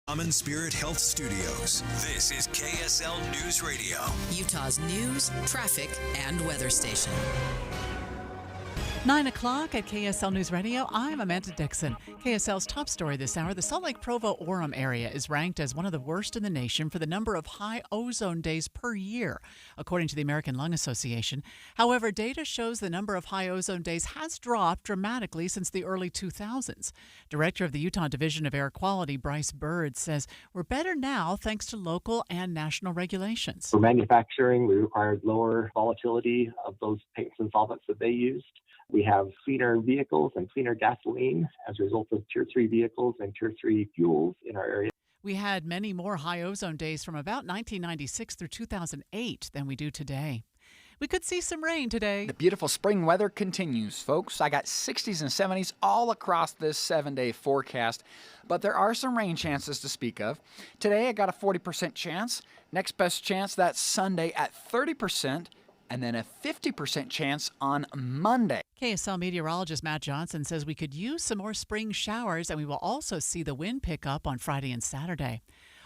Common Spirit Health Studios. This is KSL News Radio, Utah's news, traffic, and weather station. 9 o'clock at KSL News Radio. I'm Amanda Dixon. KSL's top story this hour. The Salt Lake Provo-Orem area is ranked as one of the worst in the nation for the number of high ozone days per year, according to the American Lung Association. However, data shows the number of high ozone days has dropped dramatically since the early 2000s. Director of the Utah Division of Air Quality, Bryce Bird, says we're better now thanks to local and national regulations. For manufacturing, we required lower volatility of those paints and solvents that they used. We have cleaner vehicles and cleaner gasoline as a result of Tier 3 vehicles and Tier 3 fuels in our area. We had many more high ozone days from about 1996 through 2008 than we do today. We could see some rain today. The beautiful spring weather continues, folks. I got 60s and 70s all across this 7-day forecast, but there are some rain chances to speak of. Today, I got a 40% chance. Next best chance, that's Sunday at 30%. And then a 50% chance on Monday. KSL meteorologist Matt Johnson says we could use some more spring showers, and we will also see the wind pick up on Friday and Saturday.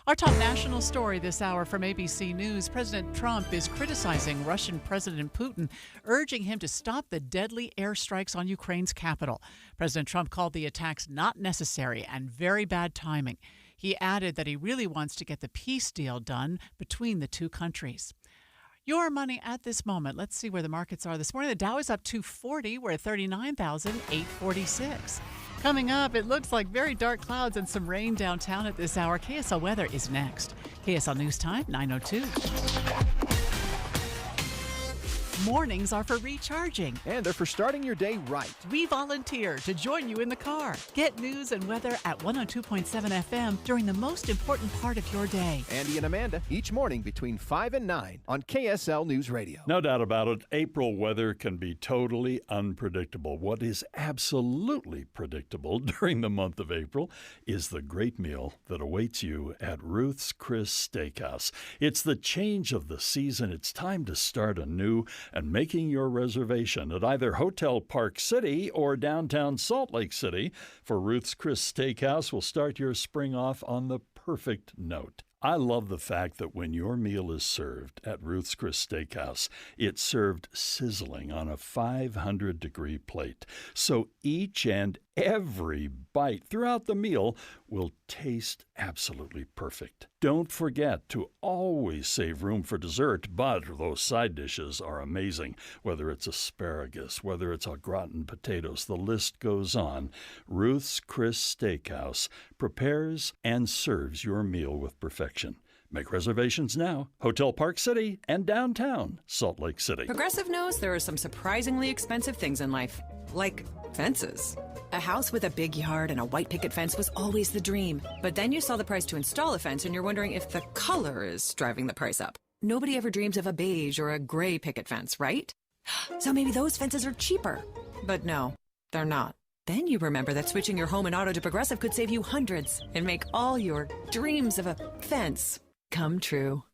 Our top national story this hour from ABC News. President Trump is criticizing Russian President Putin, urging him to stop the deadly airstrikes on Ukraine's capital. President Trump called the attacks not necessary and very bad timing. He added that he really wants to get the peace deal done between the two countries. Your money at this moment. Let's see where the markets are this morning. The Dow is up 240. We're at 39,846. Coming up, it looks like very dark clouds and some rain downtown at this hour. KSL weather is next. KSL News Time, 9:02. Mornings are for recharging. And they're for starting your day right. We volunteer to join you in the car. Get news and weather at 102.7 FM during the most important part of your day. Andy and Amanda, each morning between 5 and 9 on KSL News Radio. No doubt about it, April weather can be totally unpredictable. What is absolutely predictable during the month of April is the great meal that awaits you at Ruth's Chris Steakhouse. It's the change of the season. It's time to start anew, and making your reservation at either Hotel Park City or downtown Salt Lake City for Ruth's Chris Steakhouse will start your spring off on the perfect note. I love the fact that when your meal is served at Ruth's Chris Steakhouse, it's served sizzling on a 500-degree plate. So each and every bite throughout the meal will taste absolutely perfect. Don't forget to always save room for dessert, but those side dishes are amazing. Whether it's asparagus, whether it's au gratin potatoes, the list goes on. Ruth's Chris Steakhouse prepares and serves your meal with perfection. Make reservations now. Hotel Park City and downtown Salt Lake City. Progressive knows there are some surprisingly expensive things in life, like fences. A house with a big yard and a white picket fence was always the dream. But then you saw the price to install a fence and you're wondering if the color is driving the price up. Nobody ever dreams of a beige or a gray picket fence, right? So maybe those fences are cheaper. But no, they're not. Then you remember that switching your home and auto to Progressive could save you hundreds and make all your dreams of a fence come true.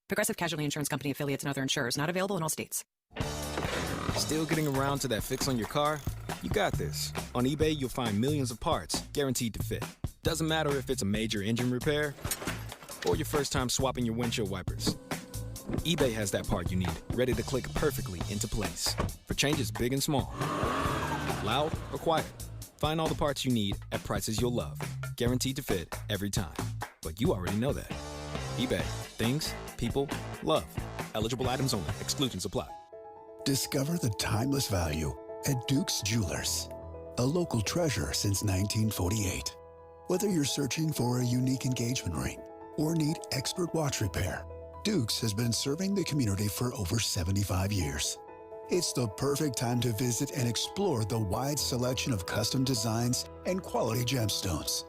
Progressive Casualty Insurance Company affiliates and other insurers. Not available in all states. Still getting around to that fix on your car? You got this. On eBay, you'll find millions of parts guaranteed to fit. Doesn't matter if it's a major engine repair or your first time swapping your windshield wipers. eBay has that part you need, ready to click perfectly into place for changes big and small. Loud or quiet, find all the parts you need at prices you'll love. Guaranteed to fit every time. But you already know that. eBay. Things, people, love. Eligible items only. Exclusions apply. Discover the timeless value at Duke's Jewelers, a local treasure since 1948. Whether you're searching for a unique engagement ring or need expert watch repair, Duke's has been serving the community for over 75 years. It's the perfect time to visit and explore the wide selection of custom designs and quality gemstones.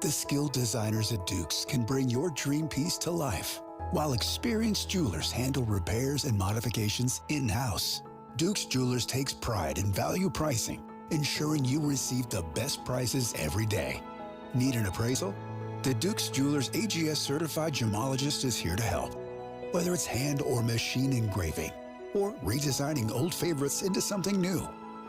The skilled designers at Duke's can bring your dream piece to life, while experienced jewelers handle repairs and modifications in-house. Duke's Jewelers takes pride in value pricing, ensuring you receive the best prices every day. Need an appraisal? The Duke's Jewelers AGS certified gemologist is here to help. Whether it's hand or machine engraving, or redesigning old favorites into something new,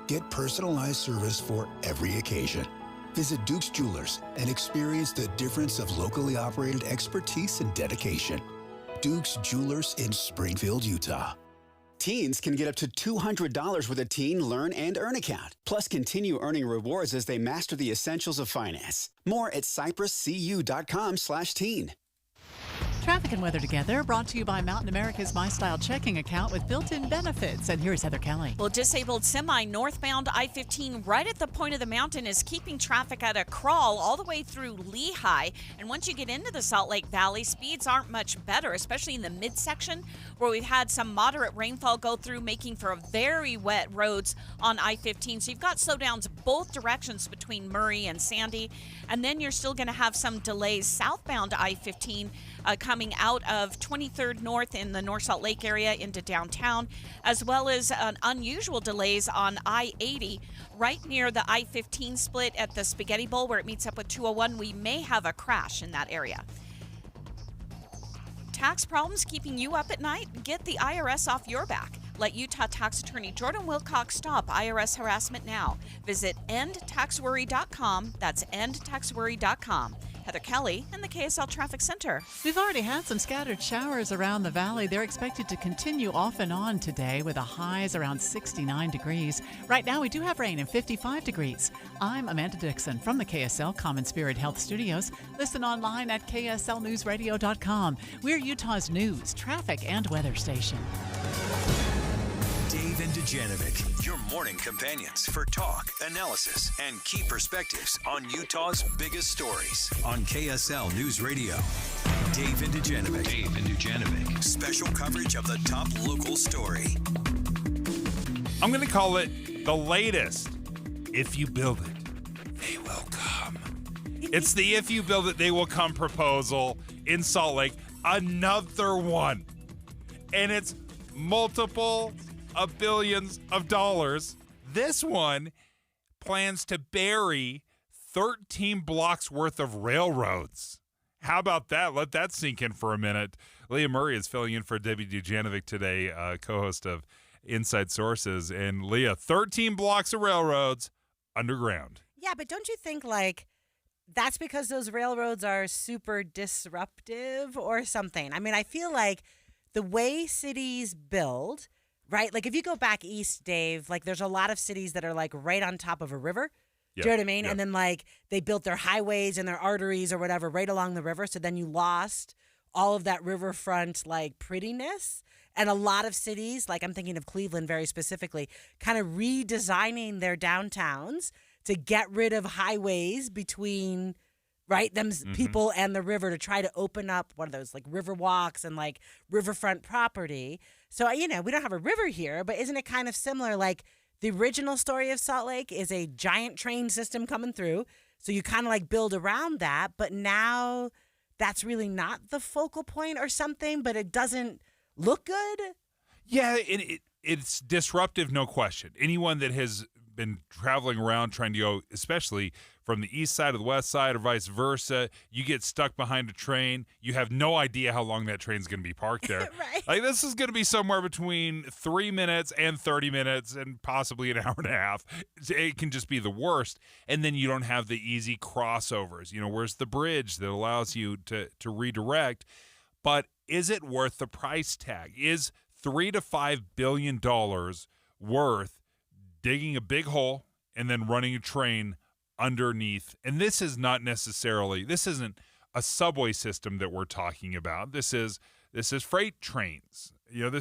get personalized service for every occasion. Visit Duke's Jewelers and experience the difference of locally operated expertise and dedication. Duke's Jewelers in Springfield, Utah. Teens can get up to $200 with a Teen Learn and Earn account. Plus, continue earning rewards as they master the essentials of finance. More at cypresscu.com/teen. Traffic and weather together, brought to you by Mountain America's My Style checking account with built-in benefits. And here's Heather Kelly. Well, disabled semi northbound I-15 right at the point of the mountain is keeping traffic at a crawl all the way through Lehigh. And once you get into the Salt Lake Valley, speeds aren't much better, especially in the midsection where we've had some moderate rainfall go through, making for very wet roads on I-15. So you've got slowdowns both directions between Murray and Sandy. And then you're still going to have some delays southbound I-15 coming out of 23rd North in the North Salt Lake area into downtown, as well as unusual delays on I-80 right near the I-15 split at the Spaghetti Bowl where it meets up with 201. We may have a crash in that area. Tax problems keeping you up at night? Get the IRS off your back. Let Utah tax attorney Jordan Wilcox stop IRS harassment now. Visit endtaxworry.com. That's endtaxworry.com. Heather Kelly in the KSL Traffic Center. We've already had some scattered showers around the valley. They're expected to continue off and on today with the highs around 69 degrees. Right now we do have rain and 55 degrees. I'm Amanda Dixon from the KSL Common Spirit Health Studios. Listen online at kslnewsradio.com. We're Utah's news, traffic, and weather station. Dave and Dujanovic, your morning companions for talk, analysis, and key perspectives on Utah's biggest stories on KSL News Radio. Dave and Dujanovic. Dave and Dujanovic. Special coverage of the top local story. I'm going to call it the latest. If you build it, they will come. It's the If You Build It, They Will Come proposal in Salt Lake. Another one. And it's multiple of billions of dollars. This one plans to bury 13 blocks worth of railroads. How about that? Let that sink in for a minute. Leah Murray is filling in for Debbie Dujanovic today, co-host of Inside Sources. And Leah, 13 blocks of railroads underground. Yeah, but don't you think, like, that's because those railroads are super disruptive or something? I mean, I feel like the way cities build, right? Like if you go back east, Dave, like there's a lot of cities that are like right on top of a river. Do you know what I mean? And then like they built their highways and their arteries or whatever right along the river. So then you lost all of that riverfront like prettiness. And a lot of cities, like I'm thinking of Cleveland very specifically, kind of redesigning their downtowns to get rid of highways between people and the river to try to open up one of those like river walks and like riverfront property. So, you know, we don't have a river here, but isn't it kind of similar? Like the original story of Salt Lake is a giant train system coming through. So you kind of like build around that, but now that's really not the focal point or something, but it doesn't look good. Yeah, it's disruptive, no question. Anyone that has been traveling around trying to go, especially from the east side or the west side or vice versa, you get stuck behind a train. You have no idea how long that train's going to be parked there. Right. Like this is going to be somewhere between 3 minutes and 30 minutes and possibly an hour and a half. It can just be the worst. And then you don't have the easy crossovers. You know, where's the bridge that allows you to redirect? But is it worth the price tag? Is $3 to $5 billion worth digging a big hole and then running a train underneath? And this isn't a subway system that we're talking about. This is freight trains. You know,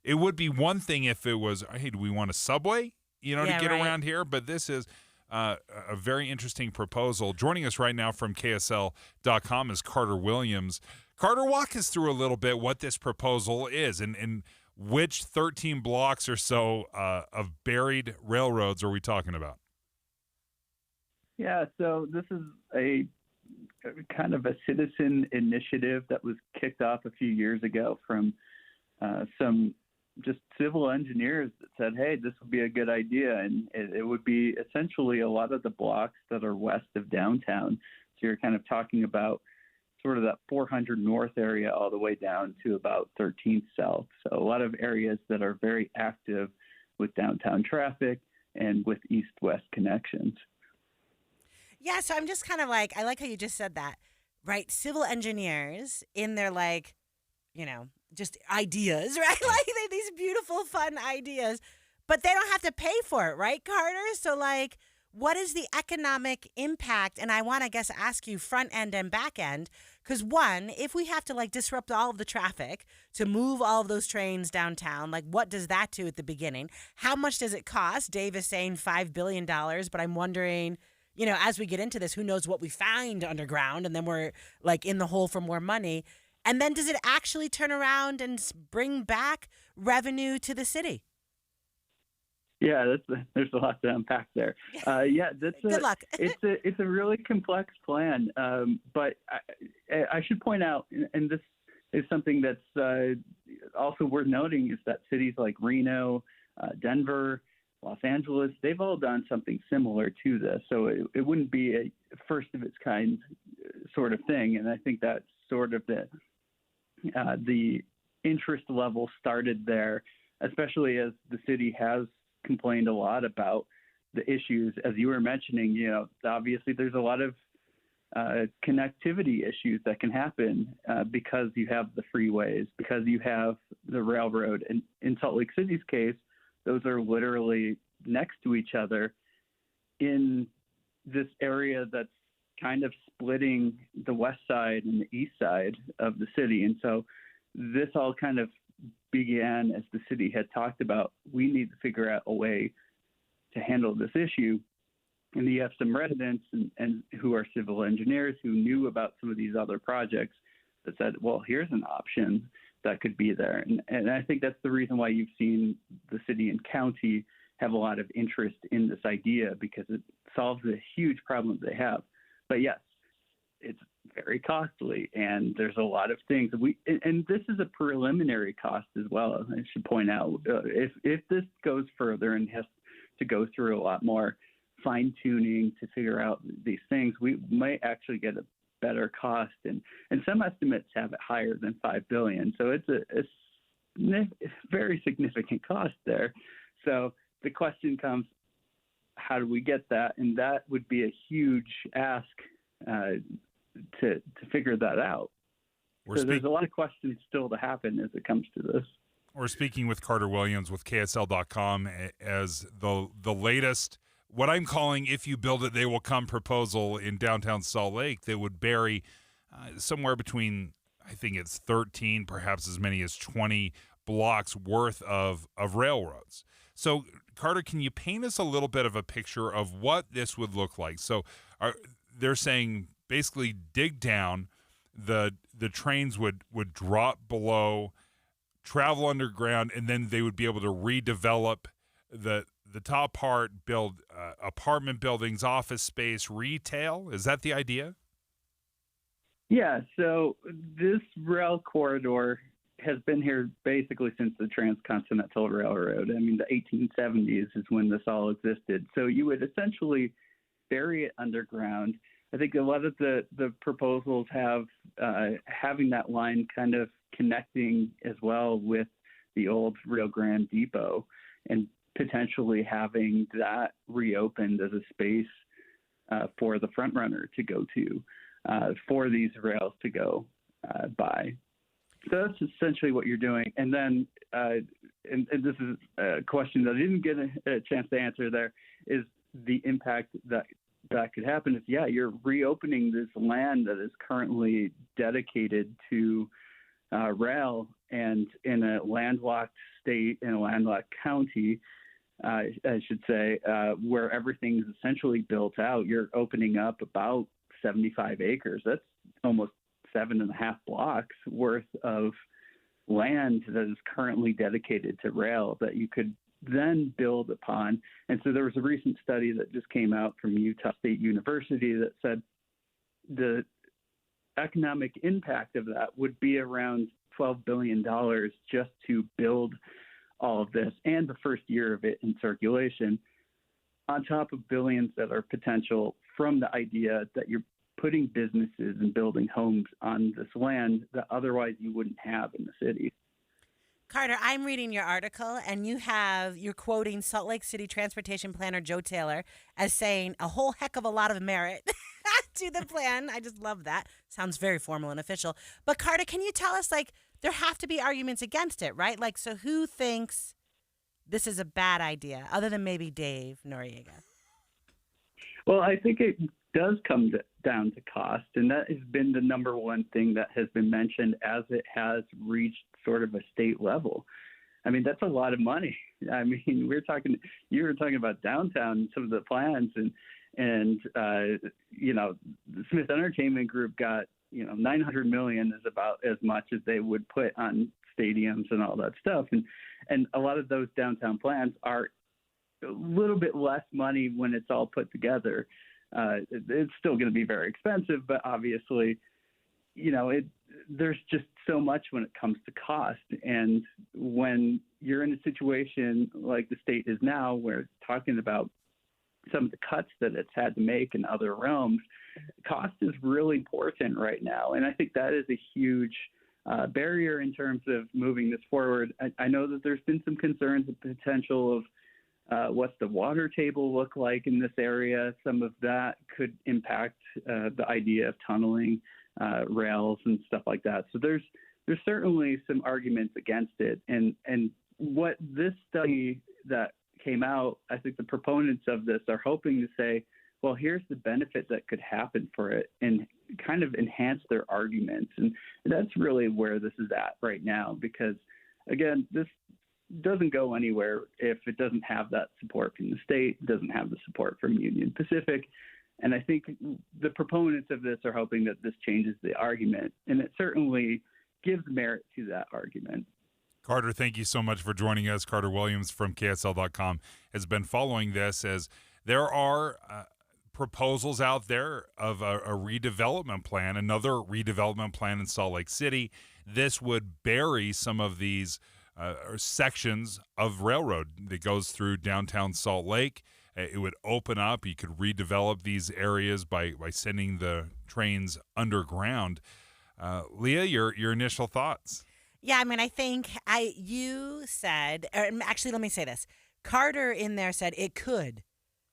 it would be one thing if it was, hey, do we want a subway, to get around here? But this is a very interesting proposal. Joining us right now from KSL.com is Carter Williams. Carter, walk us through a little bit what this proposal is and which 13 blocks or so of buried railroads are we talking about? Yeah, so this is a kind of a citizen initiative that was kicked off a few years ago from some just civil engineers that said, hey, this would be a good idea. And it would be essentially a lot of the blocks that are west of downtown. So you're kind of talking about sort of that 400 north area all the way down to about 13th south. So a lot of areas that are very active with downtown traffic and with east-west connections. Yeah, so I'm just kind of like, I like how you just said that, right? Civil engineers in their just ideas, right? Like these beautiful, fun ideas, but they don't have to pay for it, right, Carter? So like, what is the economic impact? And I want to, ask you front end and back end. Because one, if we have to like disrupt all of the traffic to move all of those trains downtown, like what does that do at the beginning? How much does it cost? Dave is saying $5 billion, but I'm wondering, as we get into this, who knows what we find underground, and then we're like in the hole for more money. And then does it actually turn around and bring back revenue to the city? Yeah, there's a lot to unpack there. Good luck. It's a really complex plan, but I should point out, and this is something that's also worth noting, is that cities like Reno, Denver, Los Angeles, they've all done something similar to this. So it wouldn't be a first of its kind sort of thing, and I think that's sort of the interest level started there, especially as the city has complained a lot about the issues, as you were mentioning. Obviously there's a lot of connectivity issues that can happen because you have the freeways, because you have the railroad. And in Salt Lake City's case, those are literally next to each other in this area that's kind of splitting the west side and the east side of the city. And so this all kind of began as the city had talked about, we need to figure out a way to handle this issue. And you have some residents and who are civil engineers who knew about some of these other projects that said, well, here's an option that could be there. And I think that's the reason why you've seen the city and county have a lot of interest in this idea, because it solves a huge problem they have. But yes, it's very costly, and there's a lot of things and this is a preliminary cost as well. I should point out, if this goes further and has to go through a lot more fine tuning to figure out these things, we might actually get a better cost, and some estimates have it higher than $5 billion. So it's a very significant cost there. So the question comes, how do we get that? And that would be a huge ask to figure that out. There's a lot of questions still to happen as it comes to this. We're speaking with Carter Williams with KSL.com as the latest, what I'm calling "If You Build It, They Will Come" proposal in downtown Salt Lake that would bury somewhere between, I think it's 13, perhaps as many as 20 blocks worth of railroads. So, Carter, can you paint us a little bit of a picture of what this would look like? So they're saying basically dig down, the trains would drop below, travel underground, and then they would be able to redevelop the top part, build apartment buildings, office space, retail. Is that the idea? Yeah, so this rail corridor has been here basically since the Transcontinental Railroad. I mean, the 1870s is when this all existed. So you would essentially bury it underground. I think a lot of the proposals have having that line kind of connecting as well with the old Rio Grande Depot, and potentially having that reopened as a space for the front runner to go to, for these rails to go by. So that's essentially what you're doing. And then, and this is a question that I didn't get a chance to answer there, is the impact that could happen is, you're reopening this land that is currently dedicated to rail, and in a landlocked state, in a landlocked county, I should say, where everything is essentially built out, you're opening up about 75 acres. That's almost 7.5 blocks worth of land that is currently dedicated to rail that you could then build upon. And so there was a recent study that just came out from Utah State University that said the economic impact of that would be around $12 billion just to build all of this, and the first year of it in circulation, on top of billions that are potential from the idea that you're putting businesses and building homes on this land that otherwise you wouldn't have in the city. Carter, I'm reading your article, and you're quoting Salt Lake City Transportation Planner Joe Taylor as saying a whole heck of a lot of merit to the plan. I just love that. Sounds very formal and official. But Carter, can you tell us, like, there have to be arguments against it, right? Like, so who thinks this is a bad idea, other than maybe Dave Noriega? Well, I think it does come down to cost, and that has been the number one thing that has been mentioned as it has reached sort of a state level. I mean, that's a lot of money. I mean, you were talking about downtown, some of the plans, and you know, the Smith Entertainment Group got, you know, $900 million is about as much as they would put on stadiums and all that stuff, and a lot of those downtown plans are a little bit less money when it's all put together. It's still going to be very expensive, but obviously, you know, there's just so much when it comes to cost. And when you're in a situation like the state is now, where talking about some of the cuts that it's had to make in other realms, cost is really important right now. And I think that is a huge barrier in terms of moving this forward. I know that there's been some concerns of potential of what's the water table look like in this area. Some of that could impact the idea of tunneling rails and stuff like that. So there's certainly some arguments against it. And what this study that came out, I think the proponents of this are hoping to say, well, here's the benefit that could happen for it, and kind of enhance their arguments. And that's really where this is at right now, because, again, this doesn't go anywhere if it doesn't have that support from the state, doesn't have the support from Union Pacific. And I think the proponents of this are hoping that this changes the argument, and it certainly gives merit to that argument. Carter, thank you so much for joining us. Carter Williams from KSL.com has been following this, as there are proposals out there of a redevelopment plan, another redevelopment plan in Salt Lake City. This would bury some of these sections of railroad that goes through downtown Salt Lake. It would open up. You could redevelop these areas by sending the trains underground. Leah, your initial thoughts? Yeah, I mean, I think you said, or actually, let me say this. Carter in there said it could.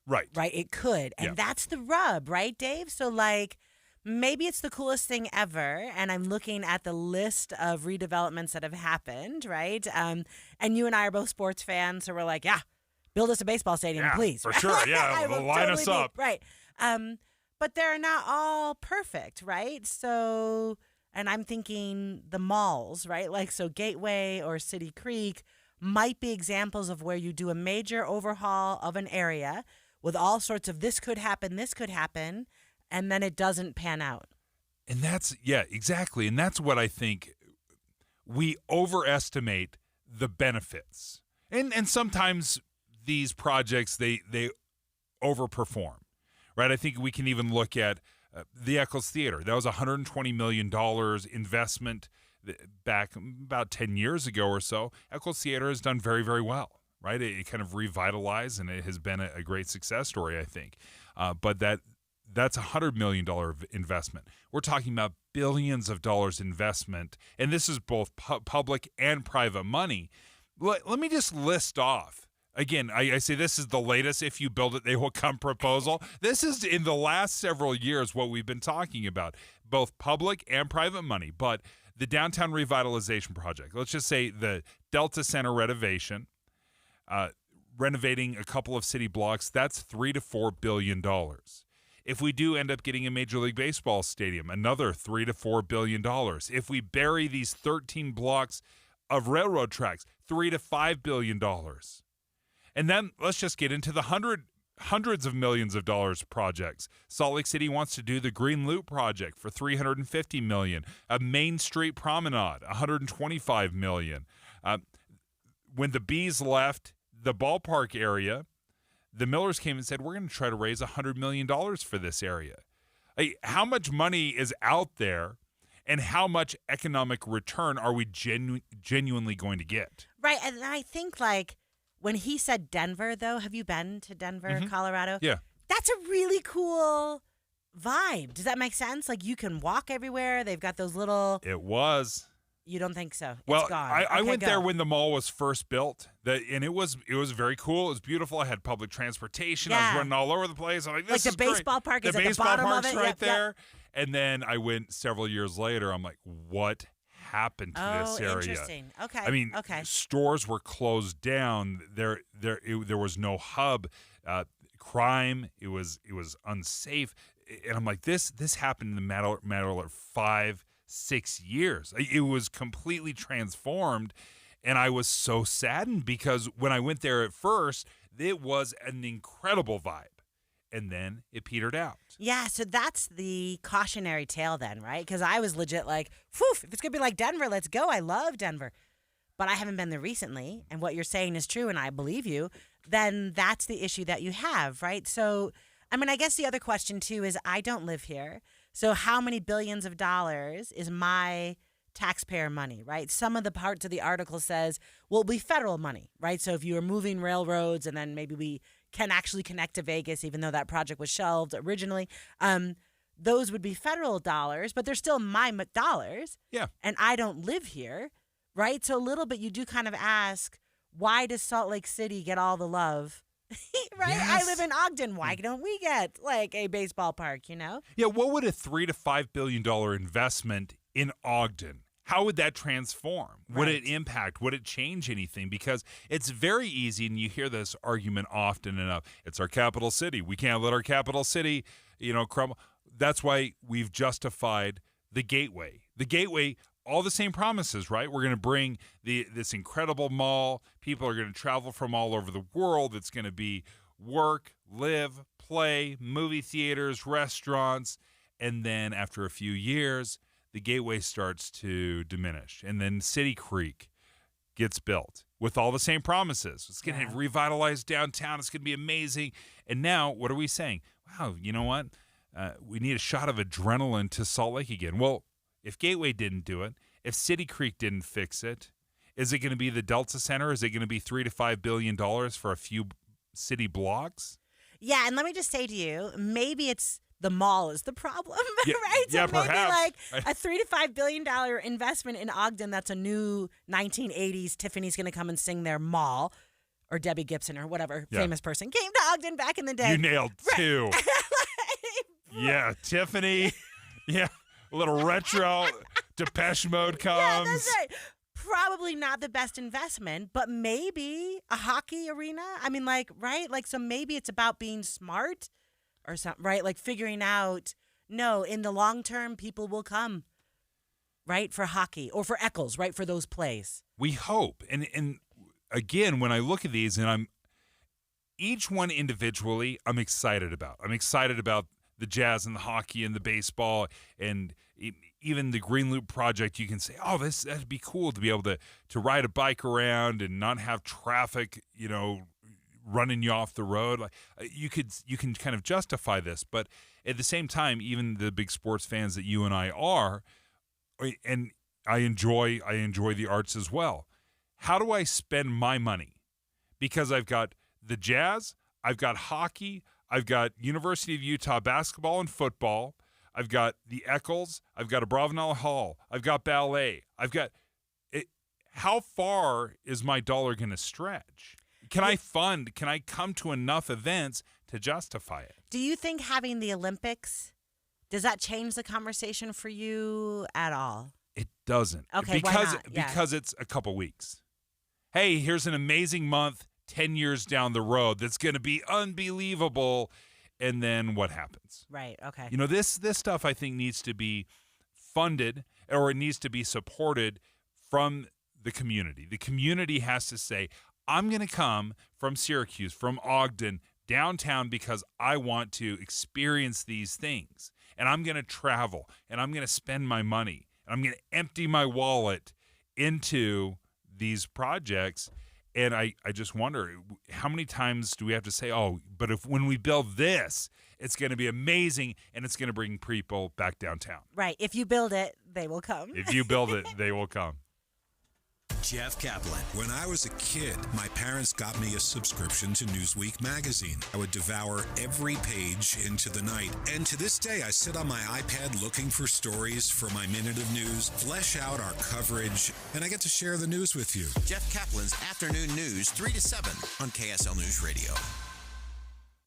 Right. Right, it could. And that's the rub, right, Dave? So, like, maybe it's the coolest thing ever, and I'm looking at the list of redevelopments that have happened, right? And you and I are both sports fans, so we're like, yeah, build us a baseball stadium, please. For sure, yeah, line us up. Right. But they're not all perfect, right? So, and I'm thinking the malls, right? Like, so Gateway or City Creek might be examples of where you do a major overhaul of an area with all sorts of this could happen, and then it doesn't pan out. And that's, yeah, exactly. And that's what I think we overestimate the benefits. And sometimes these projects, they overperform, right? I think we can even look at the Eccles Theater. That was a $120 million investment back about 10 years ago or so. Eccles Theater has done very, very well, right? It kind of revitalized, and it has been a great success story, I think. But that's a $100 million investment. We're talking about billions of dollars investment, and this is both public and private money. Let me just list off. Again, I say this is the latest if you build it, they will come proposal. This is in the last several years what we've been talking about, both public and private money. But the downtown revitalization project, let's just say the Delta Center renovation, renovating a couple of city blocks, that's $3 to $4 billion. If we do end up getting a Major League Baseball stadium, another $3 to $4 billion. If we bury these 13 blocks of railroad tracks, $3 to $5 billion. And then let's just get into the hundreds of millions of dollars projects. Salt Lake City wants to do the Green Loop project for $350 million. A Main Street Promenade, $125 million. When the Bees left the ballpark area, the Millers came and said, we're going to try to raise $100 million for this area. How much money is out there, and how much economic return are we genuinely going to get? Right, and I think, like, when he said Denver, though, have you been to Denver, Colorado? Yeah. That's a really cool vibe. Does that make sense? Like, you can walk everywhere. They've got those little... It was. You don't think so? Well, It's gone. I Okay, went go. there when the mall was first built, and it was very cool. It was beautiful. I had public transportation. I Yeah. was running all over the place. I'm like, this Like is the great. baseball park is the at the baseball bottom of park's it. right Yep, there. yep. And then I went several years later. I'm like, what happened to this area? Interesting. Okay. I mean, okay. stores were closed down. There was no hub. Crime. It was unsafe. And I'm like, this happened in the matter of 5-6 years. It was completely transformed, and I was so saddened because when I went there at first, it was an incredible vibe, and then it petered out. Yeah, so that's the cautionary tale then, right? Because I was legit like, phew, if it's going to be like Denver, let's go. I love Denver. But I haven't been there recently, and what you're saying is true, and I believe you, then that's the issue that you have, right? So, I mean, I guess the other question, too, is I don't live here. So how many billions of dollars is my taxpayer money, right? Some of the parts of the article says, well, it'll be federal money, right? So if you are moving railroads and then maybe we can actually connect to Vegas, even though that project was shelved originally, those would be federal dollars, but they're still my dollars. Yeah. And I don't live here, right? So a little bit you do kind of ask, why does Salt Lake City get all the love? Right? Yes. I live in Ogden. Why don't we get like a baseball park, Yeah, what would a $3 to $5 billion investment in Ogden, how would that transform? Would it impact? Would it change anything? Because it's very easy, and you hear this argument often enough. It's our capital city. We can't let our capital city, crumble. That's why we've justified the Gateway. The Gateway, all the same promises, right? We're going to bring this incredible mall. People are going to travel from all over the world. It's going to be work, live, play, movie theaters, restaurants. And then after a few years, the Gateway starts to diminish. And then City Creek gets built with all the same promises. It's going to revitalize downtown. It's going to be amazing. And now, what are we saying? Wow, you know what? We need a shot of adrenaline to Salt Lake again. Well, if Gateway didn't do it, if City Creek didn't fix it, is it going to be the Delta Center? Is it going to be $3 to $5 billion for a few city blocks? Yeah, and let me just say to you, maybe it's the mall is the problem, Yeah, right? So yeah, maybe perhaps. like a $3 to $5 billion investment in Ogden. That's a new 1980s. Tiffany's going to come and sing their mall, or Debbie Gibson, or whatever famous person came to Ogden back in the day. You nailed two. Yeah, Tiffany. Yeah, a little retro. Depeche Mode comes. Yeah, that's right. Probably not the best investment, but maybe a hockey arena. I mean, like, right? Like, so maybe it's about being smart or something, right? Like figuring out, no, in the long term, people will come, right? For hockey or for Eccles, right? For those plays. We hope. And again, when I look at these, and each one individually, I'm excited about. I'm excited about the Jazz and the hockey and the baseball and even the Green Loop project. You can say, oh, that'd be cool to be able to ride a bike around and not have traffic, running you off the road. Like you can kind of justify this, but at the same time, even the big sports fans that you and I are, and I enjoy the arts as well. How do I spend my money? Because I've got the Jazz, I've got hockey, I've got University of Utah basketball and football, I've got the Eccles, I've got a Bravenel Hall, I've got ballet, I've got it. How far is my dollar going to stretch? Can I come to enough events to justify it? Do you think having the Olympics, does that change the conversation for you at all? It doesn't. Okay, why not? Yeah. Because it's a couple weeks. Hey, here's an amazing month 10 years down the road that's going to be unbelievable. And then what happens? Right, okay. This stuff I think needs to be funded, or it needs to be supported from the community. The community has to say, I'm going to come from Syracuse, from Ogden, downtown because I want to experience these things. And I'm going to travel, and I'm going to spend my money, and I'm going to empty my wallet into these projects. And I just wonder, how many times do we have to say, oh, but when we build this, it's going to be amazing, and it's going to bring people back downtown. Right. If you build it, they will come. If you build it, they will come. Jeff Kaplan. When I was a kid, my parents got me a subscription to Newsweek magazine. I would devour every page into the night. And to this day, I sit on my iPad looking for stories for my Minute of News, flesh out our coverage, and I get to share the news with you. Jeff Kaplan's Afternoon News, 3 to 7 on KSL News Radio.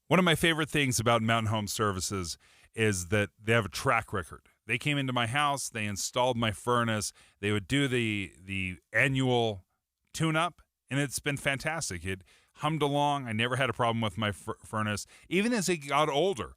One of my favorite things about Mountain Home Services is that they have a track record. They came into my house, they installed my furnace, they would do the annual tune-up, and it's been fantastic. It hummed along. I never had a problem with my furnace. Even as it got older,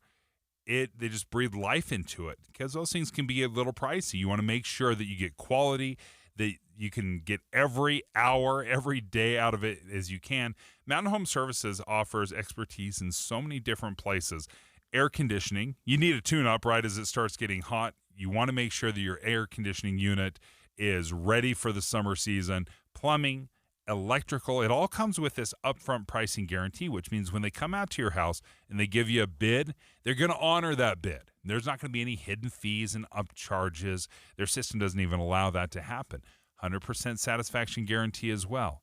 they just breathed life into it, because those things can be a little pricey. You want to make sure that you get quality, that you can get every hour, every day out of it as you can. Mountain Home Services offers expertise in so many different places. Air conditioning, you need a tune-up right as it starts getting hot. You want to make sure that your air conditioning unit is ready for the summer season. Plumbing, electrical, it all comes with this upfront pricing guarantee, which means when they come out to your house and they give you a bid, they're going to honor that bid. There's not going to be any hidden fees and upcharges. Their system doesn't even allow that to happen. 100% satisfaction guarantee as well.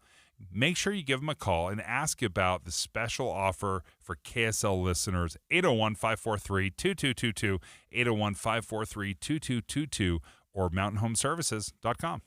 Make sure you give them a call and ask about the special offer for KSL listeners, 801-543-2222, 801-543-2222, or mountainhomeservices.com.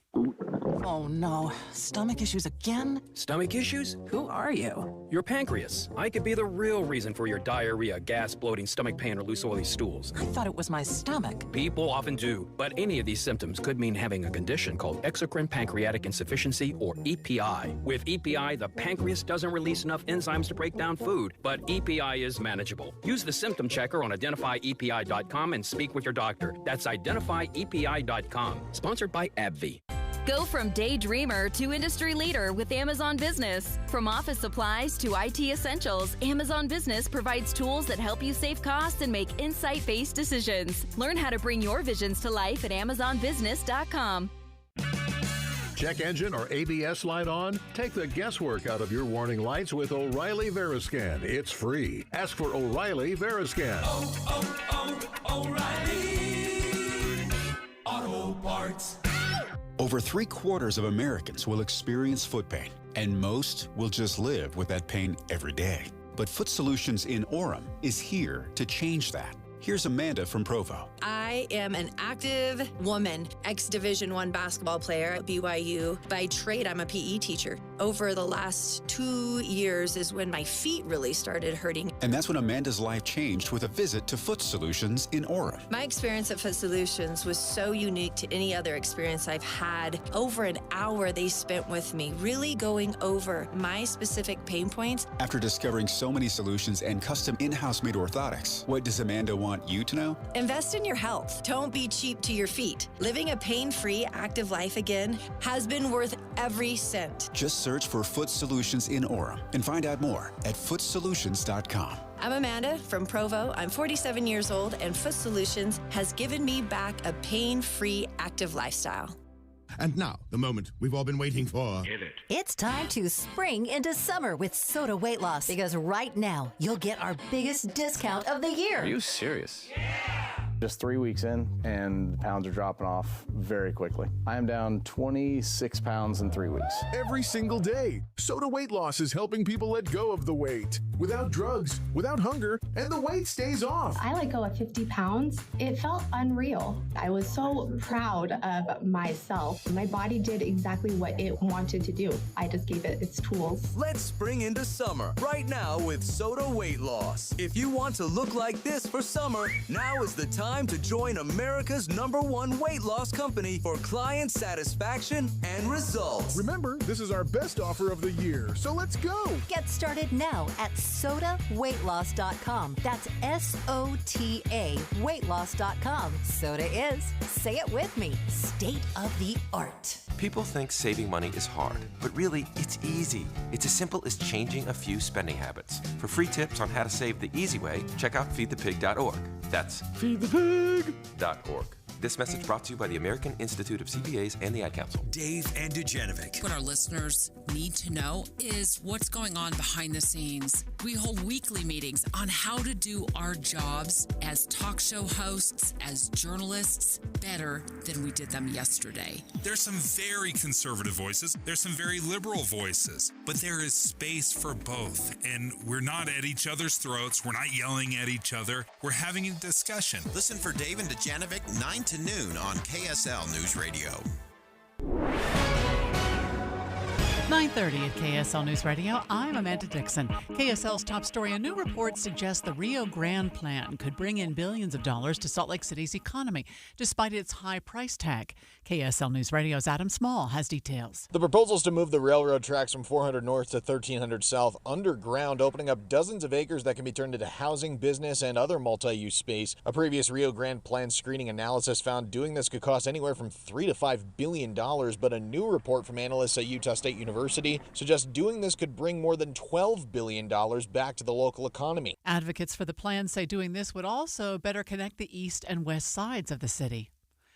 Oh no, stomach issues again? Stomach issues? Who are you? Your pancreas. I could be the real reason for your diarrhea, gas, bloating, stomach pain, or loose oily stools. I thought it was my stomach. People often do, but any of these symptoms could mean having a condition called exocrine pancreatic insufficiency, or EPI. With EPI, the pancreas doesn't release enough enzymes to break down food, but EPI is manageable. Use the symptom checker on identifyepi.com and speak with your doctor. That's identifyepi.com. Sponsored by AbbVie. Go from daydreamer to industry leader with Amazon Business. From office supplies to IT essentials, Amazon Business provides tools that help you save costs and make insight-based decisions. Learn how to bring your visions to life at AmazonBusiness.com. Check engine or ABS light on? Take the guesswork out of your warning lights with O'Reilly Veriscan. It's free. Ask for O'Reilly Veriscan. O'Reilly Auto Parts. Over 3/4 of Americans will experience foot pain, and most will just live with that pain every day. But Foot Solutions in Orem is here to change that. Here's Amanda from Provo. I am an active woman, ex-Division I basketball player at BYU. By trade, I'm a PE teacher. Over the last 2 years is when my feet really started hurting. And that's when Amanda's life changed with a visit to Foot Solutions in Orem. My experience at Foot Solutions was so unique to any other experience I've had. Over an hour they spent with me, really going over my specific pain points. After discovering so many solutions and custom in-house made orthotics, what does Amanda want you to know? Invest in your health. Don't be cheap to your feet. Living a pain-free, active life again has been worth every cent. Just search for Foot Solutions in Orem and find out more at footsolutions.com. I'm Amanda from Provo. I'm 47 years old, and Foot Solutions has given me back a pain-free, active lifestyle. And now, the moment we've all been waiting for. It's time to spring into summer with Soda Weight Loss, because right now you'll get our biggest discount of the year. Are you serious? Just 3 weeks in, and the pounds are dropping off very quickly. I am down 26 pounds in 3 weeks. Every single day, Soda Weight Loss is helping people let go of the weight without drugs, without hunger, and the weight stays off. I let go of 50 pounds. It felt unreal. I was so proud of myself. My body did exactly what it wanted to do. I just gave it its tools. Let's spring into summer right now with Soda Weight Loss. If you want to look like this for summer, now is the time to join America's #1 weight loss company for client satisfaction and results. Remember, this is our best offer of the year, so let's go. Get started now at sodaweightloss.com. That's SOTA weightloss.com. Soda is, say it with me, state of the art. People think saving money is hard, but really, it's easy. It's as simple as changing a few spending habits. For free tips on how to save the easy way, check out feedthepig.org. That's feedthepig.org. This message brought to you by the American Institute of CPAs and the Ad Council. Dave and Dujanovic. What our listeners need to know is what's going on behind the scenes. We hold weekly meetings on how to do our jobs as talk show hosts, as journalists, better than we did them yesterday. There's some very conservative voices. There's some very liberal voices. But there is space for both. And we're not at each other's throats. We're not yelling at each other. We're having a discussion. Listen for Dave and Dujanovic 9 to noon on KSL News Radio. 9:30 at KSL News Radio. I'm Amanda Dixon. KSL's top story, a new report suggests the Rio Grande plan could bring in billions of dollars to Salt Lake City's economy, despite its high price tag. KSL News Radio's Adam Small has details. The proposals to move the railroad tracks from 400 north to 1300 south underground, opening up dozens of acres that can be turned into housing, business, and other multi-use space. A previous Rio Grande plan screening analysis found doing this could cost anywhere from $3 to $5 billion, but a new report from analysts at Utah State University suggests doing this could bring more than $12 billion back to the local economy. Advocates for the plan say doing this would also better connect the east and west sides of the city.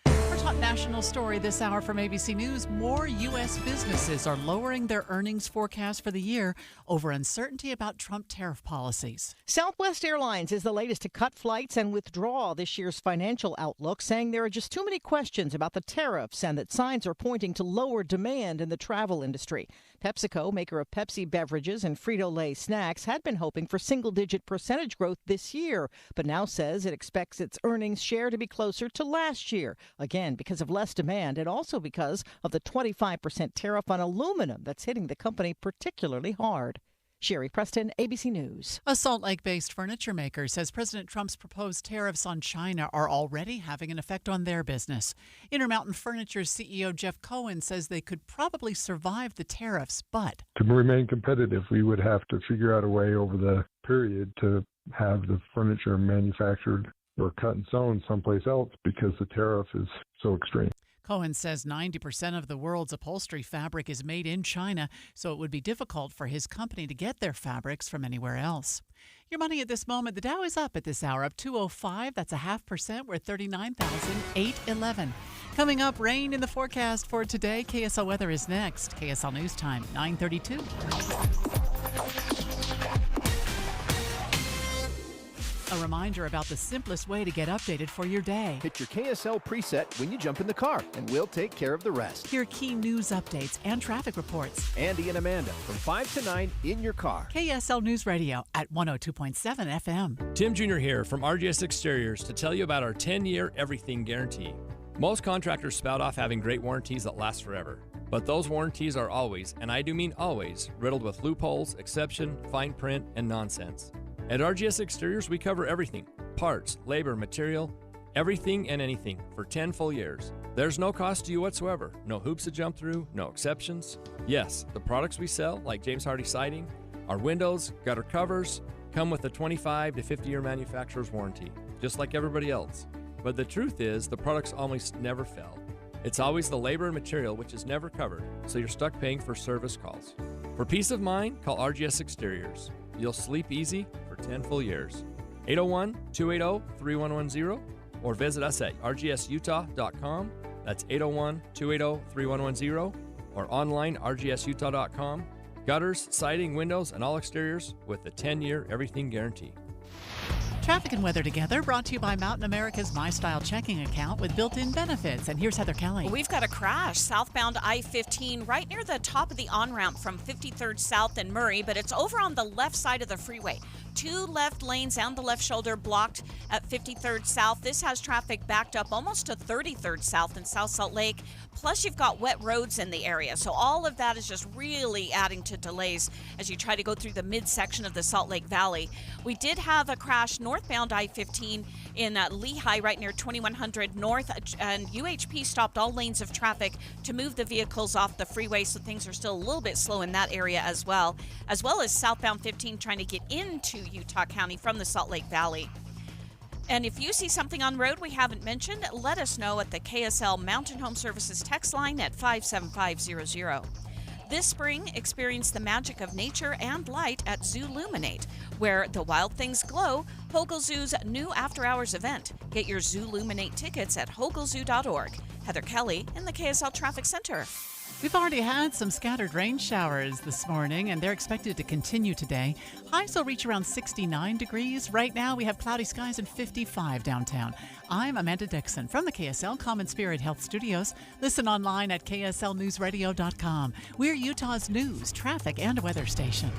Our top national story this hour from ABC News, more U.S. businesses are lowering their earnings forecast for the year over uncertainty about Trump tariff policies. Southwest Airlines is the latest to cut flights and withdraw this year's financial outlook, saying there are just too many questions about the tariffs and that signs are pointing to lower demand in the travel industry. PepsiCo, maker of Pepsi beverages and Frito-Lay snacks, had been hoping for single-digit percentage growth this year, but now says it expects its earnings share to be closer to last year. Again, because of less demand and also because of the 25% tariff on aluminum that's hitting the company particularly hard. Sherry Preston, ABC News. A Salt Lake-based furniture maker says President Trump's proposed tariffs on China are already having an effect on their business. Intermountain Furniture's CEO Jeff Cohen says they could probably survive the tariffs, but to remain competitive, we would have to figure out a way over the period to have the furniture manufactured or cut and sewn someplace else because the tariff is so extreme. Cohen says 90% of the world's upholstery fabric is made in China, so it would be difficult for his company to get their fabrics from anywhere else. Your money at this moment, the Dow is up at this hour, up 205. That's 0.5%. We're at 39,811. Coming up, rain in the forecast for today. KSL weather is next. KSL News Time, 9:32. A reminder about the simplest way to get updated for your day. Hit your KSL preset when you jump in the car, and we'll take care of the rest. Hear key news updates and traffic reports. Andy and Amanda from 5 to 9 in your car. KSL News Radio at 102.7 FM. Tim Jr. here from RGS Exteriors to tell you about our 10-year everything guarantee. Most contractors spout off having great warranties that last forever. But those warranties are always, and I do mean always, riddled with loopholes, exception, fine print, and nonsense. At RGS Exteriors, we cover everything. Parts, labor, material, everything and anything for 10 full years. There's no cost to you whatsoever. No hoops to jump through, no exceptions. Yes, the products we sell, like James Hardy siding, our windows, gutter covers, come with a 25 to 50-year manufacturer's warranty, just like everybody else. But the truth is, the products almost never fail. It's always the labor and material which is never covered, so you're stuck paying for service calls. For peace of mind, call RGS Exteriors. You'll sleep easy for 10 full years. 801-280-3110 or visit us at rgsutah.com. That's 801-280-3110 or online rgsutah.com. Gutters, siding, windows, and all exteriors with the 10-year everything guarantee. Traffic and weather together, brought to you by Mountain America's My Style checking account with built-in benefits. And here's Heather Kelly. We've got a crash southbound I-15 right near the top of the on-ramp from 53rd South and Murray, but it's over on the left side of the freeway. 2 left lanes and the left shoulder blocked at 53rd South. This has traffic backed up almost to 33rd South in South Salt Lake. Plus, you've got wet roads in the area. So all of that is just really adding to delays as you try to go through the midsection of the Salt Lake Valley. We did have a crash northbound I-15 in Lehigh right near 2100 North, and UHP stopped all lanes of traffic to move the vehicles off the freeway, so things are still a little bit slow in that area as well as southbound 15 trying to get into Utah County from the Salt Lake Valley. And if you see something on road we haven't mentioned, let us know at the KSL Mountain Home Services text line at 57500. This spring, experience the magic of nature and light at Zooluminate, where the wild things glow, Hogle Zoo's new after-hours event. Get your Zooluminate tickets at hoglezoo.org. Heather Kelly in the KSL Traffic Center. We've already had some scattered rain showers this morning, and they're expected to continue today. Highs will reach around 69 degrees. Right now, we have cloudy skies and 55 downtown. I'm Amanda Dixon from the KSL Common Spirit Health Studios. Listen online at kslnewsradio.com. We're Utah's news, traffic, and weather station.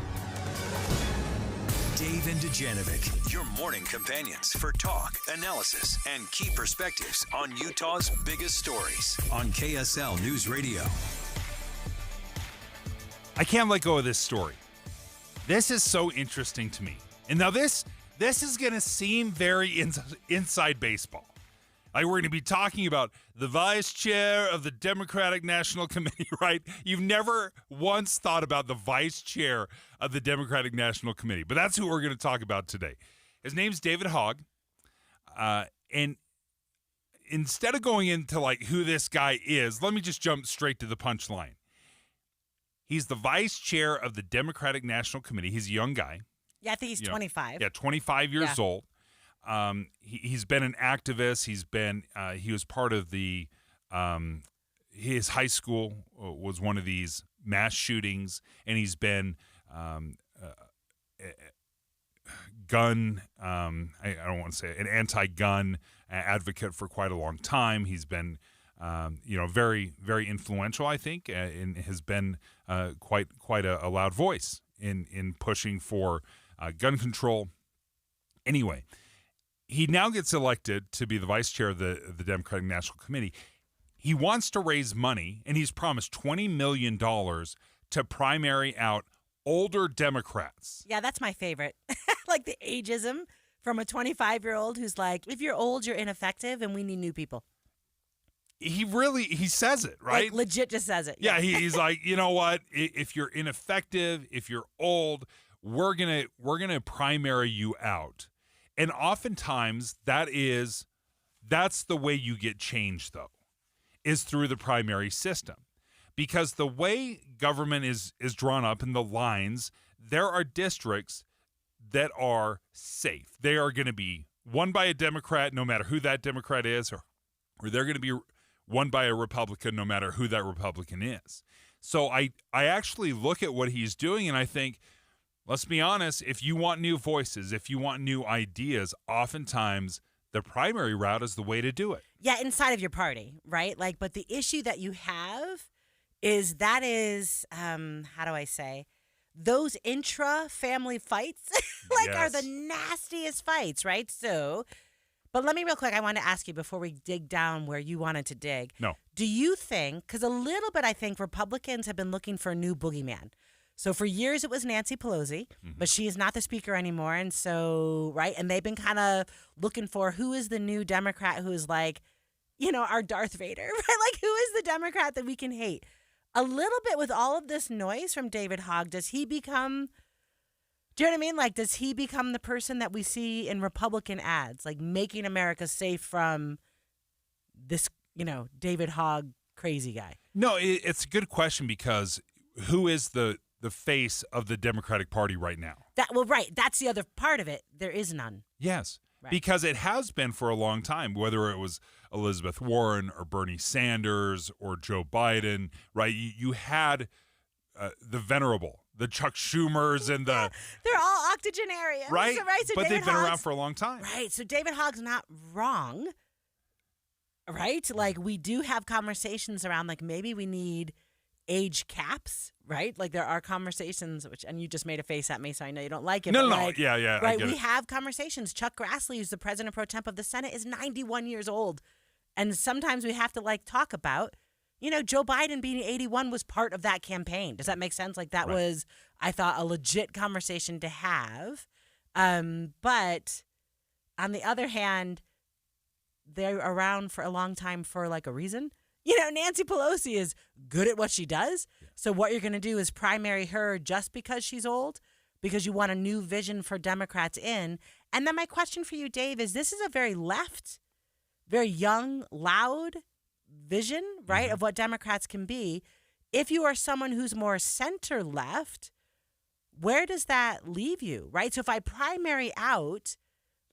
Dave and Dujanovic, your morning companions for talk, analysis, and key perspectives on Utah's biggest stories on KSL News Radio. I can't let go of this story. This is so interesting to me. And now this is going to seem very inside baseball. Like, we're going to be talking about the vice chair of the Democratic National Committee, right? You've never once thought about the vice chair of the Democratic National Committee, but that's who we're going to talk about today. His name's David Hogg. And instead of going into like who this guy is, let me just jump straight to the punchline. He's the vice chair of the Democratic National Committee. He's a young guy. Yeah, I think he's 25. Yeah, 25 years old. He's been an activist. He was part of the his high school was one of these mass shootings, and he's been gun. I don't want to say an anti-gun advocate for quite a long time. He's been very, very influential, I think, and has been quite a loud voice in pushing for gun control. Anyway, he now gets elected to be the vice chair of the Democratic National Committee. He wants to raise money, and he's promised $20 million to primary out older Democrats. Yeah, that's my favorite. Like the ageism from a 25-year-old who's like, if you're old, you're ineffective, and we need new people. He says it, right? Like legit just says it. Yeah, he's like, you know what? If you're ineffective, if you're old, we're gonna primary you out. And oftentimes that's the way you get change, though, is through the primary system. Because the way government is drawn up in the lines, there are districts that are safe. They are going to be won by a Democrat, no matter who that Democrat is, or they're going to be won by a Republican, no matter who that Republican is. So I actually look at what he's doing, and I think, let's be honest, if you want new voices, if you want new ideas, oftentimes the primary route is the way to do it. Yeah, inside of your party, right? Like, but the issue that you have is how do I say, those intra-family fights are the nastiest fights, right? So, but let me real quick, I want to ask you before we dig down where you wanted to dig. No. Do you think, because a little bit I think Republicans have been looking for a new boogeyman. So for years it was Nancy Pelosi, but she is not the speaker anymore. And so, right, and they've been kind of looking for who is the new Democrat who is like, our Darth Vader, right? Like, who is the Democrat that we can hate? A little bit with all of this noise from David Hogg, does he become, do you know what I mean? Like, does he become the person that we see in Republican ads, like making America safe from this, David Hogg crazy guy? No, it's a good question, because who is the face of the Democratic Party right now? Right. That's the other part of it. There is none. Yes. Right. Because it has been for a long time, whether it was Elizabeth Warren or Bernie Sanders or Joe Biden, right? You had the venerable, the Chuck Schumers and the... They're all octogenarians. Right? So but David they've been Hogg's, around for a long time. Right. So David Hogg's not wrong, right? Like, we do have conversations around, like, maybe we need age caps, right? Like, there are conversations, and you just made a face at me, so I know you don't like it. No. Yeah. Right, we it. have conversations. Chuck Grassley, who's the president pro temp of the Senate, is 91 years old. And sometimes we have to, talk about, Joe Biden being 81 was part of that campaign. Does that make sense? Like, that was, I thought, a legit conversation to have. But on the other hand, they're around for a long time for, a reason. Nancy Pelosi is good at what she does. Yeah. So what you're going to do is primary her just because she's old, because you want a new vision for Democrats in. And then my question for you, Dave, is this is a very left, very young, loud vision, right, of what Democrats can be. If you are someone who's more center left, where does that leave you, right? So if I primary out,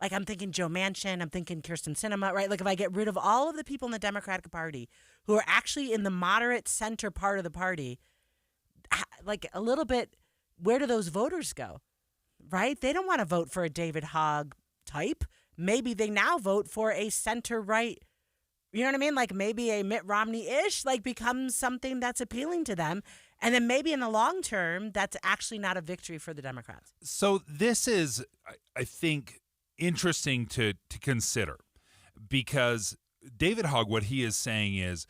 Like, I'm thinking Joe Manchin, I'm thinking Kirsten Sinema, right? Like, if I get rid of all of the people in the Democratic Party who are actually in the moderate center part of the party, like a little bit, where do those voters go, right? They don't want to vote for a David Hogg type. Maybe they now vote for a center-right, you know what I mean? Like maybe a Mitt Romney-ish, like becomes something that's appealing to them. And then maybe in the long term, that's actually not a victory for the Democrats. So this is, I think, interesting to consider, because David Hogg, what he is saying is,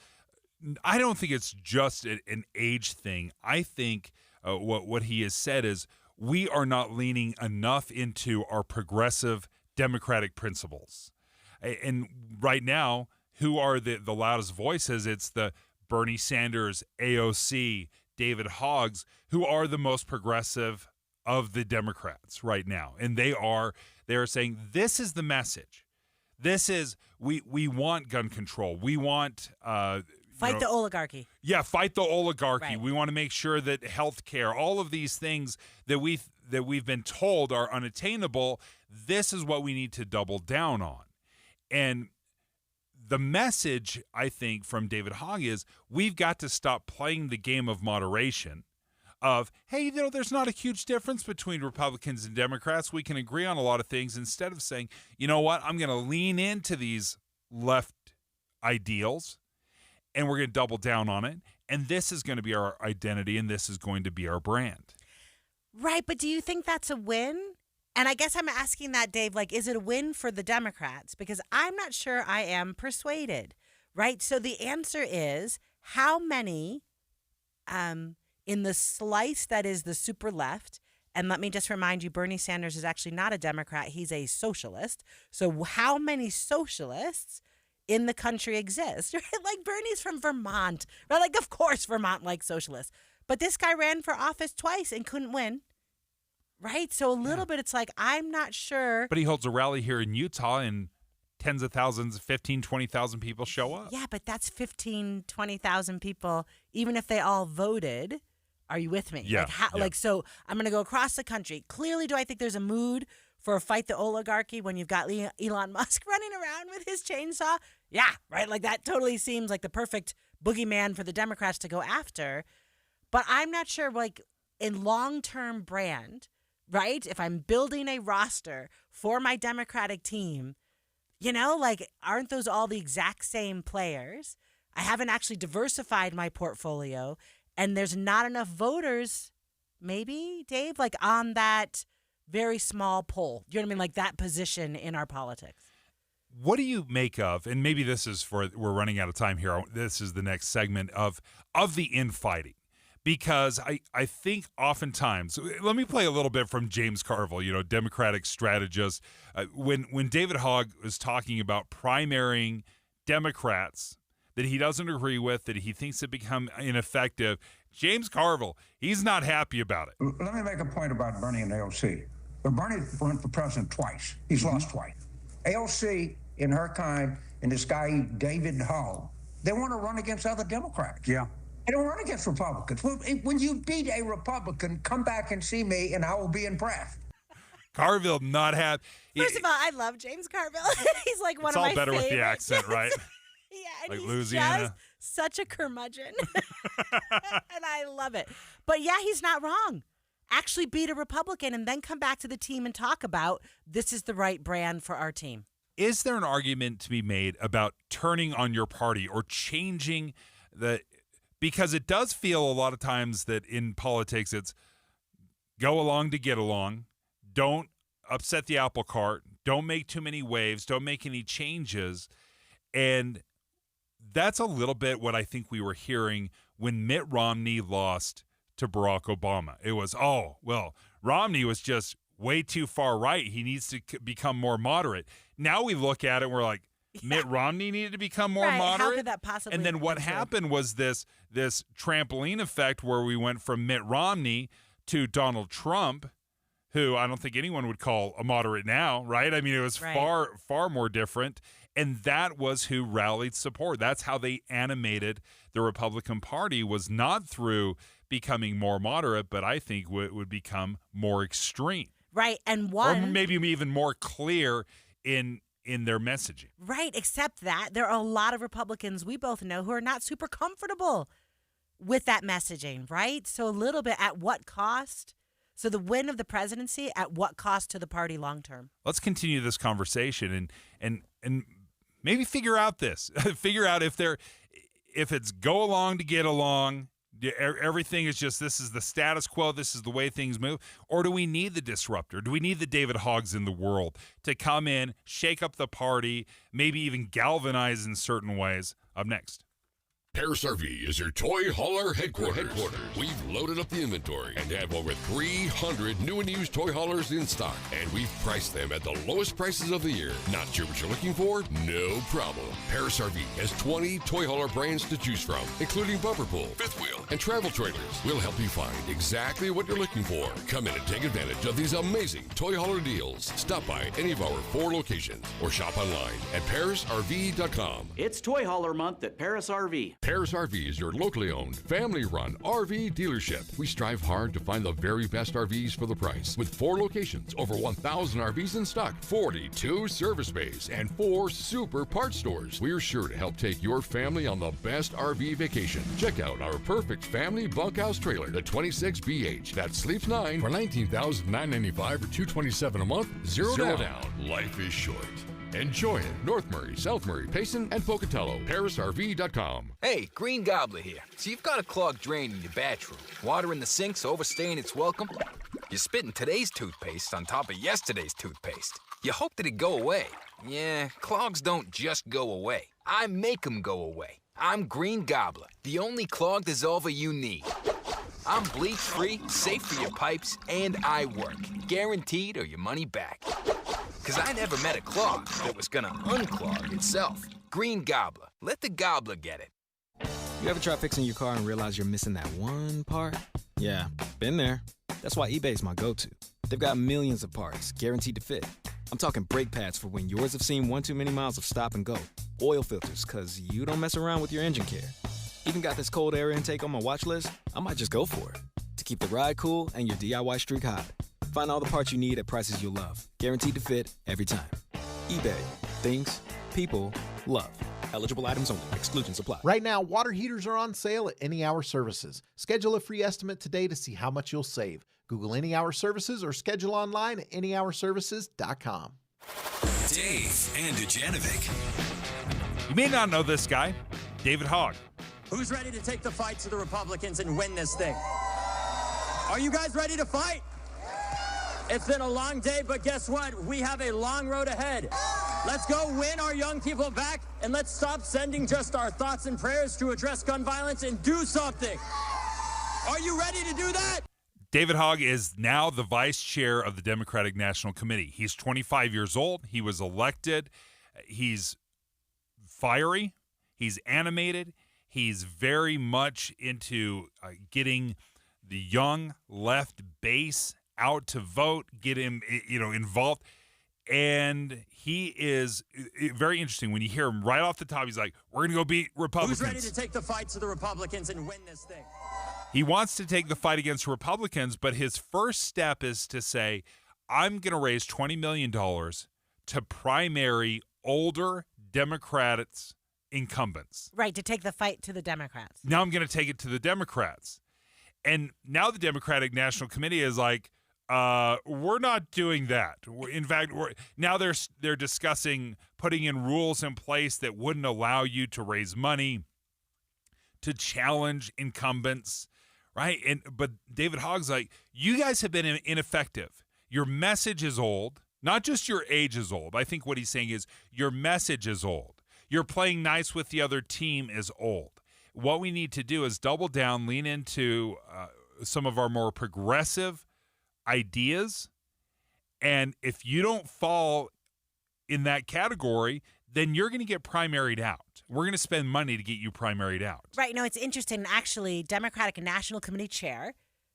I don't think it's just an age thing. I think what he has said is we are not leaning enough into our progressive democratic principles. And right now, who are the loudest voices? It's the Bernie Sanders, AOC, David Hoggs, who are the most progressive of the Democrats right now. And they are saying this is the message. This is we want gun control. We want fight the oligarchy. Yeah, fight the oligarchy. Right. We want to make sure that health care, all of these things that we've been told are unattainable, this is what we need to double down on. And the message, I think, from David Hogg is we've got to stop playing the game of moderation of, hey, there's not a huge difference between Republicans and Democrats. We can agree on a lot of things, instead of saying, you know what, I'm going to lean into these left ideals and we're going to double down on it. And this is going to be our identity and this is going to be our brand. Right, but do you think that's a win? And I guess I'm asking that, Dave, like, is it a win for the Democrats? Because I'm not sure I am persuaded, right? So the answer is how many in the slice that is the super left, and let me just remind you, Bernie Sanders is actually not a Democrat. He's a socialist. So how many socialists in the country exist? Right? Like Bernie's from Vermont, right? Like, of course, Vermont likes socialists. But this guy ran for office twice and couldn't win. Right? So a little bit, it's like, I'm not sure. But he holds a rally here in Utah and tens of thousands, 15, 20,000 people show up. Yeah, but that's 15, 20,000 people, even if they all voted. Are you with me? Yeah. Like, so I'm going to go across the country. Clearly, do I think there's a mood for a fight the oligarchy when you've got Elon Musk running around with his chainsaw? Yeah, right? Like, that totally seems like the perfect boogeyman for the Democrats to go after. But I'm not sure, like, in long-term brand, right? If I'm building a roster for my Democratic team, like, aren't those all the exact same players? I haven't actually diversified my portfolio, and there's not enough voters, maybe, Dave, like on that very small poll. You know what I mean? Like that position in our politics. What do you make of, and maybe this is we're running out of time here. This is the next segment of the infighting. Because I think oftentimes, let me play a little bit from James Carville, Democratic strategist. When David Hogg was talking about primarying Democrats that he doesn't agree with, that he thinks have become ineffective, James Carville, he's not happy about it. Let me make a point about Bernie and AOC. But Bernie ran for president twice. He's lost twice. AOC, in her kind, and this guy, David Hogg, they want to run against other Democrats. Yeah. They don't run against Republicans. When you beat a Republican, come back and see me, and I will be impressed. Carville not happy. First of all, I love James Carville. He's like one of my favorites. It's all better with the accent, right? Yeah, and like he's Louisiana. Just such a curmudgeon. And I love it. But yeah, he's not wrong. Actually beat a Republican and then come back to the team and talk about this is the right brand for our team. Is there an argument to be made about turning on your party or changing because it does feel a lot of times that in politics it's go along to get along, don't upset the apple cart, don't make too many waves, don't make any changes. And that's a little bit what I think we were hearing when Mitt Romney lost to Barack Obama. It was, Romney was just way too far right. He needs to become more moderate. Now we look at it and we're like, Mitt Romney needed to become more moderate? How could that possibly And then what happened was this trampoline effect where we went from Mitt Romney to Donald Trump, who I don't think anyone would call a moderate now, right? I mean, it was far, far more different. And that was who rallied support. That's how they animated the Republican Party, was not through becoming more moderate, but I think would become more extreme. Right, and or maybe even more clear in their messaging. Right, except that there are a lot of Republicans we both know who are not super comfortable with that messaging, right? So a little bit at what cost? So the win of the presidency at what cost to the party long term? Let's continue this conversation and maybe figure out this. Figure out if it's go along to get along. Everything is just, this is the status quo, this is the way things move, or do we need the disruptor? Do we need the David Hoggs in the world to come in, shake up the party, maybe even galvanize in certain ways? Up next. Paris RV is your toy hauler headquarters. We've loaded up the inventory and have over 300 new and used toy haulers in stock, and we've priced them at the lowest prices of the year. Not sure what you're looking for? No problem. Paris RV has 20 toy hauler brands to choose from, including bumper pull, fifth wheel, and travel trailers. We'll help you find exactly what you're looking for. Come in and take advantage of these amazing toy hauler deals. Stop by any of our 4 locations or shop online at parisrv.com. It's Toy Hauler Month at Paris RV. Paris RV is your locally owned, family-run RV dealership. We strive hard to find the very best RVs for the price. With 4 locations, over 1,000 RVs in stock, 42 service bays, and 4 super parts stores. We're sure to help take your family on the best RV vacation. Check out our perfect family bunkhouse trailer, the 26BH, that sleeps 9 for $19,995 or $227 a month. Zero down. Life is short. Enjoy it. North Murray, South Murray, Payson, and Pocatello. ParisRV.com. Hey, Green Gobbler here. So you've got a clogged drain in your bathroom. Water in the sink's overstaying its welcome. You're spitting today's toothpaste on top of yesterday's toothpaste. You hope that it go away. Yeah, clogs don't just go away. I make them go away. I'm Green Gobbler, the only clog dissolver you need. I'm bleach-free, safe for your pipes, and I work. Guaranteed or your money back. Because I never met a clog that was gonna unclog itself. Green Gobbler. Let the gobbler get it. You ever try fixing your car and realize you're missing that one part? Yeah, been there. That's why eBay's my go-to. They've got millions of parts, guaranteed to fit. I'm talking brake pads for when yours have seen one too many miles of stop and go. Oil filters, because you don't mess around with your engine care. Even got this cold air intake on my watch list. I might just go for it. To keep the ride cool and your DIY streak hot. Find all the parts you need at prices you'll love. Guaranteed to fit every time. eBay. Things. People. Love. Eligible items only. Exclusions apply. Right now, water heaters are on sale at Any Hour Services. Schedule a free estimate today to see how much you'll save. Google Any Hour Services or schedule online at anyhourservices.com. Dave and Dujanovic. You may not know this guy, David Hogg. Who's ready to take the fight to the Republicans and win this thing? Are you guys ready to fight? It's been a long day, but guess what? We have a long road ahead. Let's go win our young people back, and let's stop sending just our thoughts and prayers to address gun violence and do something. Are you ready to do that? David Hogg is now the vice chair of the Democratic National Committee. He's 25 years old. He was elected. He's fiery. He's animated. He's very much into getting the young left base out to vote, get him, involved. And he is very interesting. When you hear him right off the top, he's like, we're going to go beat Republicans. Who's ready to take the fight to the Republicans and win this thing? He wants to take the fight against Republicans, but his first step is to say, I'm going to raise $20 million to primary older Democrats incumbents. Right, to take the fight to the Democrats. Now I'm going to take it to the Democrats. And now the Democratic National Committee is like, we're not doing that. In fact, now they're discussing putting in rules in place that wouldn't allow you to raise money to challenge incumbents, right? But David Hogg's like, you guys have been ineffective. Your message is old. Not just your age is old. I think what he's saying is your message is old. You're playing nice with the other team is old. What we need to do is double down, lean into some of our more progressive ideas. And if you don't fall in that category, then you're going to get primaried out. We're going to spend money to get you primaried out. Right. No, it's interesting. Actually, Democratic National Committee chair,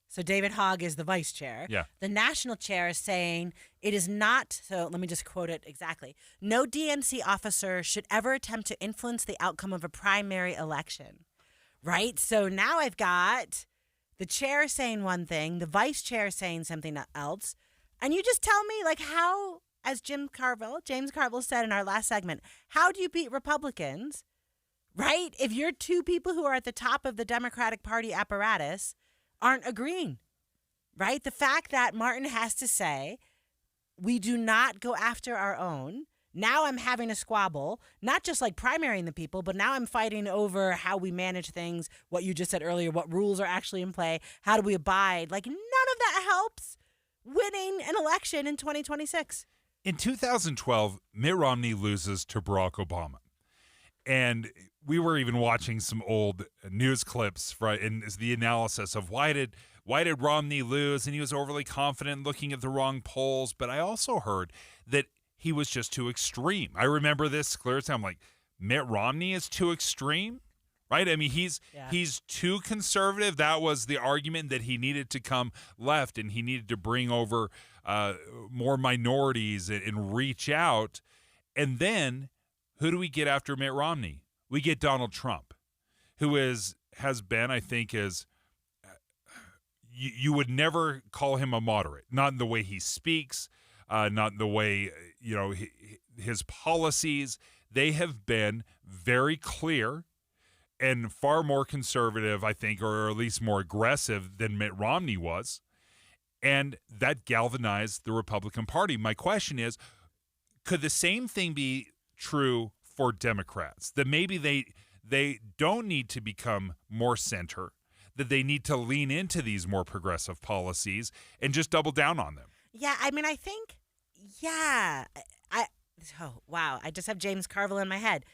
so David Hogg is the vice chair. Yeah. The national chair is saying it is not, so let me just quote it exactly. No DNC officer should ever attempt to influence the outcome of a primary election. Right? So now I've got the chair saying one thing, the vice chair saying something else. And you just tell me, like, how, as James Carville said in our last segment, how do you beat Republicans, right? If your two people who are at the top of the Democratic Party apparatus aren't agreeing, right? The fact that Martin has to say, we do not go after our own. Now I'm having a squabble, not just like primarying the people, but now I'm fighting over how we manage things, what you just said earlier, what rules are actually in play, how do we abide? Like, none of that helps winning an election in 2026. In 2012, Mitt Romney loses to Barack Obama. And we were even watching some old news clips and the analysis of why did Romney lose? And he was overly confident looking at the wrong polls. But I also heard that he was just too extreme. I remember this clear as I'm like, Mitt Romney is too extreme, right? I mean, he's too conservative. That was the argument, that he needed to come left and he needed to bring over more minorities and reach out. And then who do we get after Mitt Romney? We get Donald Trump, who has been, I think, you would never call him a moderate, not in the way he speaks, not in the way, his policies. They have been very clear and far more conservative, I think, or at least more aggressive than Mitt Romney was. And that galvanized the Republican Party. My question is, could the same thing be true for Democrats? That maybe they don't need to become more center, that they need to lean into these more progressive policies and just double down on them. Yeah, I mean, I think, I just have James Carville in my head.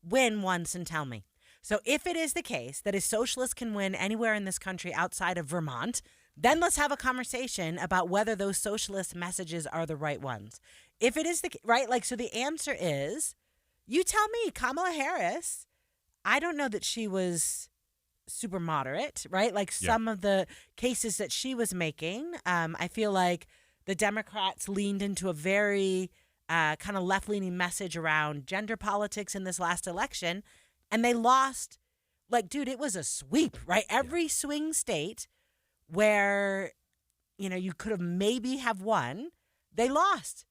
Win once and tell me. So if it is the case that a socialist can win anywhere in this country outside of Vermont, then let's have a conversation about whether those socialist messages are the right ones. If it is so the answer is, you tell me, Kamala Harris, I don't know that she was super moderate, right? Like some of the cases that she was making, I feel like the Democrats leaned into a very kind of left-leaning message around gender politics in this last election, and they lost. Like, dude, it was a sweep, right? Every swing state where, you could have maybe have won, they lost.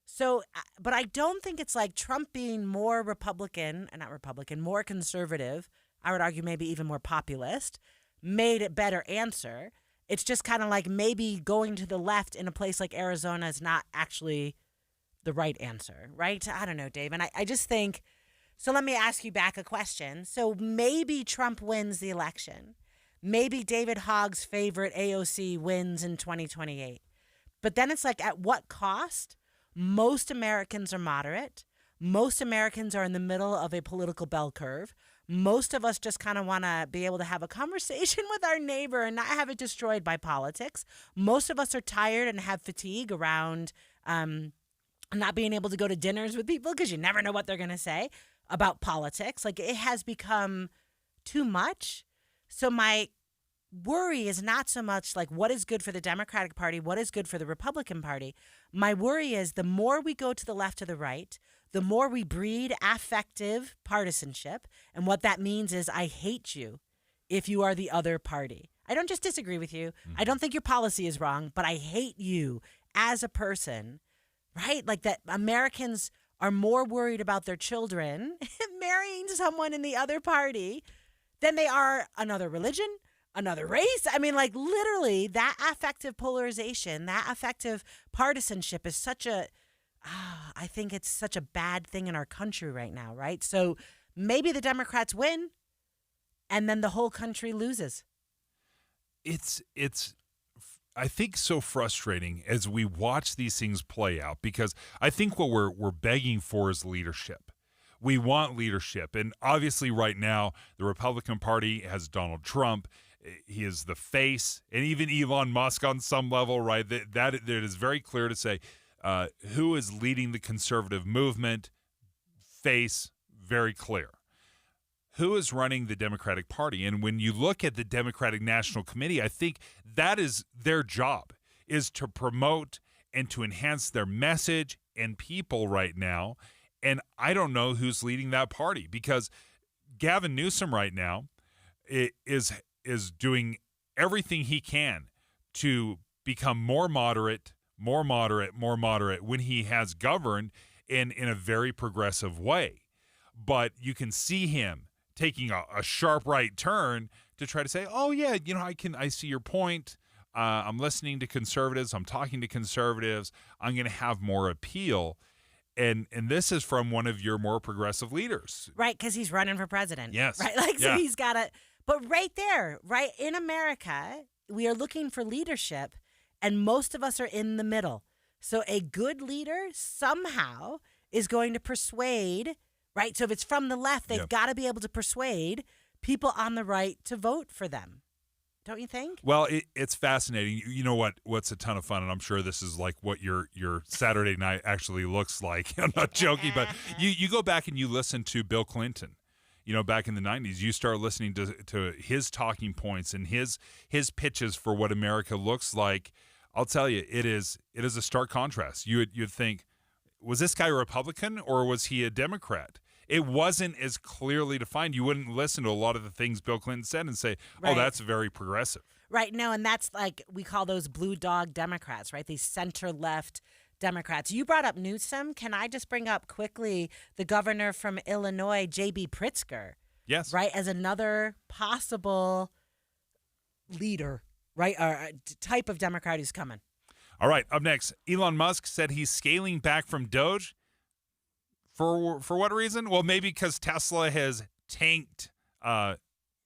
So, but I don't think it's like Trump being more more conservative, I would argue maybe even more populist, made it better answer. It's just kind of like maybe going to the left in a place like Arizona is not actually the right answer, right? I don't know, Dave. And I just think, so let me ask you back a question. So maybe Trump wins the election. Maybe David Hogg's favorite AOC wins in 2028. But then it's like, at what cost? Most Americans are moderate. Most Americans are in the middle of a political bell curve. Most of us just kind of want to be able to have a conversation with our neighbor and not have it destroyed by politics. Most of us are tired and have fatigue around not being able to go to dinners with people because you never know what they're going to say about politics. Like, it has become too much. So my worry is not so much like what is good for the Democratic Party, what is good for the Republican Party. My worry is the more we go to the left or the right, the more we breed affective partisanship. And what that means is I hate you if you are the other party. I don't just disagree with you. I don't think your policy is wrong, but I hate you as a person, right? Like that Americans are more worried about their children marrying someone in the other party than they are another religion, another race. I mean, like, literally, that affective polarization, that affective partisanship is such a, I think it's such a bad thing in our country right now, right? So maybe the Democrats win and then the whole country loses. It's I think, so frustrating as we watch these things play out, because I think what we're begging for is leadership. We want leadership. And obviously right now, the Republican Party has Donald Trump. He is the face, and even Elon Musk on some level, right? That it is very clear to say who is leading the conservative movement. Face, very clear. Who is running the Democratic Party? And when you look at the Democratic National Committee, I think that is their job, is to promote and to enhance their message and people right now. And I don't know who's leading that party, because Gavin Newsom right now is doing everything he can to become more moderate, more moderate, when he has governed in a very progressive way. But you can see him taking a sharp right turn to try to say, oh, yeah, I see your point. I'm listening to conservatives. I'm talking to conservatives. I'm going to have more appeal. And this is from one of your more progressive leaders. Right, because he's running for president. Yes. Right, so he's got to. But right there, right, in America, we are looking for leadership, and most of us are in the middle. So a good leader somehow is going to persuade, right? So if it's from the left, they've got to be able to persuade people on the right to vote for them. Don't you think? Well, it's fascinating. You know what's a ton of fun, and I'm sure this is like what your Saturday night actually looks like. I'm not joking, but you go back and you listen to Bill Clinton. Back in the 90s, you start listening to his talking points and his pitches for what America looks like. I'll tell you, it is a stark contrast. You'd think, was this guy a Republican or was he a Democrat? It wasn't as clearly defined. You wouldn't listen to a lot of the things Bill Clinton said and say, oh, that's very progressive. Right. No, and that's like we call those blue dog Democrats, right? These center-left Democrats. You brought up Newsom. Can I just bring up quickly the governor from Illinois, J.B. Pritzker? Yes. Right, as another possible leader, right, or type of Democrat who's coming. All right, up next, Elon Musk said he's scaling back from Doge. For what reason? Well, maybe because Tesla has tanked,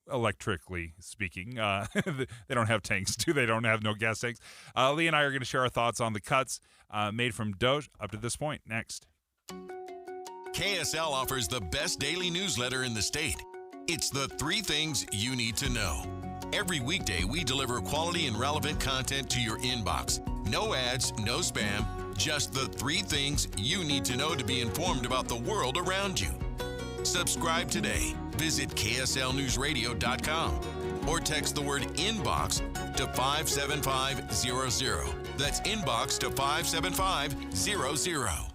electrically speaking. They don't have tanks, do they? They don't have no gas tanks. Lee and I are going to share our thoughts on the cuts made from Doge up to this point. Next. KSL offers the best daily newsletter in the state. It's the 3 things you need to know. Every weekday, we deliver quality and relevant content to your inbox. No ads, no spam, just the 3 things you need to know to be informed about the world around you. Subscribe today. Visit KSLNewsRadio.com or text the word inbox to 57500. That's inbox to 57500.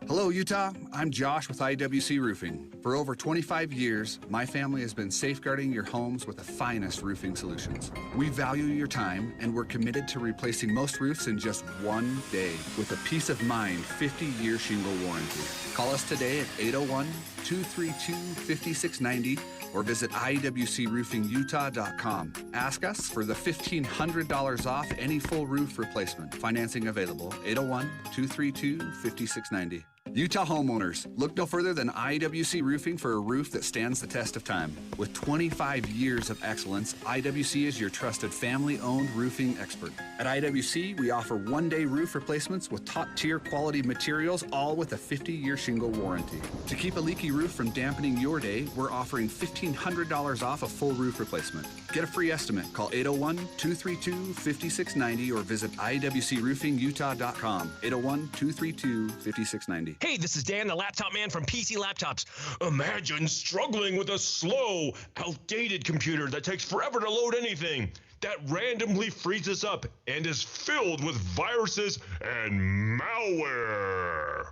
Hello, Utah. I'm Josh with IWC Roofing. For over 25 years, my family has been safeguarding your homes with the finest roofing solutions. We value your time, and we're committed to replacing most roofs in just 1 day with a peace of mind 50-year shingle warranty. Call us today at 801-232-5690 or visit iwcroofingutah.com. Ask us for the $1,500 off any full roof replacement. Financing available, 801-232-5690. Utah homeowners, look no further than IWC Roofing for a roof that stands the test of time. With 25 years of excellence, IWC is your trusted family-owned roofing expert. At IWC, we offer 1-day roof replacements with top-tier quality materials, all with a 50-year shingle warranty. To keep a leaky roof from dampening your day, we're offering $1,500 off a full roof replacement. Get a free estimate. Call 801-232-5690 or visit iwcroofingutah.com. 801-232-5690. Hey, this is Dan, the laptop man from PC Laptops. Imagine struggling with a slow, outdated computer that takes forever to load anything, that randomly freezes up and is filled with viruses and malware.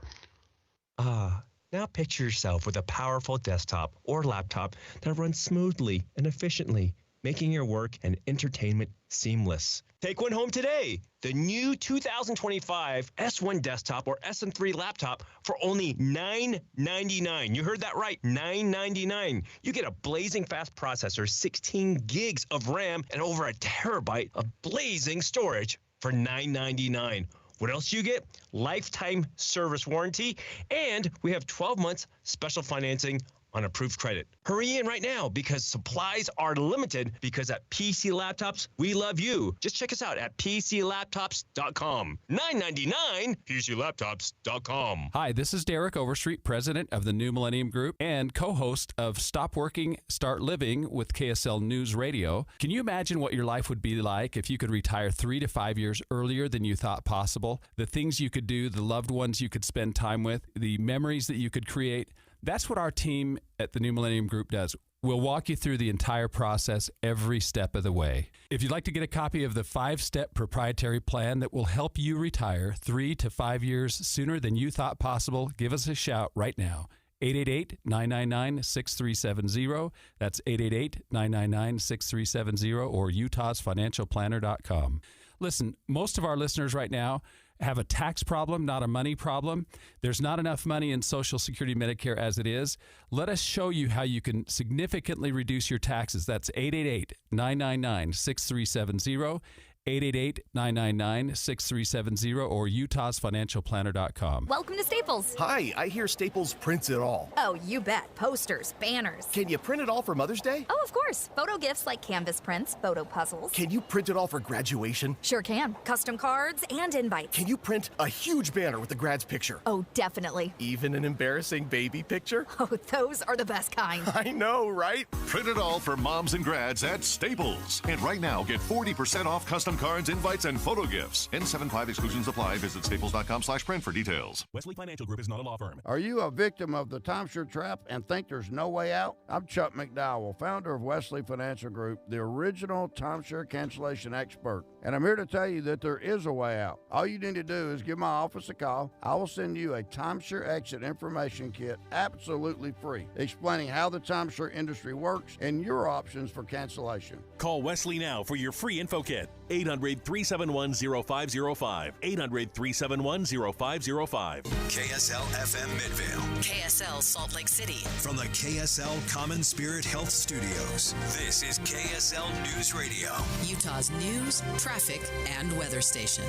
Now picture yourself with a powerful desktop or laptop that runs smoothly and efficiently, making your work and entertainment seamless. Take one home today. The new 2025 S1 desktop or SM3 laptop for only $999. You heard that right, $999. You get a blazing fast processor, 16 gigs of RAM, and over a terabyte of blazing storage for $999. What else do you get? Lifetime service warranty, and we have 12 months special financing on approved credit. Hurry in right now because supplies are limited, because at PC Laptops, we love you. Just check us out at PCLaptops.com. $999, PCLaptops.com. Hi, this is Derek Overstreet, president of the New Millennium Group and co-host of Stop Working, Start Living with KSL News Radio. Can you imagine what your life would be like if you could retire 3 to 5 years earlier than you thought possible? The things you could do, the loved ones you could spend time with, the memories that you could create. That's what our team at the New Millennium Group does. We'll walk you through the entire process every step of the way. If you'd like to get a copy of the 5-step proprietary plan that will help you retire 3 to 5 years sooner than you thought possible, give us a shout right now. 888-999-6370. That's 888-999-6370 or utahsfinancialplanner.com. Listen, most of our listeners right now have a tax problem, not a money problem. There's not enough money in Social Security, Medicare as it is. Let us show you how you can significantly reduce your taxes. That's 888-999-6370. 888-999-6370 or utahsfinancialplanner.com. Welcome to Staples. Hi, I hear Staples prints it all. Oh, you bet. Posters, banners. Can you print it all for Mother's Day? Oh, of course. Photo gifts like canvas prints, photo puzzles. Can you print it all for graduation? Sure can. Custom cards and invites. Can you print a huge banner with the grad's picture? Oh, definitely. Even an embarrassing baby picture? Oh, those are the best kind. I know, right? Print it all for moms and grads at Staples. And right now, get 40% off custom cards, invites, and photo gifts. N75 exclusions apply. Visit staples.com/print for details. Wesley Financial Group is not a law firm. Are you a victim of the timeshare trap and think there's no way out? I'm Chuck McDowell, founder of Wesley Financial Group, the original timeshare cancellation expert. And I'm here to tell you that there is a way out. All you need to do is give my office a call. I will send you a timeshare exit information kit absolutely free, explaining how the timeshare industry works and your options for cancellation. Call Wesley now for your free info kit. 800-371-0505. 800-371-0505. KSL FM Midvale. KSL Salt Lake City. From the KSL Common Spirit Health Studios, this is KSL News Radio. Utah's news, traffic, and weather station.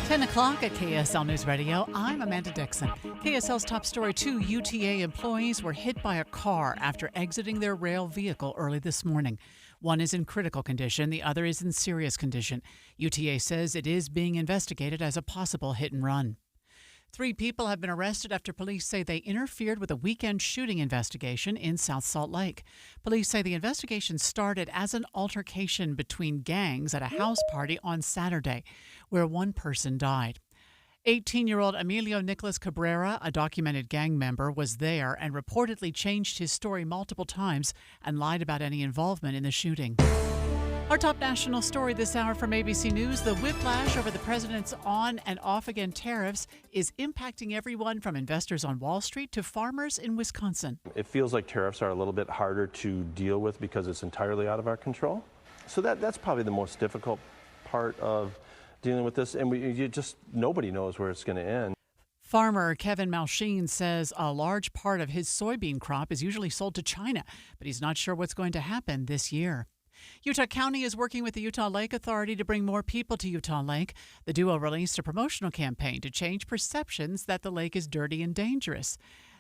10 o'clock at KSL News Radio. I'm Amanda Dixon. KSL's top story, 2 UTA employees were hit by a car after exiting their rail vehicle early this morning. One is in critical condition. The other is in serious condition. UTA says it is being investigated as a possible hit and run. 3 people have been arrested after police say they interfered with a weekend shooting investigation in South Salt Lake. Police say the investigation started as an altercation between gangs at a house party on Saturday, where one person died. 18-year-old Emilio Nicolas Cabrera, a documented gang member, was there and reportedly changed his story multiple times and lied about any involvement in the shooting. Our top national story this hour from ABC News, the whiplash over the president's on and off again tariffs is impacting everyone from investors on Wall Street to farmers in Wisconsin. It feels like tariffs are a little bit harder to deal with because it's entirely out of our control. So that's probably the most difficult part of dealing with this, and nobody knows where it's going to end. Farmer Kevin Malsheen says a large part of his soybean crop is usually sold to China, but he's not sure what's going to happen this year. Utah County is working with the Utah Lake Authority to bring more people to Utah Lake. The duo released a promotional campaign to change perceptions that the lake is dirty and dangerous.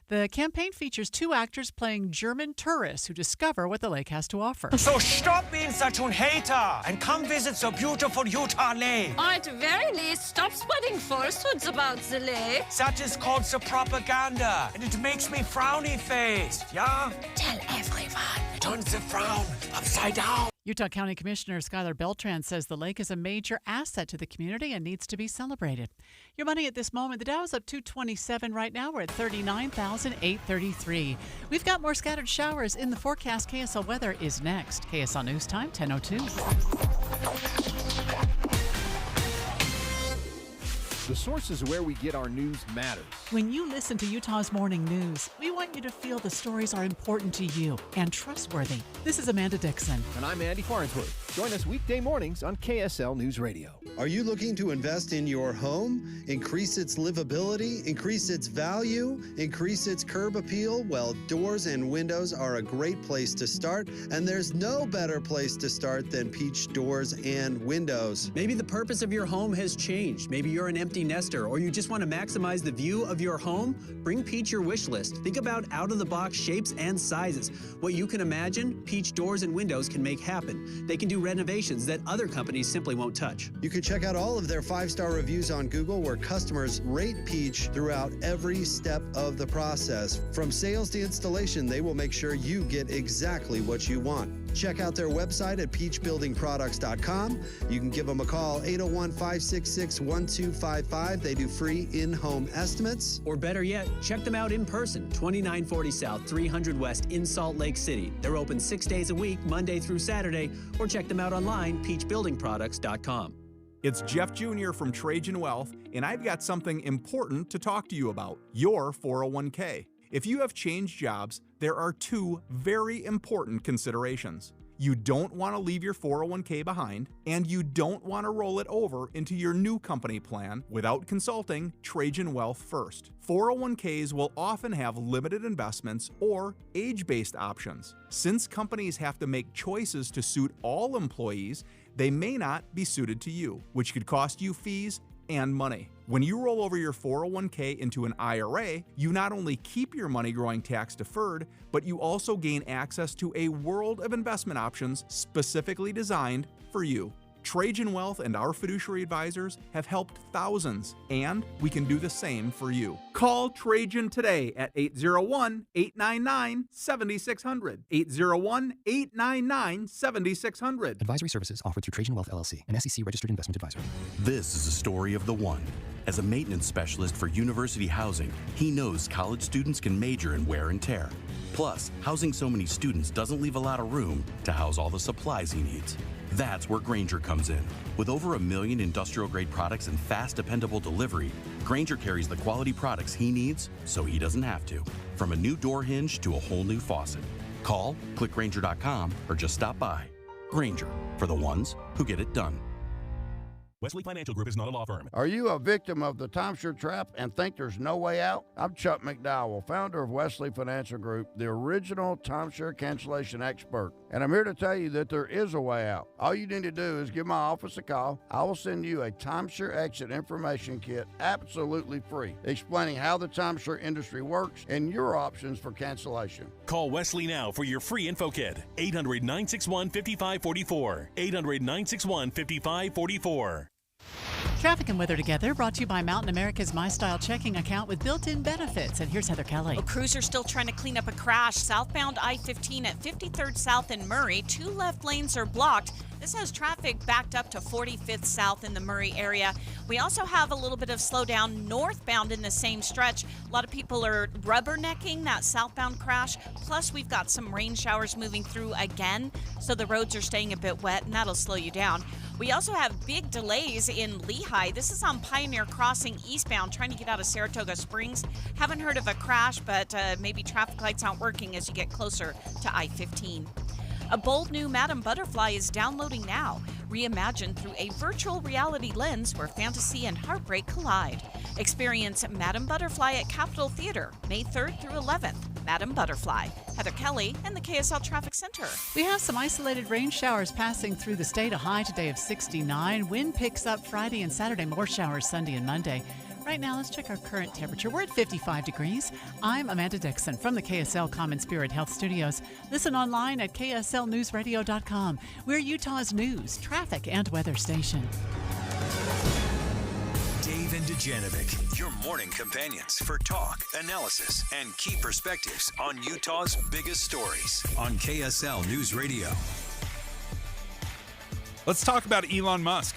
The campaign features 2 actors playing German tourists who discover what the lake has to offer. So stop being such a hater and come visit the beautiful Utah Lake. Or at the very least, stop spreading falsehoods about the lake. That is called the propaganda, and it makes me frowny faced, yeah? Tell everyone. Turn the frown upside down. Utah County Commissioner Skylar Beltran says the lake is a major asset to the community and needs to be celebrated. Your money at this moment, the Dow is up 227 right now. We're at 39,833. We've got more scattered showers in the forecast. KSL weather is next. KSL News Time, 10:02. The sources where we get our news matters. When you listen to Utah's Morning News, we want you to feel the stories are important to you and trustworthy. This is Amanda Dixon. And I'm Andy Farnsworth. Join us weekday mornings on KSL News Radio. Are you looking to invest in your home, increase its livability, increase its value, increase its curb appeal? Well, doors and windows are a great place to start, and there's no better place to start than Peach Doors and Windows. Maybe the purpose of your home has changed. Maybe you're an empty nester, or you just want to maximize the view of your home. Bring Peach your wish list. Think about out-of-the-box shapes and sizes. What you can imagine, Peach Doors and Windows can make happen. They can do renovations that other companies simply won't touch. You can check out all of their 5-star reviews on Google, where customers rate Peach throughout every step of the process. From sales to installation, they will make sure you get exactly what you want. Check out their website at peachbuildingproducts.com. You can give them a call, 801-566-1255. They do free in-home estimates. Or better yet, check them out in person, 2940 South, 300 West in Salt Lake City. They're open 6 days a week, Monday through Saturday, or check them out online, peachbuildingproducts.com. It's Jeff Jr. from Trajan Wealth, and I've got something important to talk to you about, your 401k. If you have changed jobs, there are 2 very important considerations. You don't want to leave your 401k behind, and you don't want to roll it over into your new company plan without consulting Trajan Wealth first. 401ks will often have limited investments or age-based options. Since companies have to make choices to suit all employees, they may not be suited to you, which could cost you fees and money. When you roll over your 401k into an IRA, you not only keep your money growing tax deferred, but you also gain access to a world of investment options specifically designed for you. Trajan Wealth and our fiduciary advisors have helped thousands, and we can do the same for you. Call Trajan today at 801-899-7600. 801-899-7600. Advisory services offered through Trajan Wealth LLC, an SEC-registered investment advisor. This is a story of the one. As a maintenance specialist for university housing, he knows college students can major in wear and tear. Plus, housing so many students doesn't leave a lot of room to house all the supplies he needs. That's where Grainger comes in. With over 1 million industrial-grade products and fast, dependable delivery, Grainger carries the quality products he needs so he doesn't have to. From a new door hinge to a whole new faucet. Call, click Grainger.com, or just stop by. Grainger, for the ones who get it done. Wesley Financial Group is not a law firm. Are you a victim of the timeshare trap and think there's no way out? I'm Chuck McDowell, founder of Wesley Financial Group, the original timeshare cancellation expert. And I'm here to tell you that there is a way out. All you need to do is give my office a call. I will send you a timeshare exit information kit absolutely free, explaining how the timeshare industry works and your options for cancellation. Call Wesley now for your free info kit. 800-961-5544. 800-961-5544. Traffic and weather together, brought to you by Mountain America's My Style checking account with built-in benefits. And here's Heather Kelly. A cruiser still trying to clean up a crash. Southbound I-15 at 53rd South in Murray. 2 left lanes are blocked. This has traffic backed up to 45th South in the Murray area. We also have a little bit of slowdown northbound in the same stretch. A lot of people are rubbernecking that southbound crash. Plus, we've got some rain showers moving through again, so the roads are staying a bit wet, and that'll slow you down. We also have big delays in Lehigh. This is on Pioneer Crossing eastbound, trying to get out of Saratoga Springs. Haven't heard of a crash, but maybe traffic lights aren't working as you get closer to I-15. A bold new Madame Butterfly is downloading now, reimagined through a virtual reality lens where fantasy and heartbreak collide. Experience Madame Butterfly at Capitol Theater, May 3rd through 11th. Madame Butterfly. Heather Kelly and the KSL Traffic Center. We have some isolated rain showers passing through the state. A high today of 69. Wind picks up Friday and Saturday. More showers Sunday and Monday. Right now, let's check our current temperature. We're at 55 degrees. I'm Amanda Dixon from the KSL Common Spirit Health Studios. Listen online at kslnewsradio.com. We're Utah's news, traffic, and weather station. Dave and Dujanovic, your morning companions for talk, analysis, and key perspectives on Utah's biggest stories on KSL News Radio. Let's talk about Elon Musk.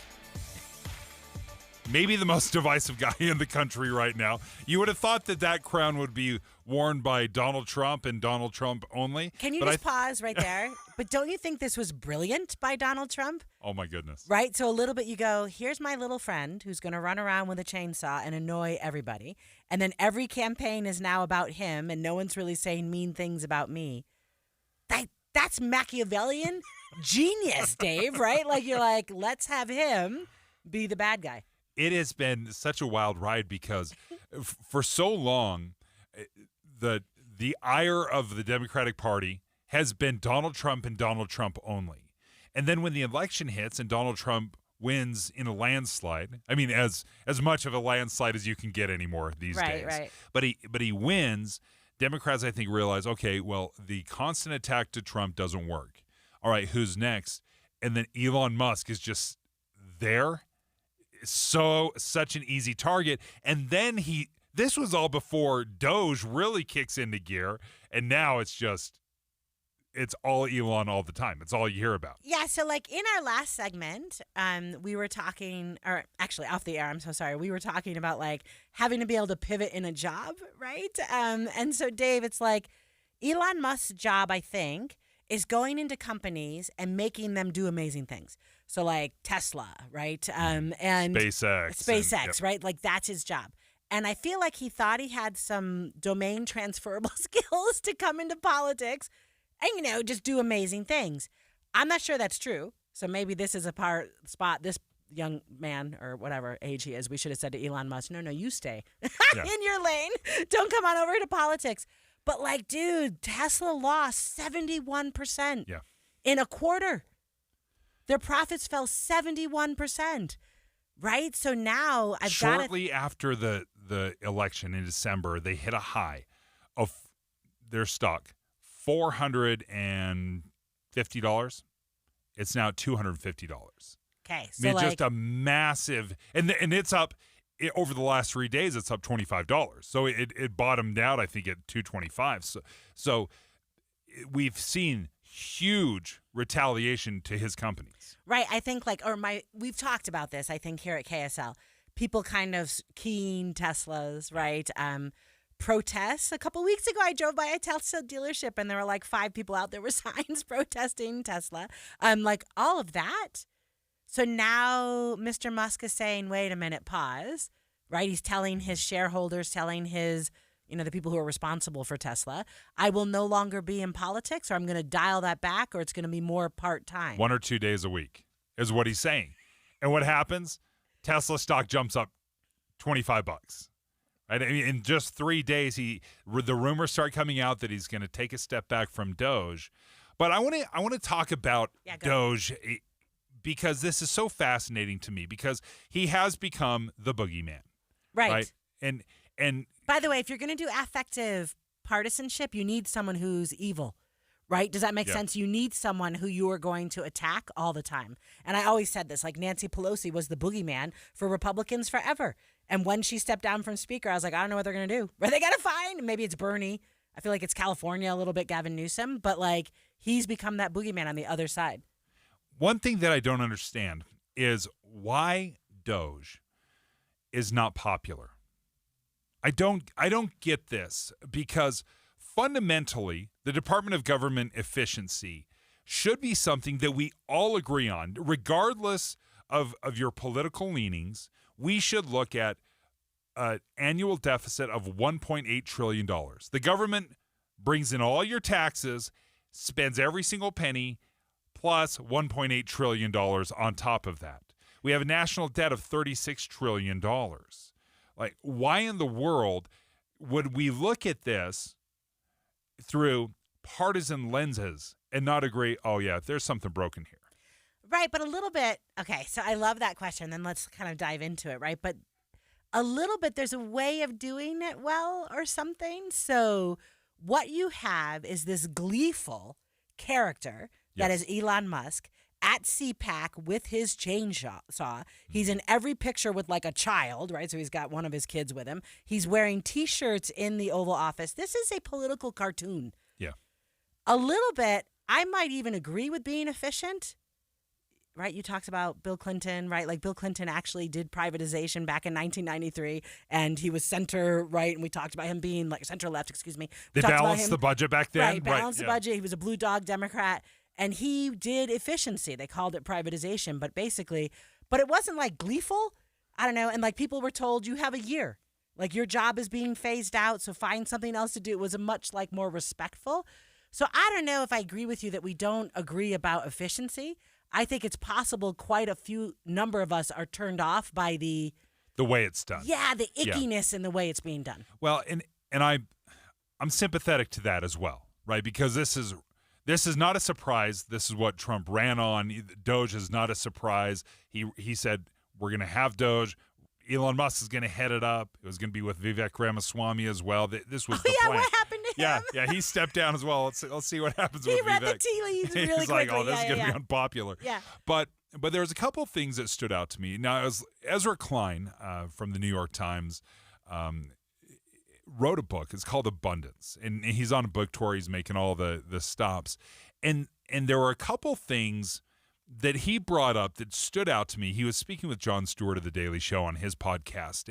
Maybe the most divisive guy in the country right now. You would have thought that crown would be worn by Donald Trump and Donald Trump only. Can you just pause right there? But don't you think this was brilliant by Donald Trump? Oh, my goodness. Right? So a little bit you go, here's my little friend who's going to run around with a chainsaw and annoy everybody. And then every campaign is now about him and no one's really saying mean things about me. That's Machiavellian genius, Dave, right? Like you're like, let's have him be the bad guy. It has been such a wild ride because for so long, the ire of the Democratic Party has been Donald Trump and Donald Trump only. And then when the election hits and Donald Trump wins in a landslide, I mean, as much of a landslide as you can get anymore these days. Right. But he wins. Democrats, I think, realize, okay, well, the constant attack to Trump doesn't work. All right, who's next? And then Elon Musk is just there. Such an easy target. And then this was all before Doge really kicks into gear. And now it's all Elon all the time. It's all you hear about. Yeah. So like in our last segment, we were talking, or actually off the air, I'm so sorry. We were talking about like having to be able to pivot in a job. Right. And so Dave, it's like Elon Musk's job, I think, is going into companies and making them do amazing things. So like Tesla, right? And SpaceX, right? Like that's his job. And I feel like he thought he had some domain transferable skills to come into politics and, just do amazing things. I'm not sure that's true. So maybe this is a spot. This young man or whatever age he is, we should have said to Elon Musk, no, you stay in your lane. Don't come on over to politics. But like, dude, Tesla lost 71% in a quarter. Their profits fell 71%. Right? So now I've got shortly after the election in December, they hit a high of their stock, $450. It's now $250. Okay, so I mean, just a massive, and it's up over the last 3 days. It's up $25. So it bottomed out, I think, at $225. So we've seen huge retaliation to his companies. Right. I think we've talked about this, I think, here at KSL. People kind of keen Teslas, right? Protests. A couple weeks ago, I drove by a Tesla dealership and there were like 5 people out there with signs protesting Tesla. Like all of that. So now Mr. Musk is saying, wait a minute, pause, right? He's telling his shareholders, telling his, the people who are responsible for Tesla, I will no longer be in politics, or I'm going to dial that back, or it's going to be more part-time. 1 or 2 days a week is what he's saying. And what happens? Tesla stock jumps up $25. Right? I mean, in just 3 days, the rumors start coming out that he's going to take a step back from Doge. But I want to talk about Doge because this is so fascinating to me, because he has become the boogeyman. Right? And by the way, if you're going to do affective partisanship, you need someone who's evil, right? Does that make sense? You need someone who you are going to attack all the time. And I always said this, like Nancy Pelosi was the boogeyman for Republicans forever. And when she stepped down from speaker, I was like, I don't know what they're going to do. Are they going to find? Maybe it's Bernie. I feel like it's California a little bit, Gavin Newsom. But like, he's become that boogeyman on the other side. One thing that I don't understand is why Doge is not popular. I don't get this, because fundamentally, the Department of Government Efficiency should be something that we all agree on, regardless of your political leanings. We should look at an annual deficit of $1.8 trillion. The government brings in all your taxes, spends every single penny, plus $1.8 trillion on top of that. We have a national debt of $36 trillion. Like, why in the world would we look at this through partisan lenses and not agree, oh, yeah, there's something broken here? Right, but a little bit. Okay, so I love that question. Then let's kind of dive into it, right? But a little bit, there's a way of doing it well or something. So what you have is this gleeful character that is Elon Musk at CPAC with his chainsaw. He's in every picture with like a child, right? So he's got one of his kids with him. He's wearing T-shirts in the Oval Office. This is a political cartoon. Yeah. A little bit, I might even agree with being efficient, right? You talked about Bill Clinton, right? Like Bill Clinton actually did privatization back in 1993, and he was center-right, and we talked about him being like center-left, excuse me. They balanced the budget back then? Right, balanced the budget. He was a blue dog Democrat. And he did efficiency. They called it privatization, but it wasn't like gleeful. I don't know. And like people were told, you have a year. Like your job is being phased out, so find something else to do. It was a much like more respectful. So I don't know if I agree with you that we don't agree about efficiency. I think it's possible quite a number of us are turned off by the way it's done. Yeah, the ickiness in the way it's being done. Well, and I'm sympathetic to that as well, right? Because this is not a surprise. This is what Trump ran on. Doge is not a surprise. He said, we're going to have Doge. Elon Musk is going to head it up. It was going to be with Vivek Ramaswamy as well. This was the plan. What happened to him? Yeah, he stepped down as well. Let's see what happens with Vivek. He read the tea leaves really He's like, quickly. oh, this is going to be unpopular. Yeah. But there was a couple of things that stood out to me. Now, as Ezra Klein from the New York Times wrote a book. It's called Abundance, and he's on a book tour. He's making all the stops, and there were a couple things that he brought up that stood out to me. He was speaking with Jon Stewart of The Daily Show on his podcast,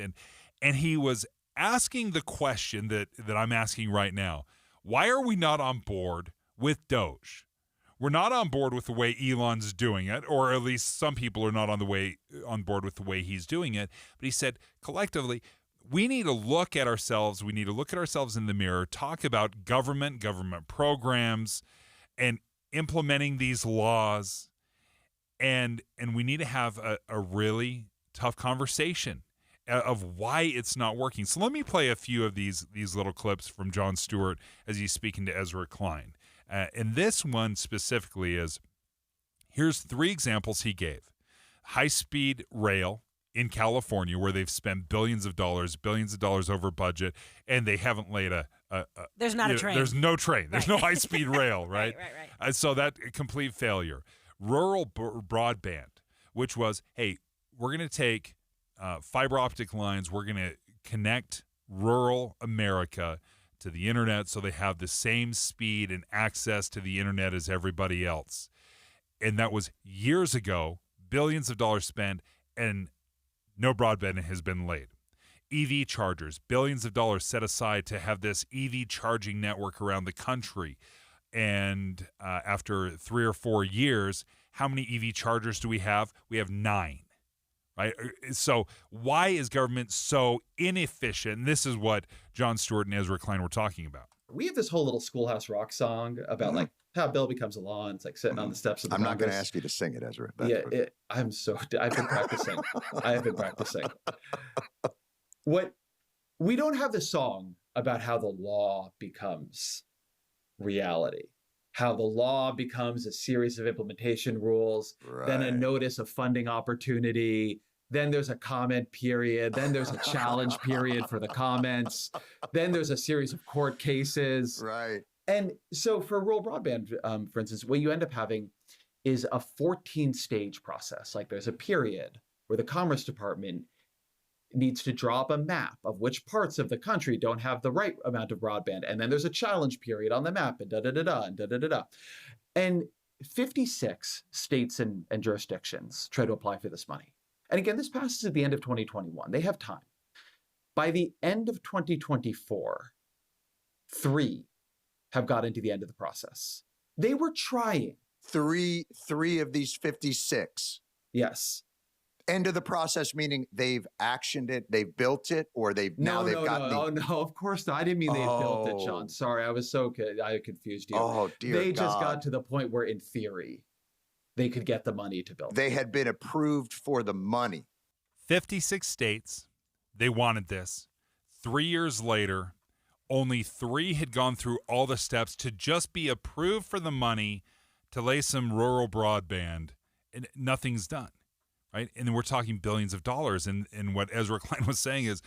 and he was asking the question that I'm asking right now. Why are we not on board with Doge? We're not on board with the way Elon's doing it, or at least some people are not on board with the way he's doing it. But he said, collectively, we need to look at ourselves. We need to look at ourselves in the mirror, talk about government programs, and implementing these laws, and we need to have a really tough conversation of why it's not working. So let me play a few of these little clips from Jon Stewart as he's speaking to Ezra Klein. And this one specifically is, here's 3 examples he gave. High-speed rail in California, where they've spent billions of dollars over budget, and they haven't laid there's not a train. There's no train. There's Right. no high-speed rail, right? Right. So that complete failure. Rural broadband, which was, hey, we're going to take fiber optic lines. We're going to connect rural America to the internet so they have the same speed and access to the internet as everybody else. And that was years ago, billions of dollars spent, and no broadband has been laid. EV chargers, billions of dollars set aside to have this EV charging network around the country. And after 3 or 4 years, how many EV chargers do we have? We have 9, right? So why is government so inefficient? And this is what Jon Stewart and Ezra Klein were talking about. We have this whole little Schoolhouse Rock song about like how a bill becomes a law, and it's like sitting on the steps of the I'm not going to Congress. ask you to sing it, Ezra. I've been practicing. I have been practicing. We don't have the song about how the law becomes reality, how the law becomes a series of implementation rules, then a notice of funding opportunity, then there's a comment period, then there's a challenge period for the comments, then there's a series of court cases. Right. And so for rural broadband, for instance, what you end up having is a 14-stage process. Like there's a period where the Commerce Department needs to draw up a map of which parts of the country don't have the right amount of broadband. And then there's a challenge period on the map, and da-da-da-da, and da-da-da-da. And 56 states and jurisdictions try to apply for this money. And again, this passes at the end of 2021. They have time. By the end of 2024, 3 have gotten to the end of the process. They were trying. Three of these 56. Yes. End of the process, meaning they've actioned it, they've built it, or they've gotten No, of course not. I didn't mean they built it, John. Sorry, I confused you. Oh, dear They just God. got to the point where, in theory, they could get the money to build it. They had been approved for the money. 56 states, they wanted this. 3 years later, only 3 had gone through all the steps to just be approved for the money to lay some rural broadband, and nothing's done, right? And then we're talking billions of dollars. And what Ezra Klein was saying is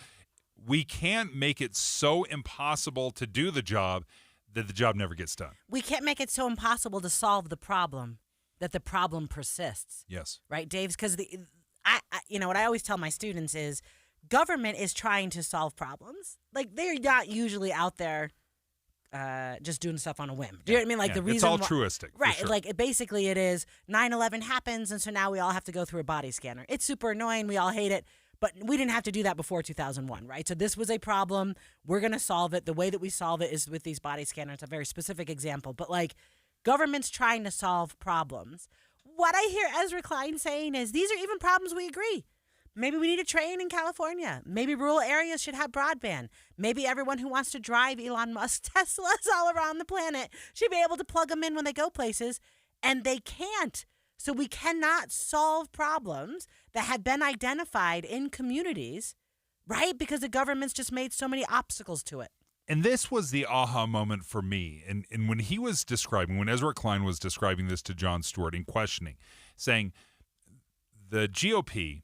we can't make it so impossible to do the job that the job never gets done. We can't make it so impossible to solve the problem that the problem persists. Yes. Right, Dave? Because what I always tell my students is government is trying to solve problems. Like, they're not usually out there just doing stuff on a whim. Do you know what I mean? Like, the reason it's altruistic. Right. Sure. Like, basically it is 9/11 happens, and so now we all have to go through a body scanner. It's super annoying. We all hate it. But we didn't have to do that before 2001, right? So this was a problem. We're going to solve it. The way that we solve it is with these body scanners. A very specific example. But, like, government's trying to solve problems. What I hear Ezra Klein saying is these are even problems we agree. Maybe we need a train in California. Maybe rural areas should have broadband. Maybe everyone who wants to drive Elon Musk Teslas all around the planet should be able to plug them in when they go places, and they can't. So we cannot solve problems that have been identified in communities, right? Because the government's just made so many obstacles to it. And this was the aha moment for me. And when he was describing, when Ezra Klein was describing this to Jon Stewart in questioning, saying the GOP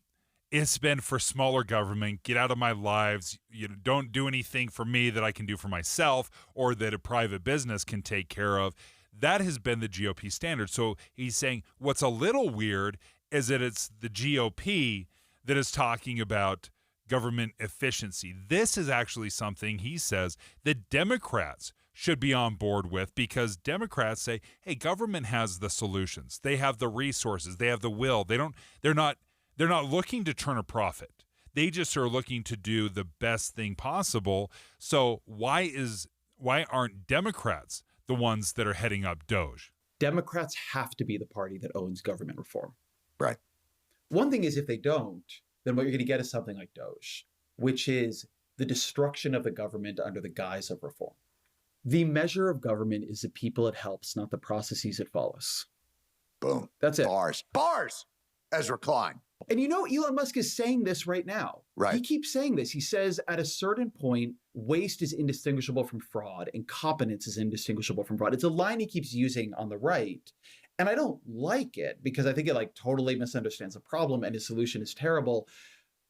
it's been for smaller government, get out of my lives, don't do anything for me that I can do for myself or that a private business can take care of. That has been the GOP standard. So he's saying what's a little weird is that it's the GOP that is talking about government efficiency. This is actually something, he says, that Democrats should be on board with, because Democrats say, hey, government has the solutions. They have the resources. They have the will. They're not looking to turn a profit. They just are looking to do the best thing possible. So why aren't Democrats the ones that are heading up DOGE? Democrats have to be the party that owns government reform. Right. One thing is, if they don't, then what you're going to get is something like DOGE, which is the destruction of the government under the guise of reform. The measure of government is the people it helps, not the processes it follows. Boom. That's it. Bars. Ezra Klein. And Elon Musk is saying this right now. Right. He keeps saying this. He says at a certain point, waste is indistinguishable from fraud and competence is indistinguishable from fraud. It's a line he keeps using on the right. And I don't like it because I think it totally misunderstands the problem and his solution is terrible.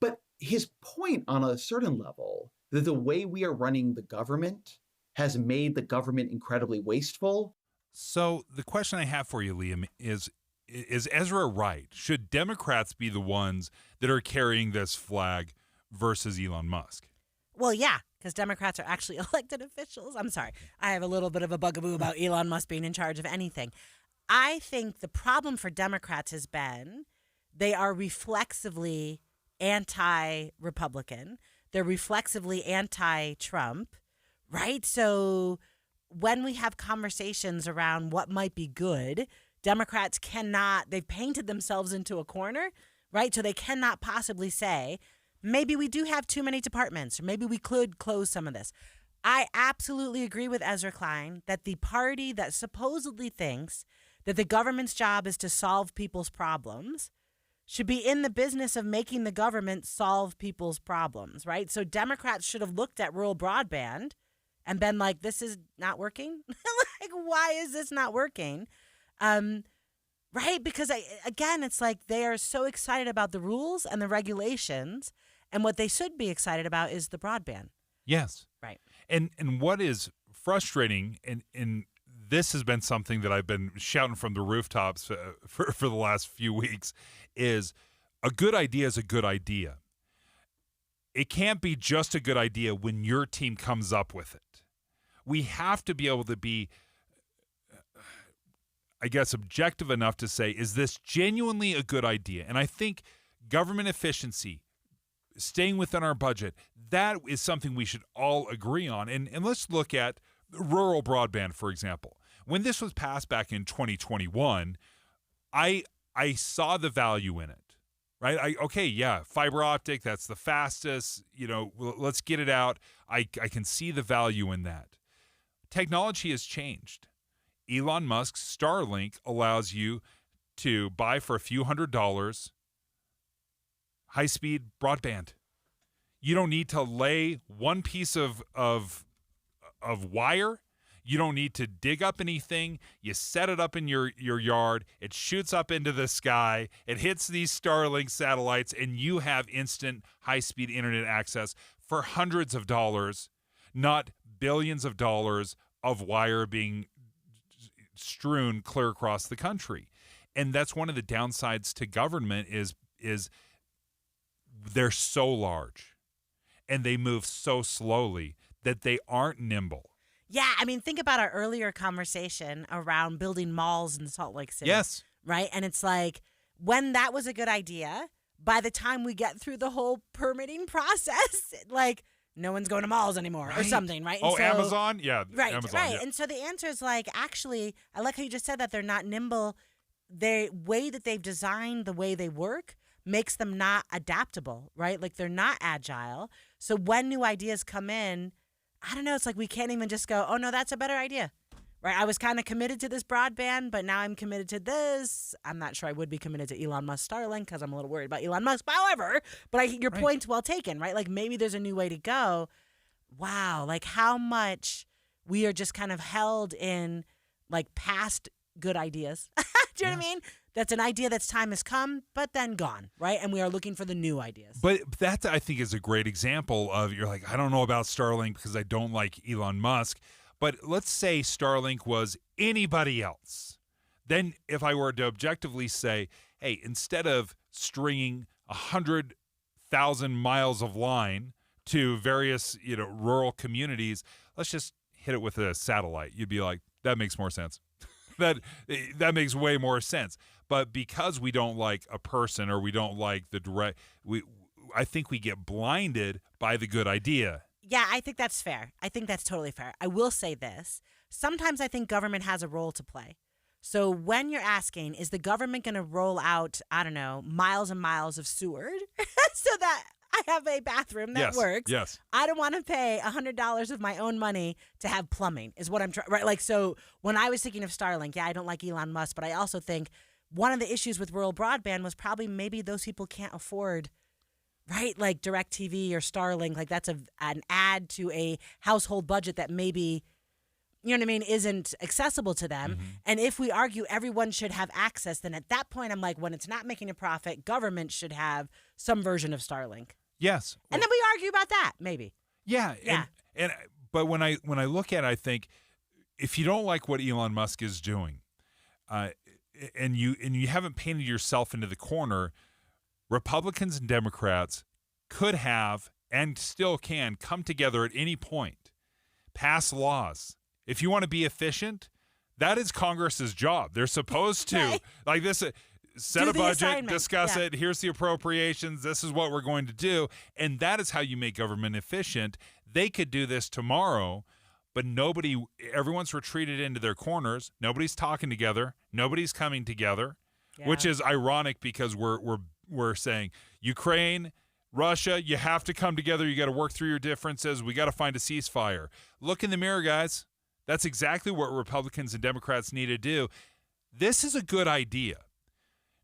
But his point on a certain level, that the way we are running the government has made the government incredibly wasteful. So the question I have for you, Liam, is Ezra right? Should Democrats be the ones that are carrying this flag versus Elon Musk? Well, yeah, because Democrats are actually elected officials. I'm sorry. I have a little bit of a bugaboo about Elon Musk being in charge of anything. I think the problem for Democrats has been they are reflexively anti-Republican. They're reflexively anti-Trump, right? So when we have conversations around what might be good, Democrats they've painted themselves into a corner, right? So they cannot possibly say, maybe we do have too many departments, or maybe we could close some of this. I absolutely agree with Ezra Klein that the party that supposedly thinks that the government's job is to solve people's problems should be in the business of making the government solve people's problems, right? So Democrats should have looked at rural broadband and been like, this is not working. Why is this not working? Right? Because it's like they are so excited about the rules and the regulations, and what they should be excited about is the broadband. Yes. Right. And what is frustrating, and this has been something that I've been shouting from the rooftops for the last few weeks, is a good idea is a good idea. It can't be just a good idea when your team comes up with it. We have to be able to be, I guess, objective enough to say, is this genuinely a good idea? And I think government efficiency, staying within our budget, that is something we should all agree on. And let's look at rural broadband, for example. When this was passed back in 2021, I saw the value in it, right? Fiber optic, that's the fastest, let's get it out. I can see the value in that. Technology has changed. Elon Musk's Starlink allows you to buy for a few $100s high-speed broadband. You don't need to lay one piece of wire. You don't need to dig up anything. You set it up in your yard. It shoots up into the sky. It hits these Starlink satellites, and you have instant high-speed internet access for hundreds of dollars, not billions of dollars of wire being strewn clear across the country. And that's one of the downsides to government is they're so large and they move so slowly that they aren't nimble. Yeah, I mean, think about our earlier conversation around building malls in Salt Lake City. Yes. Right? And it's like, when that was a good idea, by the time we get through the whole permitting process, no one's going to malls anymore or something, right? And Amazon? Yeah. Right, Amazon, right. yeah. And so the answer is actually, I like how you just said that they're not nimble. The way that they've designed the way they work makes them not adaptable, right? They're not agile. So when new ideas come in, I don't know, it's we can't even just go, oh, no, that's a better idea, right? I was kind of committed to this broadband, but now I'm committed to this. I'm not sure I would be committed to Elon Musk Starlink because I'm a little worried about Elon Musk. However, your point's well taken, right? Maybe there's a new way to go. Wow, how much we are just kind of held in past good ideas. Do you know what I mean? That's an idea that's time has come, but then gone, right? And we are looking for the new ideas. But that, I think, is a great example of, you're I don't know about Starlink because I don't like Elon Musk. But let's say Starlink was anybody else. Then if I were to objectively say, hey, instead of stringing 100,000 miles of line to various, rural communities, let's just hit it with a satellite. You'd be like, that makes more sense. that makes way more sense. But because we don't like a person, or we don't like the direct, I think we get blinded by the good idea. Yeah, I think that's fair. I think that's totally fair. I will say this. Sometimes I think government has a role to play. So when you're asking, is the government going to roll out, I don't know, miles and miles of sewer so that, I have a bathroom that works. Yes. I don't want to pay $100 of my own money to have plumbing is what I'm trying. Right. Like, so when I was thinking of Starlink, I don't like Elon Musk, but I also think one of the issues with rural broadband was probably maybe those people can't afford, right? Like DirecTV or Starlink. Like that's an add to a household budget that maybe, you know what I mean, isn't accessible to them. Mm-hmm. And if we argue everyone should have access, then at that point, I'm like, when it's not making a profit, government should have some version of Starlink. Yes. And then we argue about that, maybe. Yeah. But when I look at it, I think if you don't like what Elon Musk is doing, and you haven't painted yourself into the corner, Republicans and Democrats could have and still can come together at any point, pass laws. If you want to be efficient, that is Congress's job. They're supposed to like this. Set Do a the budget, assignment. discuss Yeah. it. Here's the appropriations. This is what we're going to do. And that is how you make government efficient. They could do this tomorrow, but everyone's retreated into their corners. Nobody's talking together. Nobody's coming together, which is ironic because we're saying Ukraine, Russia, you have to come together. You got to work through your differences. We got to find a ceasefire. Look in the mirror, guys. That's exactly what Republicans and Democrats need to do. This is a good idea.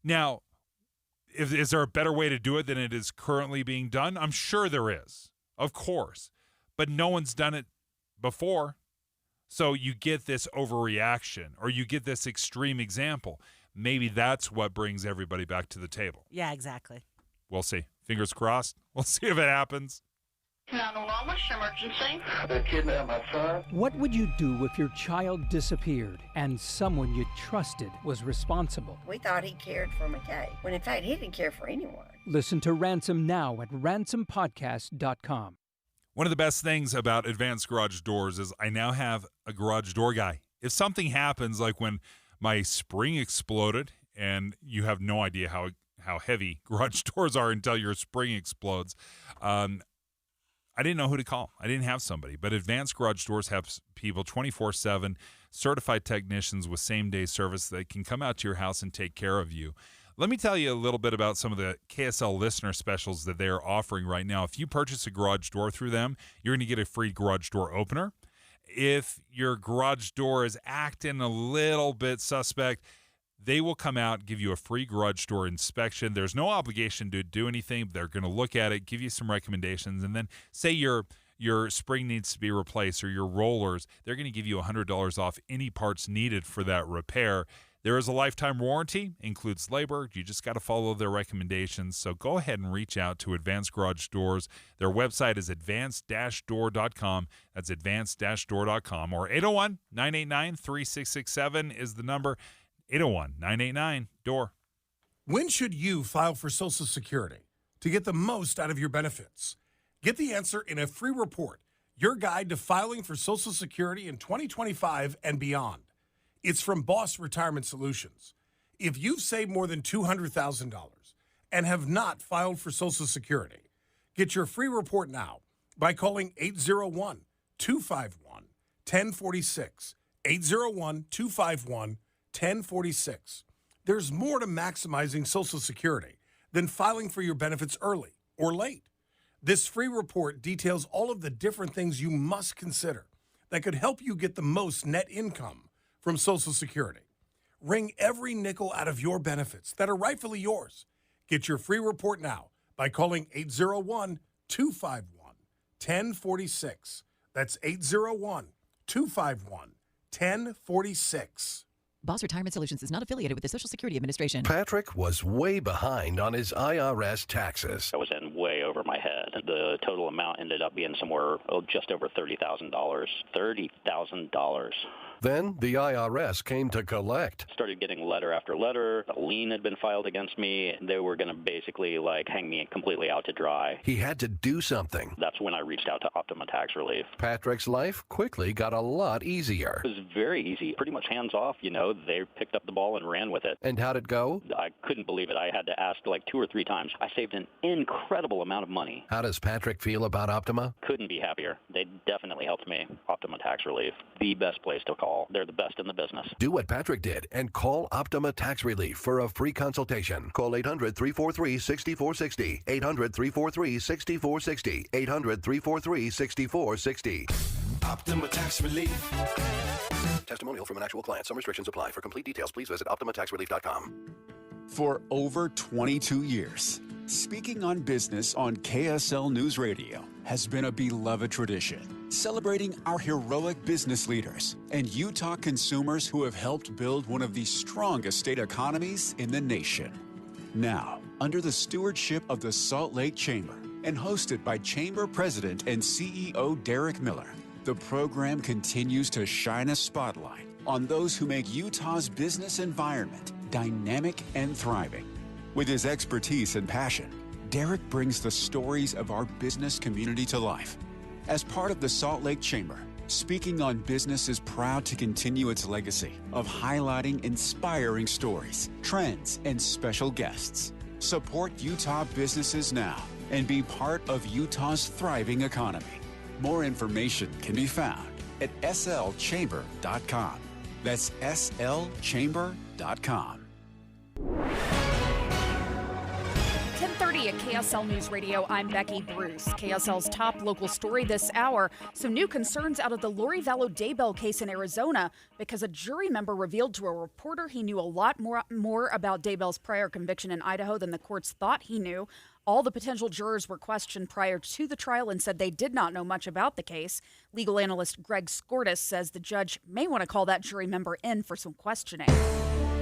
Now, is there a better way to do it than it is currently being done? I'm sure there is, of course. But no one's done it before. So you get this overreaction or you get this extreme example. Maybe that's what brings everybody back to the table. Yeah, exactly. We'll see. Fingers crossed. We'll see if it happens. 911, emergency. They kidnapped my son. What would you do if your child disappeared and someone you trusted was responsible? We thought he cared for McKay, when in fact he didn't care for anyone. Listen to Ransom now at ransompodcast.com. One of the best things about Advanced Garage Doors is I now have a garage door guy. If something happens, like when my spring exploded, and you have no idea how heavy garage doors are until your spring explodes, I didn't know who to call. I didn't have somebody. But Advanced Garage Doors have people 24/7, certified technicians with same-day service that can come out to your house and take care of you. Let me tell you a little bit about some of the KSL listener specials that they are offering right now. If you purchase a garage door through them, you're going to get a free garage door opener. If your garage door is acting a little bit suspect, they will come out, give you a free garage door inspection. There's no obligation to do anything. They're going to look at it, give you some recommendations, and then say your spring needs to be replaced or your rollers. They're going to give you $100 off any parts needed for that repair. There is a lifetime warranty, includes labor. You just got to follow their recommendations. So go ahead and reach out to Advanced Garage Doors. Their website is advanced-door.com. That's advanced-door.com. Or 801-989-3667 is the number. 801-989-DOOR. When should you file for Social Security to get the most out of your benefits? Get the answer in a free report, your guide to filing for Social Security in 2025 and beyond. It's from Boss Retirement Solutions. If you've saved more than $200,000 and have not filed for Social Security, get your free report now by calling 801-251-1046. 801-251-1046. 1046. There's more to maximizing Social Security than filing for your benefits early or late. This free report details all of the different things you must consider that could help you get the most net income from Social Security. Wring every nickel out of your benefits that are rightfully yours. Get your free report now by calling 801-251-1046. That's 801-251-1046. Boss Retirement Solutions is not affiliated with the Social Security Administration. Patrick was way behind on his IRS taxes. I was in way over my head. The total amount ended up being somewhere just over $30,000. $30,000. Then the IRS came to collect. Started getting letter after letter. A lien had been filed against me. They were going to basically hang me completely out to dry. He had to do something. That's when I reached out to Optima Tax Relief. Patrick's life quickly got a lot easier. It was very easy, pretty much hands off, They picked up the ball and ran with it. And how'd it go? I couldn't believe it. I had to ask 2 or 3 times. I saved an incredible amount of money. How does Patrick feel about Optima? Couldn't be happier. They definitely helped me. Optima Tax Relief, the best place to call. call. They're the best in the business. Do what Patrick did and call Optima Tax Relief for a free consultation. Call 800-343-6460. 800-343-6460. 800-343-6460. Optima Tax Relief. Testimonial from an actual client. Some restrictions apply. For complete details, please visit OptimaTaxRelief.com. For over 22 years, speaking on business on KSL News Radio has been a beloved tradition, celebrating our heroic business leaders and Utah consumers who have helped build one of the strongest state economies in the nation. Now, under the stewardship of the Salt Lake Chamber and hosted by Chamber President and CEO Derek Miller, the program continues to shine a spotlight on those who make Utah's business environment dynamic and thriving. With his expertise and passion, Derek brings the stories of our business community to life. As part of the Salt Lake Chamber, Speaking on Business is proud to continue its legacy of highlighting inspiring stories, trends, and special guests. Support Utah businesses now and be part of Utah's thriving economy. More information can be found at slchamber.com. That's slchamber.com. 10:30 at KSL News Radio. I'm Becky Bruce. KSL's top local story this hour. Some new concerns out of the Lori Vallow Daybell case in Arizona because a jury member revealed to a reporter he knew a lot more about Daybell's prior conviction in Idaho than the courts thought he knew. All the potential jurors were questioned prior to the trial and said they did not know much about the case. Legal analyst Greg Skordas says the judge may want to call that jury member in for some questioning.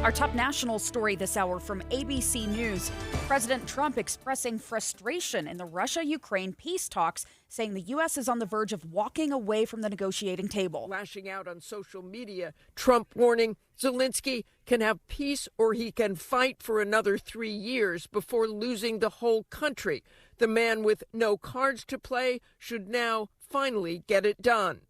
Our top national story this hour from ABC News. President Trump expressing frustration in the Russia-Ukraine peace talks, saying the U.S. is on the verge of walking away from the negotiating table. Lashing out on social media, Trump warning Zelensky can have peace or he can fight for another 3 years before losing the whole country. The man with no cards to play should now finally get it done.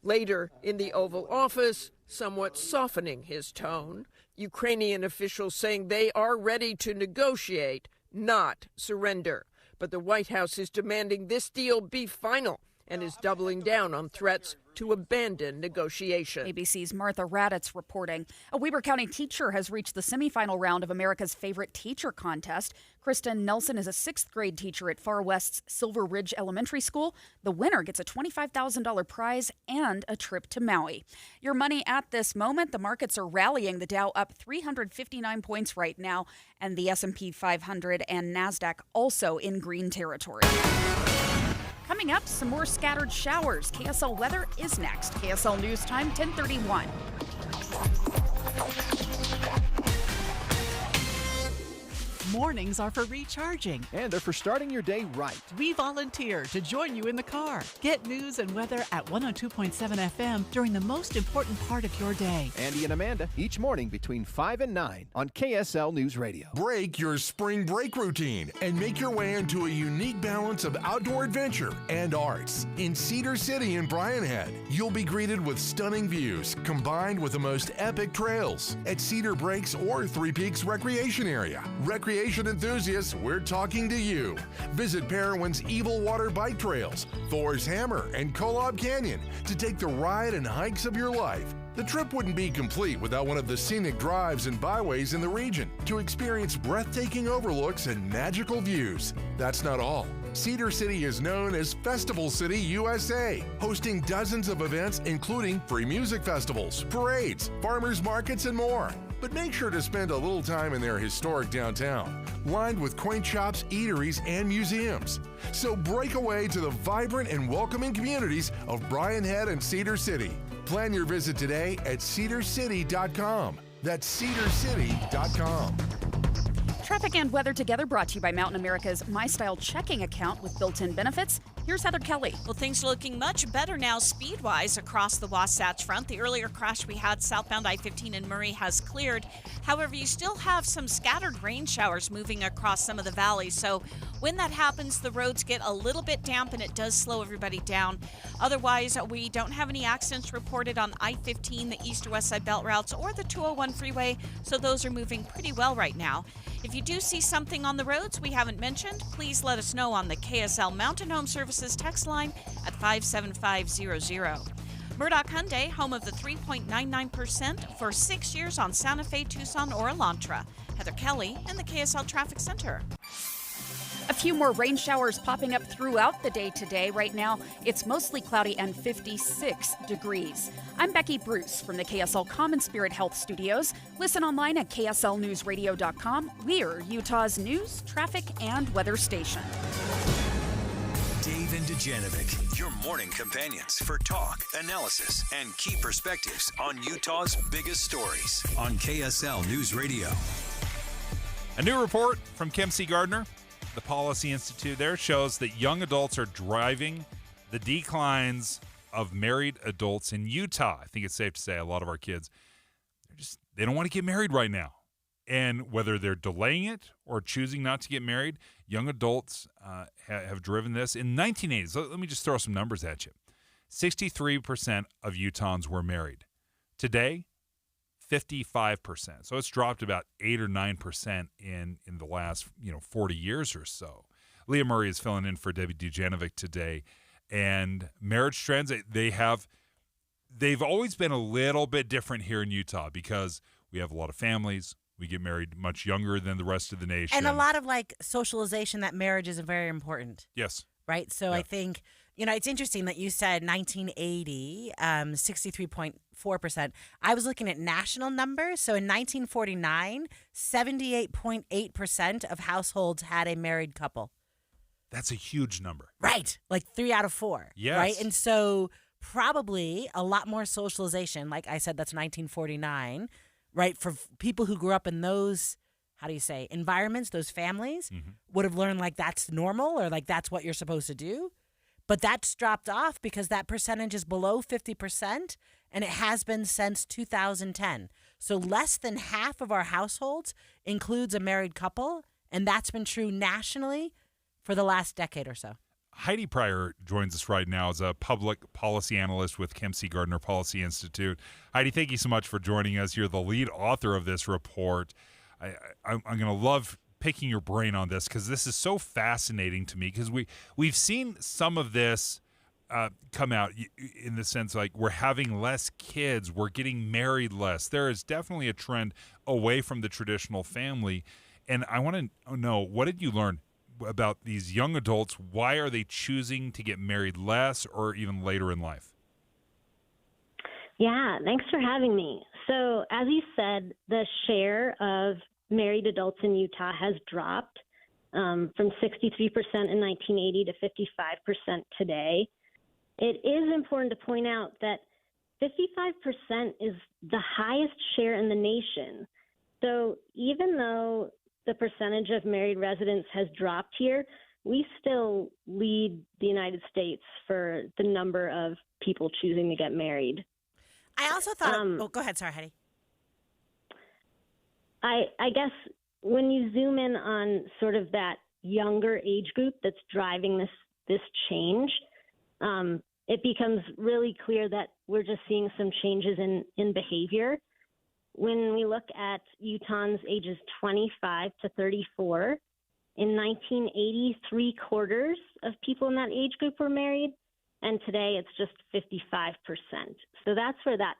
Later in the Oval Office, somewhat softening his tone, Ukrainian officials saying they are ready to negotiate, not surrender. But the White House is demanding this deal be final and is doubling down on threats to abandon negotiation. ABC's Martha Raddatz reporting. A Weber County teacher has reached the semifinal round of America's Favorite Teacher contest. Kristen Nelson is a 6th grade teacher at Far West's Silver Ridge Elementary School. The winner gets a $25,000 prize and a trip to Maui. Your money at this moment. The markets are rallying. The Dow up 359 points right now, and the S&P 500 and NASDAQ also in green territory. Coming up, some more scattered showers. KSL weather is next. KSL News Time, 10:31. Mornings are for recharging. And they're for starting your day right. We volunteer to join you in the car. Get news and weather at 102.7 FM during the most important part of your day. Andy and Amanda, each morning between 5 and 9 on KSL News Radio. Break your spring break routine and make your way into a unique balance of outdoor adventure and arts. In Cedar City and Bryan Head, you'll be greeted with stunning views combined with the most epic trails. At Cedar Breaks or Three Peaks Recreation Area. Recreation enthusiasts, we're talking to you. Visit Parowan's Evil Water Bike Trails, Thor's Hammer, and Kolob Canyon to take the ride and hikes of your life. The trip wouldn't be complete without one of the scenic drives and byways in the region to experience breathtaking overlooks and magical views. That's not all. Cedar City is known as Festival City USA, hosting dozens of events including free music festivals, parades, farmers markets, and more. But make sure to spend a little time in their historic downtown, lined with quaint shops, eateries, and museums. So break away to the vibrant and welcoming communities of Bryan Head and Cedar City. Plan your visit today at cedarcity.com. That's cedarcity.com. Traffic and weather together brought to you by Mountain America's MyStyle checking account with built-in benefits. Here's Heather Kelly. Well, things are looking much better now speed-wise across the Wasatch Front. The earlier crash we had southbound I-15 in Murray has cleared. However, you still have some scattered rain showers moving across some of the valleys. So when that happens, the roads get a little bit damp and it does slow everybody down. Otherwise, we don't have any accidents reported on I-15, the east or west side belt routes, or the 201 freeway. So those are moving pretty well right now. If you do see something on the roads we haven't mentioned, please let us know on the KSL Mountain Home Services text line at 57500. Murdoch Hyundai, home of the 3.99% for 6 years on Santa Fe, Tucson, or Elantra. Heather Kelly in the KSL Traffic Center. A few more rain showers popping up throughout the day today. Right now, it's mostly cloudy and 56 degrees. I'm Becky Bruce from the KSL Common Spirit Health Studios. Listen online at kslnewsradio.com. We're Utah's news, traffic, and weather station. Dave and Dujanovic, your morning companions for talk, analysis, and key perspectives on Utah's biggest stories on KSL News Radio. A new report from Kim C. Gardner, the Policy Institute there, shows that young adults are driving the declines of married adults in Utah. I think it's safe to say a lot of our kids, they don't want to get married right now. And whether they're delaying it or choosing not to get married, young adults have driven this. In 1980, so let me just throw some numbers at you. 63% of Utahns were married. Today, 55%. So it's dropped about 8 or 9% in the last 40 years or so. Leah Murray is filling in for Debbie Dujanovic today. And marriage trends, they've always been a little bit different here in Utah because we have a lot of families. We get married much younger than the rest of the nation. And a lot of socialization that marriage is very important. Yes. Right? So I think, it's interesting that you said 1980, 63.4%. I was looking at national numbers. So in 1949, 78.8% of households had a married couple. That's a huge number. Right. Like 3 out of 4. Yes. Right? And so probably a lot more socialization. Like I said, that's 1949. Right, for people who grew up in those, environments, those families, would have learned that's normal or that's what you're supposed to do. But that's dropped off because that percentage is below 50%, and it has been since 2010. So less than half of our households includes a married couple, and that's been true nationally for the last decade or so. Heidi Pryor joins us right now as a public policy analyst with Kim C. Gardner Policy Institute. Heidi, thank you so much for joining us. You're the lead author of this report. I'm going to love picking your brain on this because this is so fascinating to me because we've seen some of this come out in the sense we're having less kids, we're getting married less. There is definitely a trend away from the traditional family. And I want to know, what did you learn about these young adults? Why are they choosing to get married less or even later in life? Yeah, thanks for having me. So as you said, the share of married adults in Utah has dropped from 63% in 1980 to 55% today. It is important to point out that 55% is the highest share in the nation. So even though the percentage of married residents has dropped here, we still lead the United States for the number of people choosing to get married. I also thought, go ahead. Sorry, Heidi. I guess when you zoom in on sort of that younger age group that's driving this change, it becomes really clear that we're just seeing some changes in behavior. When we look at Utahns ages 25 to 34, in 1980, 3/4 of people in that age group were married, and today it's just 55%. So that's where that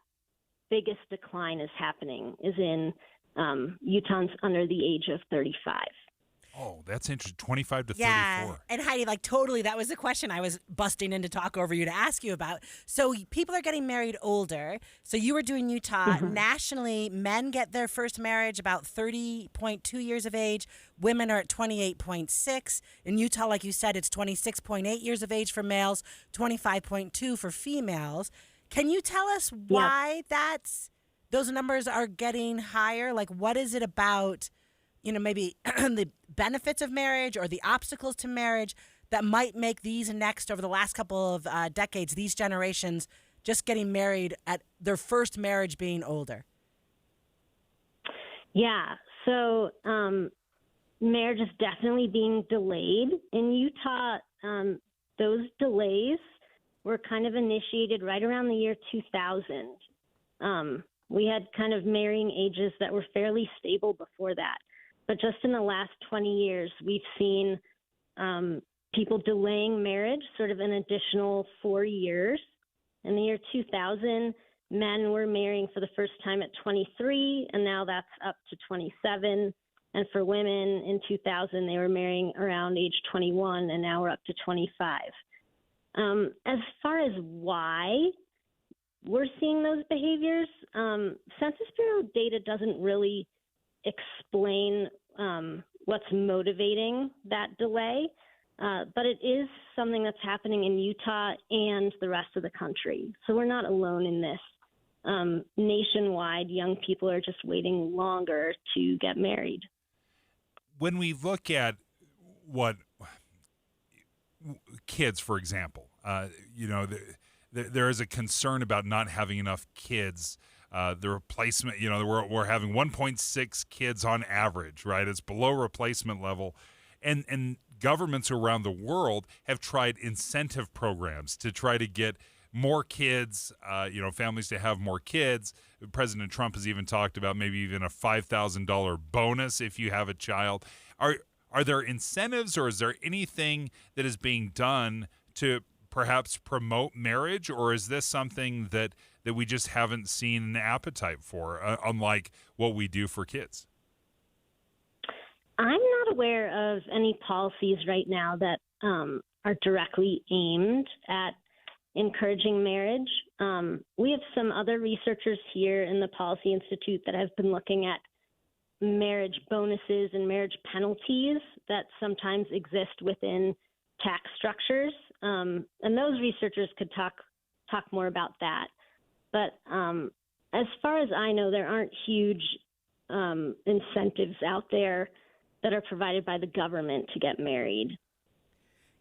biggest decline is happening, is in Utahns under the age of 35. Oh, that's interesting. 25 to 34. Yeah, and Heidi, totally, that was the question I was busting in to talk over you to ask you about. So people are getting married older. So you were doing Utah. Nationally, men get their first marriage about 30.2 years of age. Women are at 28.6. In Utah, like you said, it's 26.8 years of age for males, 25.2 for females. Can you tell us why those numbers are getting higher? What is it about, maybe the benefits of marriage or the obstacles to marriage that might make these next, over the last couple of decades, these generations just getting married at their first marriage being older? Yeah, so marriage is definitely being delayed. In Utah, those delays were kind of initiated right around the year 2000. We had kind of marrying ages that were fairly stable before that. But just in the last 20 years, we've seen people delaying marriage sort of an additional 4 years. In the year 2000, men were marrying for the first time at 23, and now that's up to 27. And for women in 2000, they were marrying around age 21, and now we're up to 25. As far as why we're seeing those behaviors, Census Bureau data doesn't really explain what's motivating that delay, but it is something that's happening in Utah and the rest of the country. So we're not alone in this. Nationwide, young people are just waiting longer to get married. When we look at what kids, for example, there is a concern about not having enough kids. The replacement, we're having 1.6 kids on average, right? It's below replacement level. And governments around the world have tried incentive programs to try to get more kids, families to have more kids. President Trump has even talked about maybe even a $5,000 bonus if you have a child. Are there incentives, or is there anything that is being done to perhaps promote marriage, or is this something that we just haven't seen an appetite for, unlike what we do for kids? I'm not aware of any policies right now that are directly aimed at encouraging marriage. We have some other researchers here in the Policy Institute that have been looking at marriage bonuses and marriage penalties that sometimes exist within tax structures. And those researchers could talk more about that. But as far as I know, there aren't huge incentives out there that are provided by the government to get married.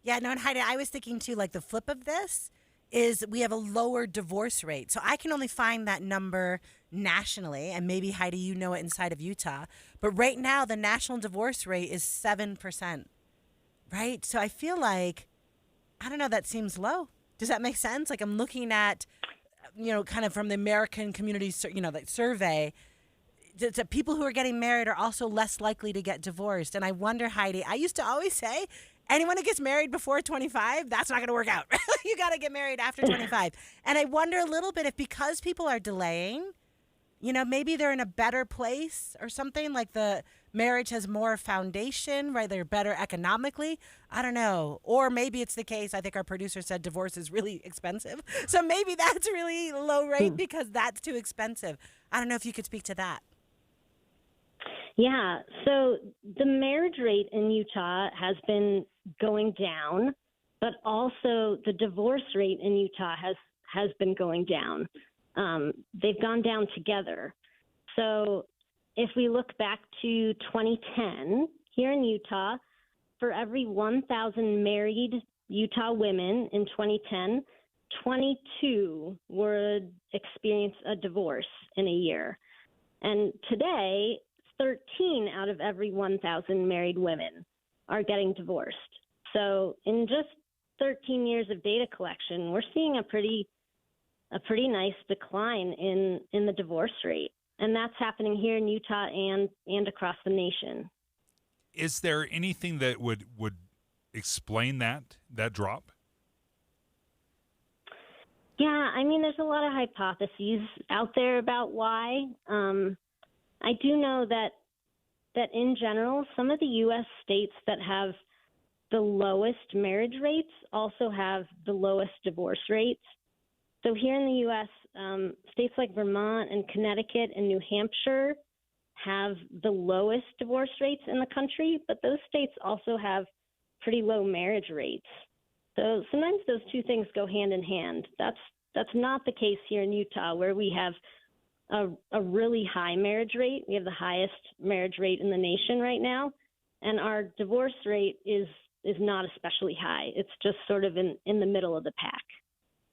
Yeah, no, and Heidi, I was thinking too, like the flip of this is we have a lower divorce rate. So I can only find that number nationally, and maybe, Heidi, you know it inside of Utah. But right now, the national divorce rate is 7%, right? So I feel like, I don't know, that seems low. Does that make sense? Like I'm looking at, kind of from the American community, that survey, that people who are getting married are also less likely to get divorced. And I wonder, Heidi, I used to always say, anyone who gets married before 25, that's not going to work out. You got to get married after 25. And I wonder a little bit if because people are delaying, maybe they're in a better place or something, like the marriage has more foundation, right? They're better economically. I don't know. Or maybe it's the case, I think our producer said divorce is really expensive. So maybe that's really low rate because that's too expensive. I don't know if you could speak to that. Yeah, so the marriage rate in Utah has been going down, but also the divorce rate in Utah has been going down. They've gone down together. So if we look back to 2010, here in Utah, for every 1,000 married Utah women in 2010, 22 would experience a divorce in a year. And today, 13 out of every 1,000 married women are getting divorced. So in just 13 years of data collection, we're seeing a pretty nice decline in the divorce rate. And that's happening here in Utah and across the nation. Is there anything that would explain that drop? Yeah, I mean, there's a lot of hypotheses out there about why. I do know that in general, some of the U.S. states that have the lowest marriage rates also have the lowest divorce rates. So here in the U.S., states like Vermont and Connecticut and New Hampshire have the lowest divorce rates in the country, but those states also have pretty low marriage rates. So sometimes those two things go hand in hand. That's not the case here in Utah, where we have a really high marriage rate. We have the highest marriage rate in the nation right now, and our divorce rate is not especially high. It's just sort of in the middle of the pack.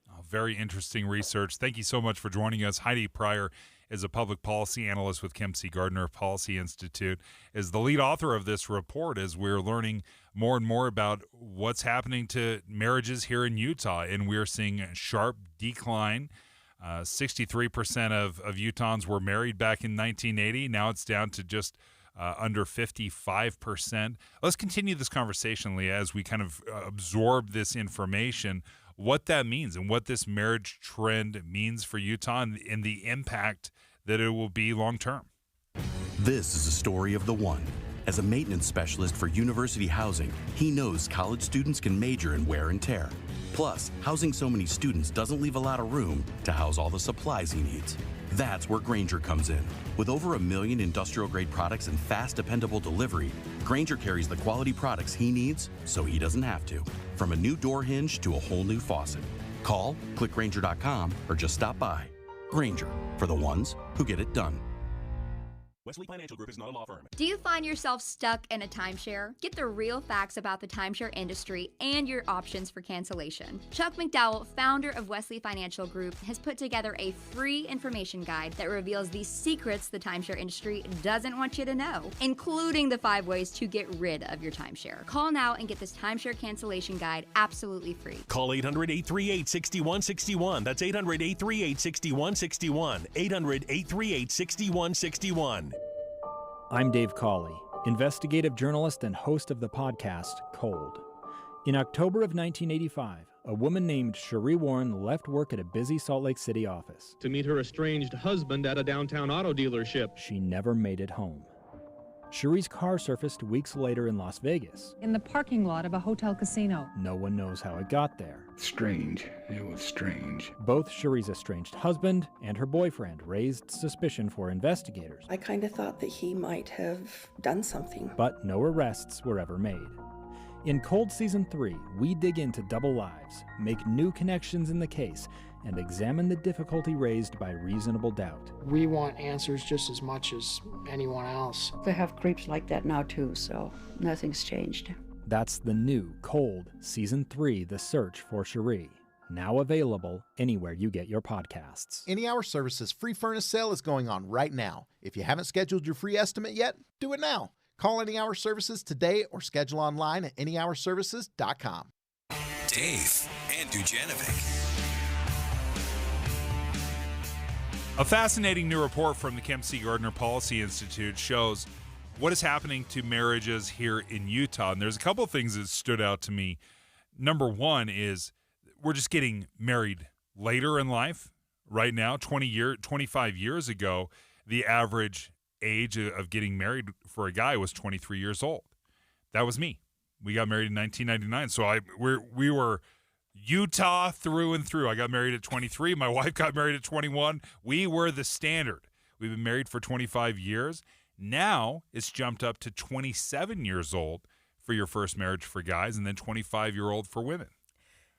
Oh, very interesting research. Thank you so much for joining us. Heidi Pryor is a public policy analyst with Kempsey Gardner Policy Institute, is the lead author of this report as we're learning more and more about what's happening to marriages here in Utah, and we're seeing a sharp decline. 63% of Utahns were married back in 1980. Now it's down to just under 55%. Let's continue this conversation, Leah, as we kind of absorb this information. what that means and what this marriage trend means for Utah and the impact that it will be long term. This is a story of the one. As a maintenance specialist for university housing, he knows college students can major in wear and tear. Plus, housing so many students doesn't leave a lot of room to house all the supplies he needs. That's where Grainger comes in. With over 1 million industrial-grade products and fast, dependable delivery, Grainger carries the quality products he needs so he doesn't have to. From a new door hinge to a whole new faucet. Call, click Grainger.com, or just stop by. Grainger, for the ones who get it done. Wesley Financial Group is not a law firm. Do you find yourself stuck in a timeshare? Get the real facts about the timeshare industry and your options for cancellation. Chuck McDowell, founder of Wesley Financial Group, has put together a free information guide that reveals the secrets the timeshare industry doesn't want you to know, including the 5 ways to get rid of your timeshare. Call now and get this timeshare cancellation guide absolutely free. Call 800-838-6161. That's 800-838-6161. 800-838-6161. I'm Dave Cawley, investigative journalist and host of the podcast Cold. In October of 1985, a woman named Cherie Warren left work at a busy Salt Lake City office to meet her estranged husband at a downtown auto dealership. She never made it home. Cherie's car surfaced weeks later in Las Vegas. In the parking lot of a hotel casino. No one knows how it got there. Strange. It was strange. Both Cherie's estranged husband and her boyfriend raised suspicion for investigators. I kind of thought that he might have done something. But no arrests were ever made. In Cold Season 3, we dig into double lives, make new connections in the case, and examine the difficulty raised by reasonable doubt. We want answers just as much as anyone else. They have creeps like that now too, so nothing's changed. That's the new Cold Season 3, The Search for Cherie. Now available anywhere you get your podcasts. Any Hour Services free furnace sale is going on right now. If you haven't scheduled your free estimate yet, do it now. Call Any Hour Services today or schedule online at anyhourservices.com. Dave and Dujanovic. A fascinating new report from the Kemp C. Gardner Policy Institute shows what is happening to marriages here in Utah. And there's a couple of things that stood out to me. Number one is we're just getting married later in life right now. 25 years ago, the average age of getting married for a guy was 23 years old. That was me. We got married in 1999. So we were Utah through and through. I got married at 23. My wife got married at 21. We were the standard. We've been married for 25 years. Now it's jumped up to 27 years old for your first marriage for guys, and then 25-year-old for women.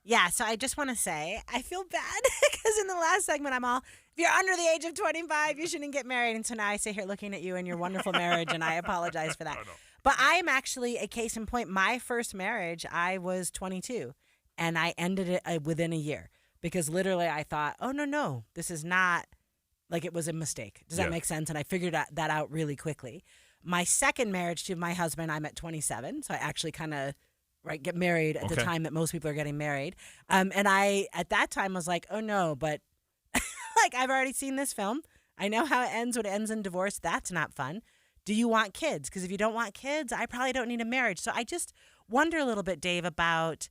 Yeah, so I just want to say, I feel bad because in the last segment, I'm all, if you're under the age of 25, you shouldn't get married. And so now I sit here looking at you and your wonderful marriage, and I apologize for that. But I'm actually a case in point. My first marriage, I was 22, and I ended it within a year because literally I thought, oh, no, this is not, like it was a mistake. Does that make sense? And I figured that out really quickly. My second marriage to my husband, I'm at 27, so I actually kind of get married at the time that most people are getting married. And I, at that time, was like, oh, no, but like I've already seen this film. I know how it ends when it ends in divorce. That's not fun. Do you want kids? Because if you don't want kids, I probably don't need a marriage. So I just wonder a little bit, Dave, about,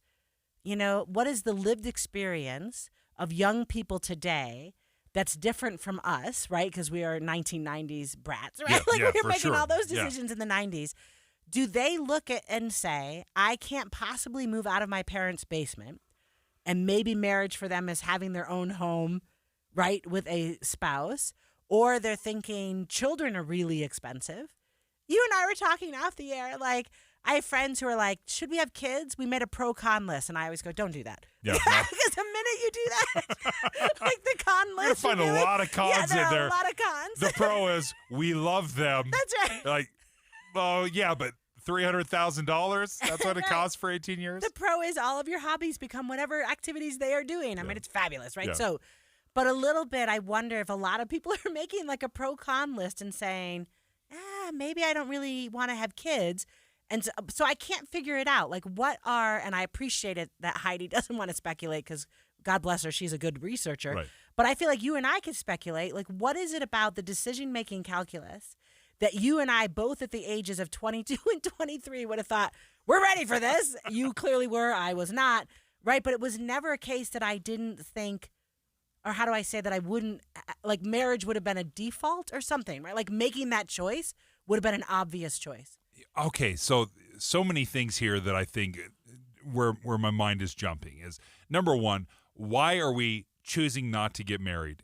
what is the lived experience of young people today that's different from us, right? Because we are 1990s brats, right? We were making all those decisions in the 90s. Do they look at and say, I can't possibly move out of my parents' basement, and maybe marriage for them is having their own home, right, with a spouse, or they're thinking children are really expensive? You and I were talking off the air, like, I have friends who are like, should we have kids? We made a pro-con list, and I always go, don't do that. Yeah, because the minute you do that, like the con list. You'll find a lot of cons in there. A lot of cons. The pro is, we love them. That's right. Like, oh, yeah, but $300,000? That's what it costs for 18 years? The pro is all of your hobbies become whatever activities they are doing. I mean, it's fabulous, right? Yeah. So, but a little bit, I wonder if a lot of people are making like a pro-con list and saying, maybe I don't really want to have kids. And so I can't figure it out. Like and I appreciate it that Heidi doesn't want to speculate because God bless her, she's a good researcher. Right. But I feel like you and I could speculate, like what is it about the decision-making calculus that you and I, both at the ages of 22 and 23, would have thought, we're ready for this. You clearly were, I was not, right? But it was never a case that I didn't think, or how do I say that I wouldn't, like marriage would have been a default or something, right? Like making that choice would have been an obvious choice. Okay, so many things here that I think where my mind is jumping is, number one, why are we choosing not to get married?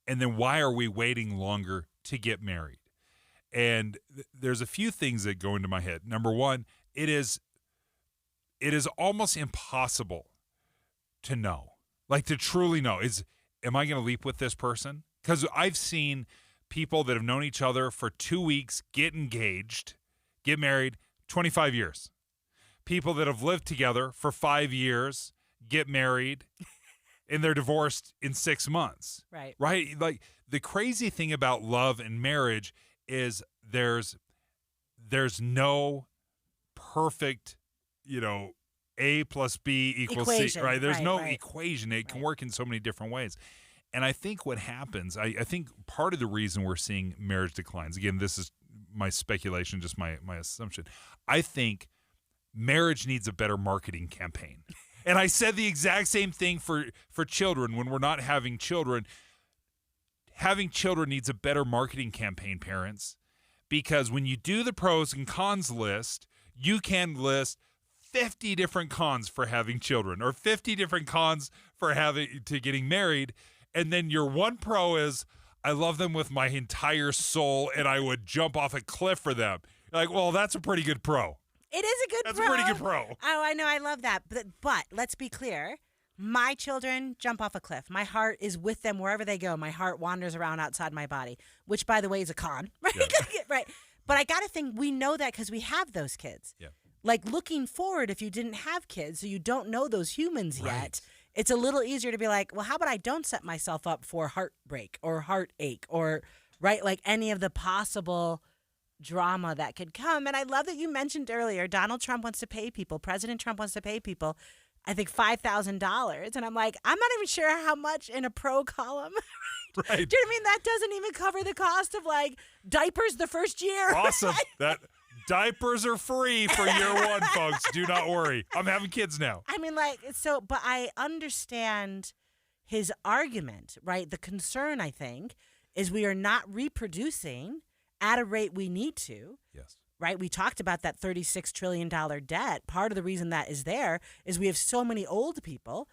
And then why are we waiting longer to get married? And there's a few things that go into my head. Number one, it is almost impossible to know, like to truly know, am I going to leap with this person? Because I've seen people that have known each other for 2 weeks get engaged, get married, 25 years. People that have lived together for 5 years, get married, and they're divorced in 6 months. Right. Right? Like the crazy thing about love and marriage is there's no perfect, A plus B equals equation. C, right? There's no right. equation. It can work in so many different ways. And I think what happens, I think part of the reason we're seeing marriage declines, again, this is my speculation, just my assumption. I think marriage needs a better marketing campaign. And I said the exact same thing for children when we're not having children. Having children needs a better marketing campaign, parents, because when you do the pros and cons list, you can list 50 different cons for having children or 50 different cons for getting married. And then your one pro is, I love them with my entire soul and I would jump off a cliff for them. Like, well, that's a pretty good pro. It is a good That's pro. a pretty good pro. Oh, I know. I love that. But let's be clear. My children jump off a cliff. My heart is with them wherever they go. My heart wanders around outside my body, which, by the way, is a con. Right? Yeah. Right. But I got to think we know that because we have those kids. Yeah. Like looking forward, if you didn't have kids, so you don't know those humans yet, it's a little easier to be like, well, how about I don't set myself up for heartbreak or heartache or, right, like any of the possible drama that could come. And I love that you mentioned earlier, Donald Trump wants to pay people, President Trump wants to pay people, I think $5,000. And I'm like, I'm not even sure how much in a pro column. Right. Do you know what I mean? That doesn't even cover the cost of like diapers the first year. Awesome. That diapers are free for year one, folks. Do not worry. I'm having kids now. I mean, but I understand his argument, right? The concern, I think, is we are not reproducing at a rate we need to. Yes. Right? We talked about that $36 trillion debt. Part of the reason that is there is we have so many old people,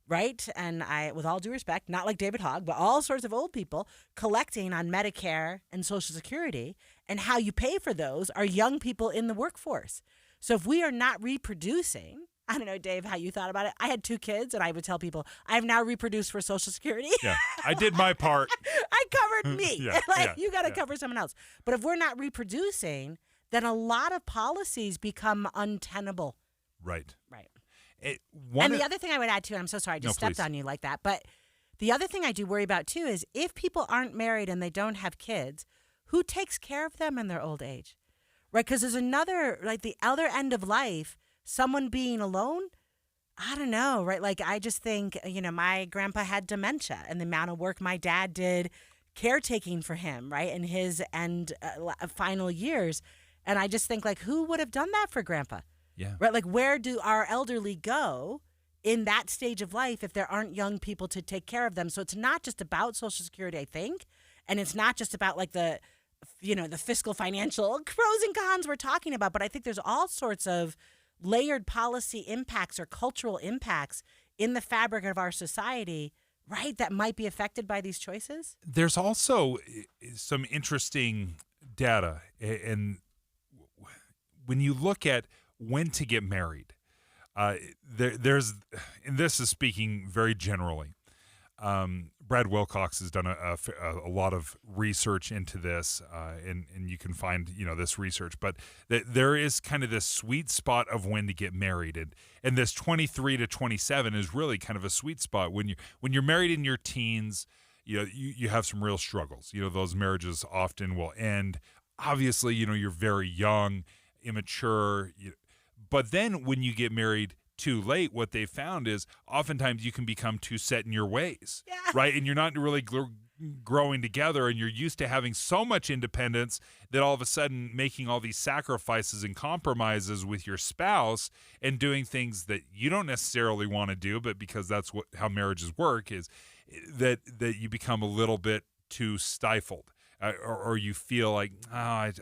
right? And I, with all due respect, not like David Hogg, but all sorts of old people collecting on Medicare and Social Security, and how you pay for those are young people in the workforce. So if we are not reproducing, I don't know, Dave, how you thought about it. I had 2 kids, and I would tell people, I have now reproduced for Social Security. Yeah, I did my part. I covered me. Yeah, you got to cover someone else. But if we're not reproducing, then a lot of policies become untenable. Right. Right. And the other thing I would add, too, and I'm so sorry I just stepped on you like that, but the other thing I do worry about, too, is if people aren't married and they don't have kids, who takes care of them in their old age? Right? Because there's another, like the other end of life, someone being alone, I don't know, right? Like I just think, my grandpa had dementia, and the amount of work my dad did caretaking for him, right, in his final years. And I just think, like, who would have done that for Grandpa? Yeah. Right? Like, where do our elderly go in that stage of life if there aren't young people to take care of them? So it's not just about Social Security, I think. And it's not just about, like, the fiscal, financial pros and cons we're talking about. But I think there's all sorts of layered policy impacts or cultural impacts in the fabric of our society, right, that might be affected by these choices. There's also some interesting data, and when you look at when to get married, there's, and this is speaking very generally, Brad Wilcox has done a lot of research into this, and you can find this research, but there is kind of this sweet spot of when to get married, and this 23 to 27 is really kind of a sweet spot when you're married in your teens. You have some real struggles. Those marriages often will end. Obviously, you're very young, immature, but then when you get married too late, what they found is oftentimes you can become too set in your ways, right? And you're not really growing together and you're used to having so much independence that all of a sudden making all these sacrifices and compromises with your spouse and doing things that you don't necessarily want to do, but because that's how marriages work, is that you become a little bit too stifled. Or you feel like, I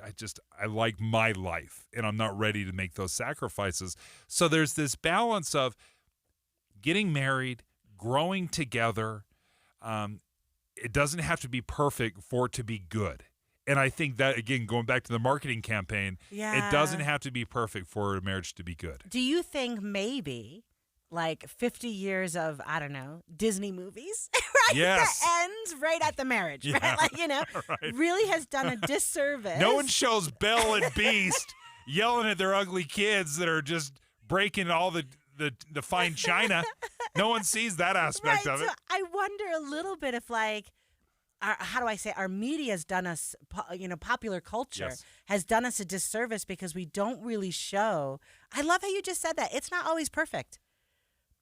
like my life and I'm not ready to make those sacrifices. So there's this balance of getting married, growing together. It doesn't have to be perfect for it to be good. And I think that, again, going back to the marketing campaign, it doesn't have to be perfect for a marriage to be good. Do you think maybe like 50 years of, I don't know, Disney movies, right? Yes. That ends right at the marriage, right? Like, Right. really has done a disservice. No one shows Belle and Beast yelling at their ugly kids that are just breaking all the fine china. No one sees that aspect of it. So I wonder a little bit if, like, our media has done us, popular culture has done us a disservice because we don't really show. I love how you just said that. It's not always perfect,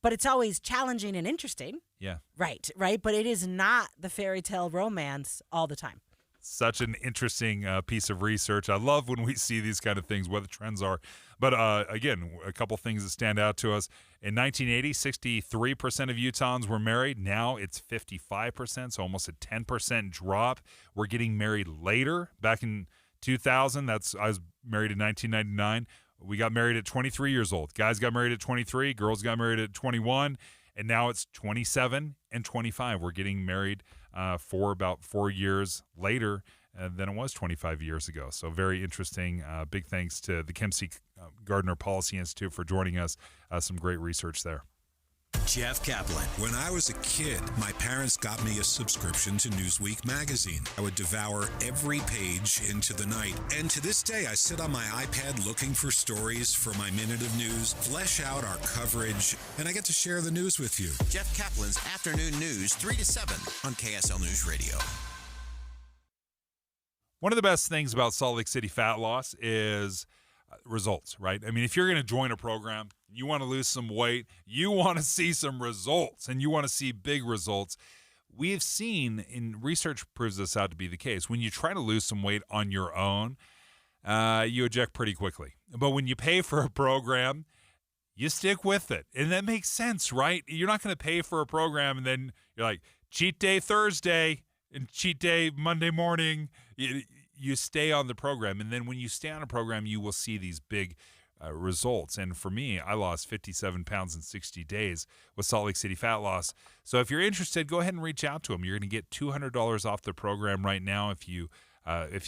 but it's always challenging and interesting. Yeah. Right. But it is not the fairy tale romance all the time. Such an interesting piece of research. I love when we see these kind of things, what the trends are. But again, a couple things that stand out to us. In 1980, 63% of Utahns were married. Now it's 55%, so almost a 10% drop. We're getting married later. Back in 2000, I was married in 1999. We got married at 23 years old. Guys got married at 23. Girls got married at 21. And now it's 27 and 25. We're getting married for about 4 years later than it was 25 years ago. So very interesting. Big thanks to the Kim C. Gardner Policy Institute for joining us. Some great research there. Jeff Kaplan. When I was a kid, my parents got me a subscription to Newsweek magazine. I would devour every page into the night. And to this day, I sit on my iPad looking for stories for my minute of news, flesh out our coverage, and I get to share the news with you. Jeff Kaplan's Afternoon News, 3 to 7 on KSL News Radio. One of the best things about Salt Lake City Fat Loss is results, right? I mean, if you're going to join a program, you want to lose some weight, you want to see some results, and you want to see big results. We have seen, and research proves this out to be the case, when you try to lose some weight on your own, you eject pretty quickly. But when you pay for a program, you stick with it. And that makes sense, right? You're not going to pay for a program and then you're like, cheat day Thursday and cheat day Monday morning. You stay on the program, and then when you stay on a program, you will see these big results. And for me, I lost 57 pounds in 60 days with Salt Lake City Fat Loss. So if you're interested, go ahead and reach out to them. You're going to get $200 off the program right now if you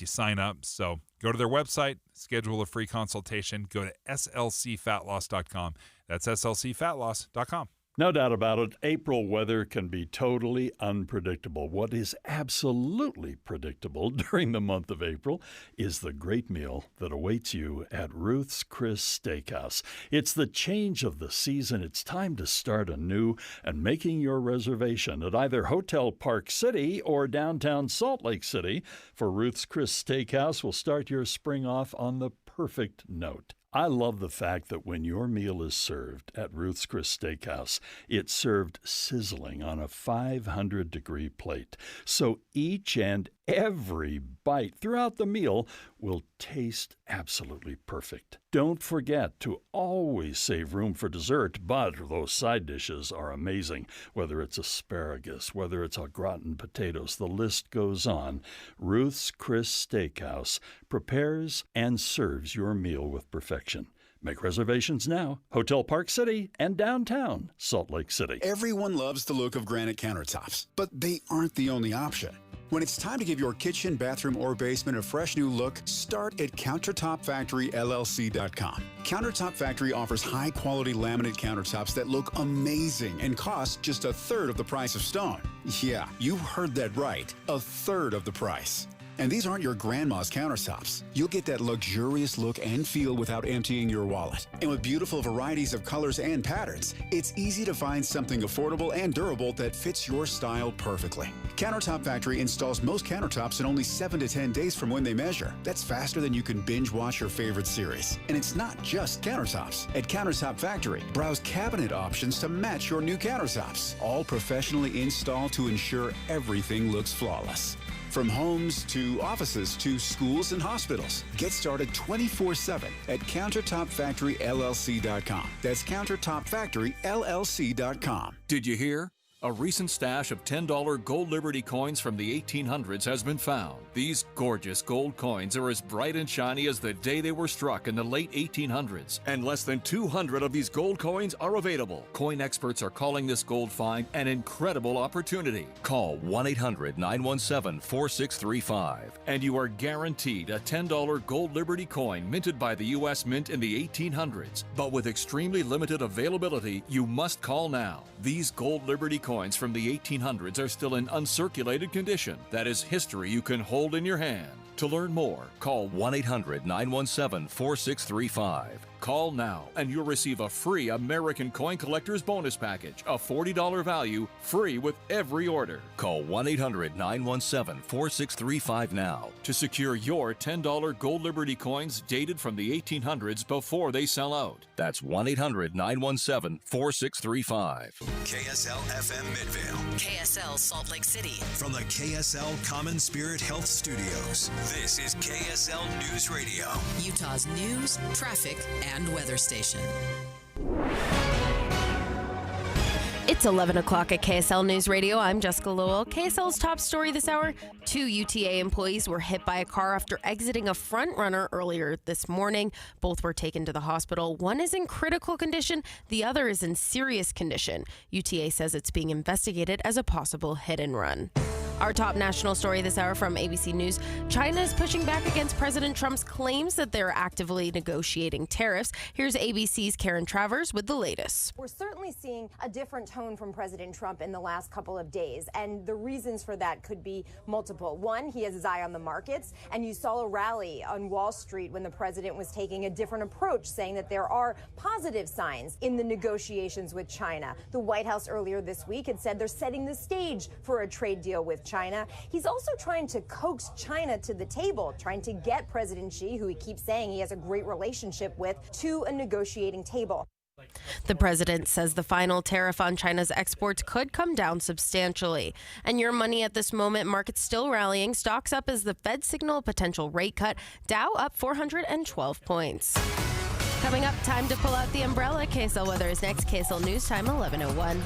sign up. So go to their website, schedule a free consultation. Go to slcfatloss.com. That's slcfatloss.com. No doubt about it, April weather can be totally unpredictable. What is absolutely predictable during the month of April is the great meal that awaits you at Ruth's Chris Steakhouse. It's the change of the season. It's time to start anew, and making your reservation at either Hotel Park City or downtown Salt Lake City for Ruth's Chris Steakhouse will start your spring off on the perfect note. I love the fact that when your meal is served at Ruth's Chris Steakhouse, it's served sizzling on a 500-degree plate. So each and every bite throughout the meal will taste absolutely perfect. Don't forget to always save room for dessert, but those side dishes are amazing. Whether it's asparagus, whether it's au gratin potatoes, the list goes on. Ruth's Chris Steakhouse prepares and serves your meal with perfection. Make reservations now. Hotel Park City and downtown Salt Lake City. Everyone loves the look of granite countertops, but they aren't the only option. When it's time to give your kitchen, bathroom, or basement a fresh new look, start at CountertopFactoryLLC.com. Countertop Factory offers high-quality laminate countertops that look amazing and cost just a third of the price of stone. Yeah, you heard that right, a third of the price. And these aren't your grandma's countertops. You'll get that luxurious look and feel without emptying your wallet. And with beautiful varieties of colors and patterns, it's easy to find something affordable and durable that fits your style perfectly. Countertop Factory installs most countertops in only 7 to 10 days from when they measure. That's faster than you can binge watch your favorite series. And it's not just countertops. At Countertop Factory, browse cabinet options to match your new countertops, all professionally installed to ensure everything looks flawless. From homes to offices to schools and hospitals. Get started 24/7 at CountertopFactoryLLC.com. That's CountertopFactoryLLC.com. Did you hear? A recent stash of $10 gold Liberty coins from the 1800s has been found. These gorgeous gold coins are as bright and shiny as the day they were struck in the late 1800s. And less than 200 of these gold coins are available. Coin experts are calling this gold find an incredible opportunity. Call 1-800-917-4635 and you are guaranteed a $10 gold Liberty coin minted by the U.S. Mint in the 1800s. But with extremely limited availability, you must call now. These gold Liberty coins from the 1800s are still in uncirculated condition. That is history you can hold in your hand. To learn more, call 1-800-917-4635. Call now and you'll receive a free American Coin Collector's Bonus Package, a $40 value, free with every order. Call 1-800-917-4635 now to secure your $10 gold Liberty coins dated from the 1800s before they sell out. That's 1-800-917-4635. KSL FM Midvale. KSL Salt Lake City. From the KSL Common Spirit Health Studios, this is KSL News Radio. Utah's news, traffic, and weather station. It's 11 o'clock at KSL News Radio. I'm Jessica Lowell. KSL's top story this hour: 2 UTA employees were hit by a car after exiting a front runner earlier this morning. Both were taken to the hospital. One is in critical condition. The other is in serious condition. UTA says it's being investigated as a possible hit and run. Our top national story this hour from ABC News: China is pushing back against President Trump's claims that they're actively negotiating tariffs. Here's ABC's Karen Travers with the latest. We're certainly seeing a different tone from President Trump in the last couple of days, and the reasons for that could be multiple. One, he has his eye on the markets, and you saw a rally on Wall Street when the president was taking a different approach, saying that there are positive signs in the negotiations with China. The White House earlier this week had said they're setting the stage for a trade deal with China. He's also trying to coax China to the table, trying to get President Xi, who he keeps saying he has a great relationship with, to a negotiating table. The president says the final tariff on China's exports could come down substantially. And your money at this moment: markets still rallying, stocks up as the Fed signal a potential rate cut, Dow up 412 points. Coming up, time to pull out the umbrella. KSL weather is next. KSL News Time 11:01.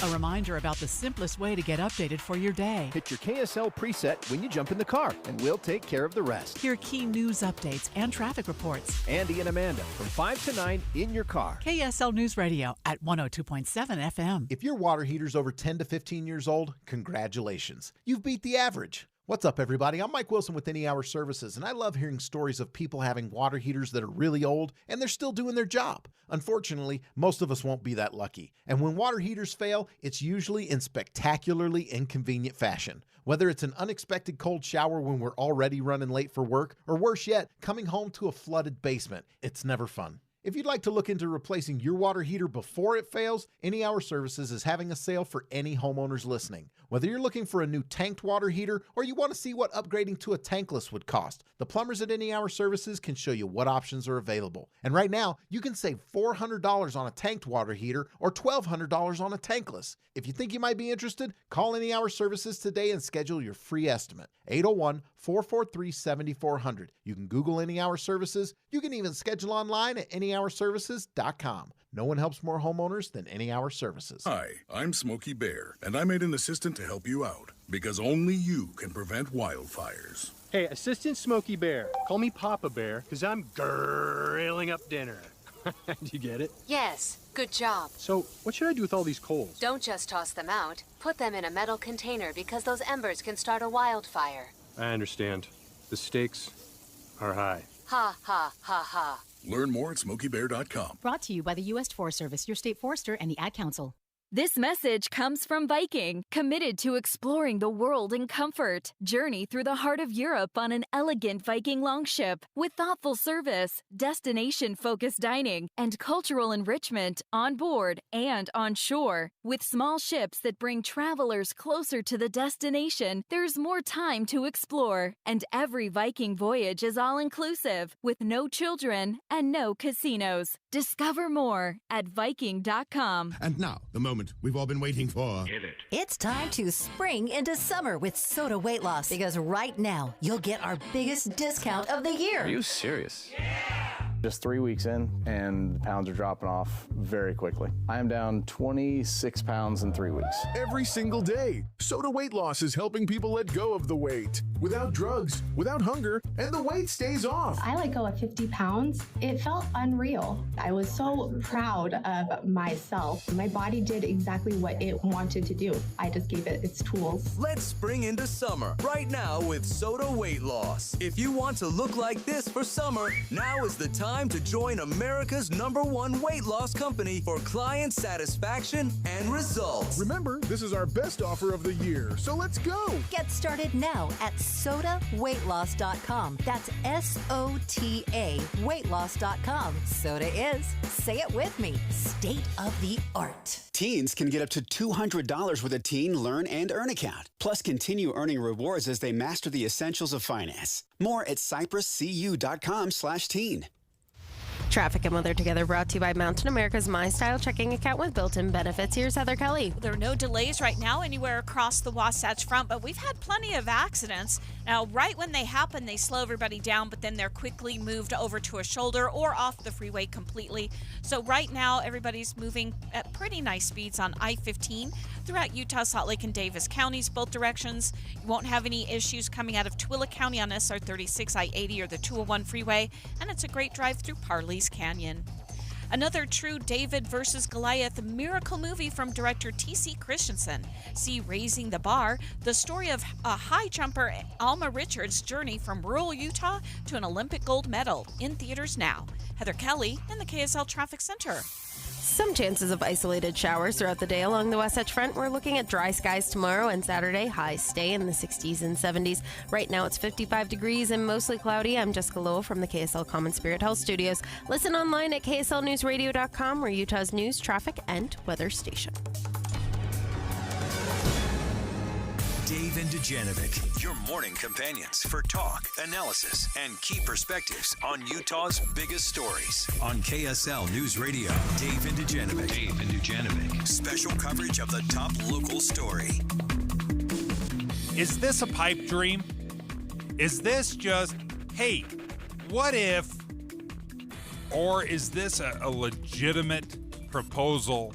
A reminder about the simplest way to get updated for your day. Hit your KSL preset when you jump in the car, and we'll take care of the rest. Hear key news updates and traffic reports. Andy and Amanda from 5 to 9 in your car. KSL News Radio at 102.7 FM. If your water heater's over 10 to 15 years old, congratulations. You've beat the average. What's up, everybody? I'm Mike Wilson with Any Hour Services, and I love hearing stories of people having water heaters that are really old and they're still doing their job. Unfortunately, most of us won't be that lucky. And when water heaters fail, it's usually in spectacularly inconvenient fashion. Whether it's an unexpected cold shower when we're already running late for work, or worse yet, coming home to a flooded basement, it's never fun. If you'd like to look into replacing your water heater before it fails, Any Hour Services is having a sale for any homeowners listening. Whether you're looking for a new tanked water heater or you want to see what upgrading to a tankless would cost, the plumbers at Any Hour Services can show you what options are available. And right now, you can save $400 on a tanked water heater or $1,200 on a tankless. If you think you might be interested, call Any Hour Services today and schedule your free estimate. 801-443-7400. You can Google Any Hour Services. You can even schedule online at anyhourservices.com. No one helps more homeowners than Any Hour Services. Hi, I'm Smokey Bear, and I made an assistant to help you out, because only you can prevent wildfires. Hey, Assistant Smokey Bear. Call me Papa Bear, because I'm grilling up dinner. Do you get it? Yes, good job. So, what should I do with all these coals? Don't just toss them out. Put them in a metal container because those embers can start a wildfire. I understand. The stakes are high. Ha, ha, ha, ha. Learn more at SmokeyBear.com. Brought to you by the U.S. Forest Service, your state forester, and the Ad Council. This message comes from Viking, committed to exploring the world in comfort. Journey through the heart of Europe on an elegant Viking longship with thoughtful service, destination-focused dining, and cultural enrichment on board and on shore. With small ships that bring travelers closer to the destination, there's more time to explore. And every Viking voyage is all-inclusive, with no children and no casinos. Discover more at Viking.com. And now, the moment we've all been waiting for. Get it. It's time to spring into summer with Soda Weight Loss, because right now you'll get our biggest discount of the year. Are you serious? Yeah! Just 3 weeks in, and the pounds are dropping off very quickly. I am down 26 pounds in 3 weeks. Every single day, Soda Weight Loss is helping people let go of the weight without drugs, without hunger, and the weight stays off. I let go of 50 pounds. It felt unreal. I was so proud of myself. My body did exactly what it wanted to do. I just gave it its tools. Let's spring into summer right now with Soda Weight Loss. If you want to look like this for summer, now is the time to join America's #1 weight loss company for client satisfaction and results. Remember, this is our best offer of the year, so let's go. Get started now at SodaWeightLoss.com. That's SOTA weightloss.com. Soda is, say it with me, state of the art. Teens can get up to $200 with a Teen Learn and Earn account. Plus, continue earning rewards as they master the essentials of finance. More at cypresscu.com/teen. Traffic and weather together brought to you by Mountain America's My Style checking account with built-in benefits. Here's Heather Kelly. There are no delays right now anywhere across the Wasatch Front, but we've had plenty of accidents. Now, right when they happen, they slow everybody down, but then they're quickly moved over to a shoulder or off the freeway completely. So right now, everybody's moving at pretty nice speeds on I-15 throughout Utah, Salt Lake, and Davis counties, both directions. You won't have any issues coming out of Tooele County on SR 36, I-80, or the 201 freeway, and it's a great drive through Parley's Canyon. Another true David versus Goliath miracle movie from director T.C. Christensen. See Raising the Bar, the story of a high jumper Alma Richards' journey from rural Utah to an Olympic gold medal. In theaters now. Heather Kelly in the KSL Traffic Center. Some chances of isolated showers throughout the day along the Wasatch Front. We're looking at dry skies tomorrow and Saturday. Highs stay in the 60s and 70s. Right now it's 55 degrees and mostly cloudy. I'm Jessica Lowell from the KSL Common Spirit Health Studios. Listen online at KSLNewsRadio.com, we're Utah's news, traffic, and weather station. Dave and Dujanovic, your morning companions for talk, analysis, and key perspectives on Utah's biggest stories. On KSL News Radio, Dave and Dujanovic. Dave and Dujanovic. Special coverage of the top local story. Is this a pipe dream? Is this just, hey, what if? Or is this a legitimate proposal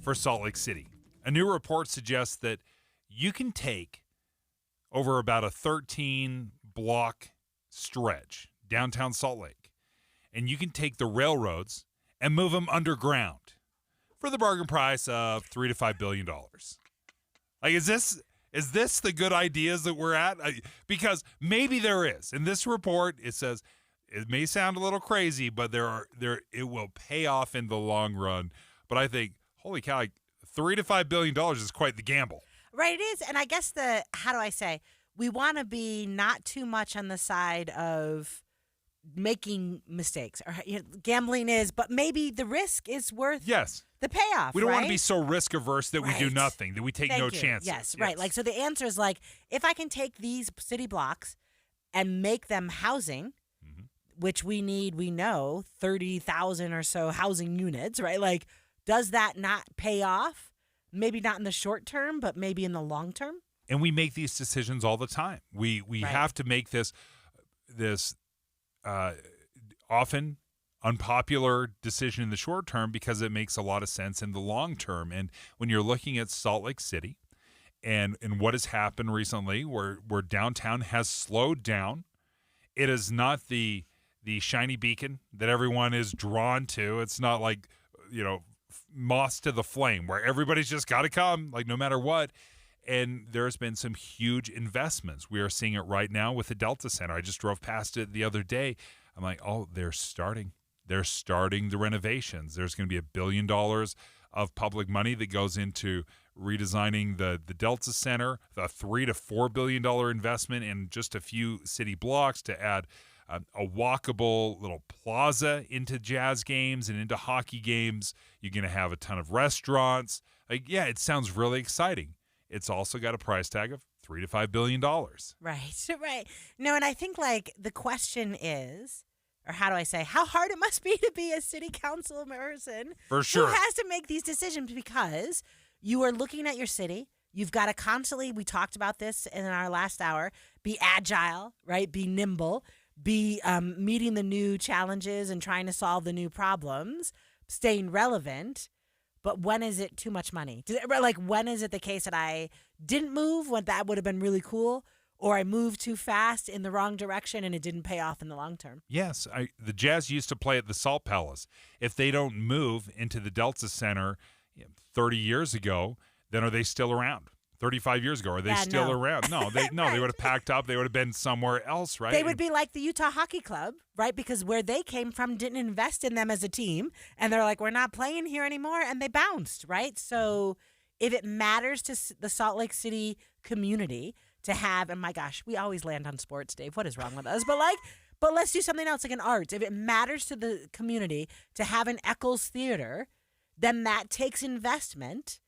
for Salt Lake City? A new report suggests that you can take over about a 13-block stretch downtown Salt Lake, and you can take the railroads and move them underground for the bargain price of $3 to $5 billion. Like, is this the good ideas that we're at? Because maybe there is. In this report, it says it may sound a little crazy, but it will pay off in the long run. But I think, holy cow, $3 to $5 billion is quite the gamble. Right, it is. And I guess we want to be not too much on the side of making mistakes. Or gambling is, but maybe the risk is worth the payoff. We don't want to be so risk averse that we do nothing, that we take no chances. Yes, right. Like, so the answer is like, if I can take these city blocks and make them housing, which we know 30,000 or so housing units, right? Like, does that not pay off? Maybe not in the short term, but maybe in the long term. And we make these decisions all the time. We have to make this often unpopular decision in the short term because it makes a lot of sense in the long term. And when you're looking at Salt Lake City and what has happened recently, where downtown has slowed down, it is not the shiny beacon that everyone is drawn to. It's not like, moss to the flame where everybody's just got to come, like, no matter what. And there's been some huge investments. We are seeing it right now with the Delta Center. I just drove past it the other day. I'm like, oh, they're starting the renovations. There's going to be $1 billion of public money that goes into redesigning the Delta Center, a $3 to $4 billion investment in just a few city blocks to add a walkable little plaza into Jazz games and into hockey games. You're going to have a ton of restaurants. Yeah, it sounds really exciting. It's also got a price tag of $3 to $5 billion. Right. No, and I think like the question is, or how do I say, how hard it must be to be a city council person For sure. who has to make these decisions, because you are looking at your city. You've got to constantly, we talked about this in our last hour, be agile, right? Be nimble, be meeting the new challenges and trying to solve the new problems, staying relevant. But when is it too much money? Like, when is it the case that I didn't move when that would have been really cool, or I moved too fast in the wrong direction and it didn't pay off in the long term? Yes, the Jazz used to play at the Salt Palace. If they don't move into the Delta Center 30 years ago, then are they still around? 35 years ago, are they still around? No, they would have packed up. They would have been somewhere else, right? They would be like the Utah Hockey Club, right? Because where they came from didn't invest in them as a team, and they're like, we're not playing here anymore, and they bounced, right? So if it matters to the Salt Lake City community to have, and my gosh, we always land on sports, Dave. What is wrong with us? But let's do something else, like an arts. If it matters to the community to have an Eccles Theater, then that takes investment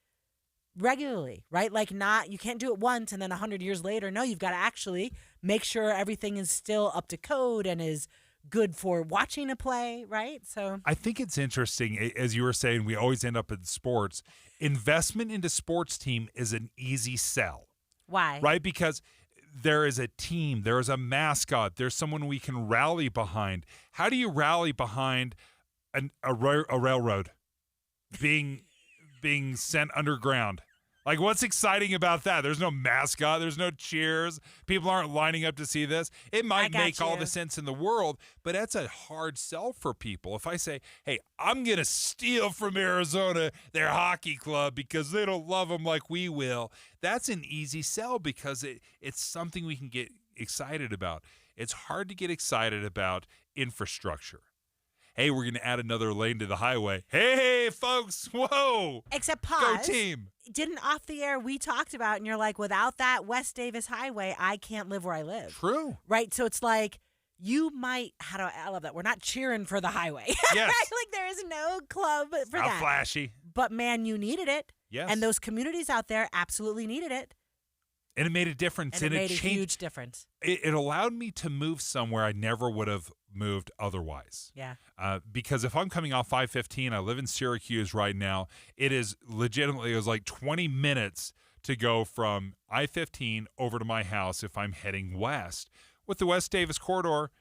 regularly, right? Like, you can't do it once and then 100 years later. No, you've got to actually make sure everything is still up to code and is good for watching a play, right? So I think it's interesting, as you were saying, we always end up in sports. Investment into sports team is an easy sell. Why? Right? Because there is a team, there is a mascot, there's someone we can rally behind. How do you rally behind a railroad being sent underground? Like, what's exciting about that? There's no mascot. There's no cheers. People aren't lining up to see this. It might make all the sense in the world, but that's a hard sell for people. If I say, hey, I'm going to steal from Arizona their hockey club because they don't love them like we will, that's an easy sell because it's something we can get excited about. It's hard to get excited about infrastructure. Hey, we're going to add another lane to the highway. Hey, folks, whoa. Except pause. Go team. Didn't off the air we talked about, and you're like, without that West Davis Highway, I can't live where I live. True. Right? So it's like, you might, I love that. We're not cheering for the highway. Yes. Right? Like, there is no club for Not that. flashy. But man, you needed it. Yes. And those communities out there absolutely needed it. And it made a difference. And it made changed. A huge difference. It allowed me to move somewhere I never would have moved otherwise. Yeah. Because if I'm coming off 515, I live in Syracuse right now. It was like 20 minutes to go from I-15 over to my house if I'm heading west. With the West Davis corridor,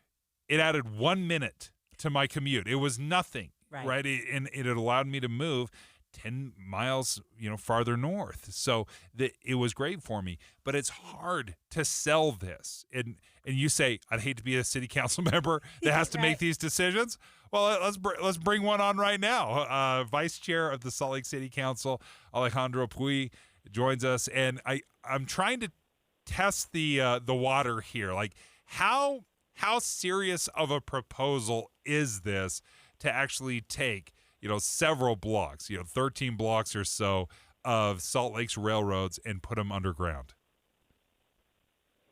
it added 1 minute to my commute. It was nothing, right? And it allowed me to move 10 miles, farther north. So it was great for me, but it's hard to sell this. And you say, I'd hate to be a city council member that has to make these decisions. Well, let's bring one on right now. Vice Chair of the Salt Lake City Council, Alejandro Puy, joins us. And I'm trying to test the water here. Like, how serious of a proposal is this to actually take several blocks, 13 blocks or so of Salt Lake's railroads and put them underground?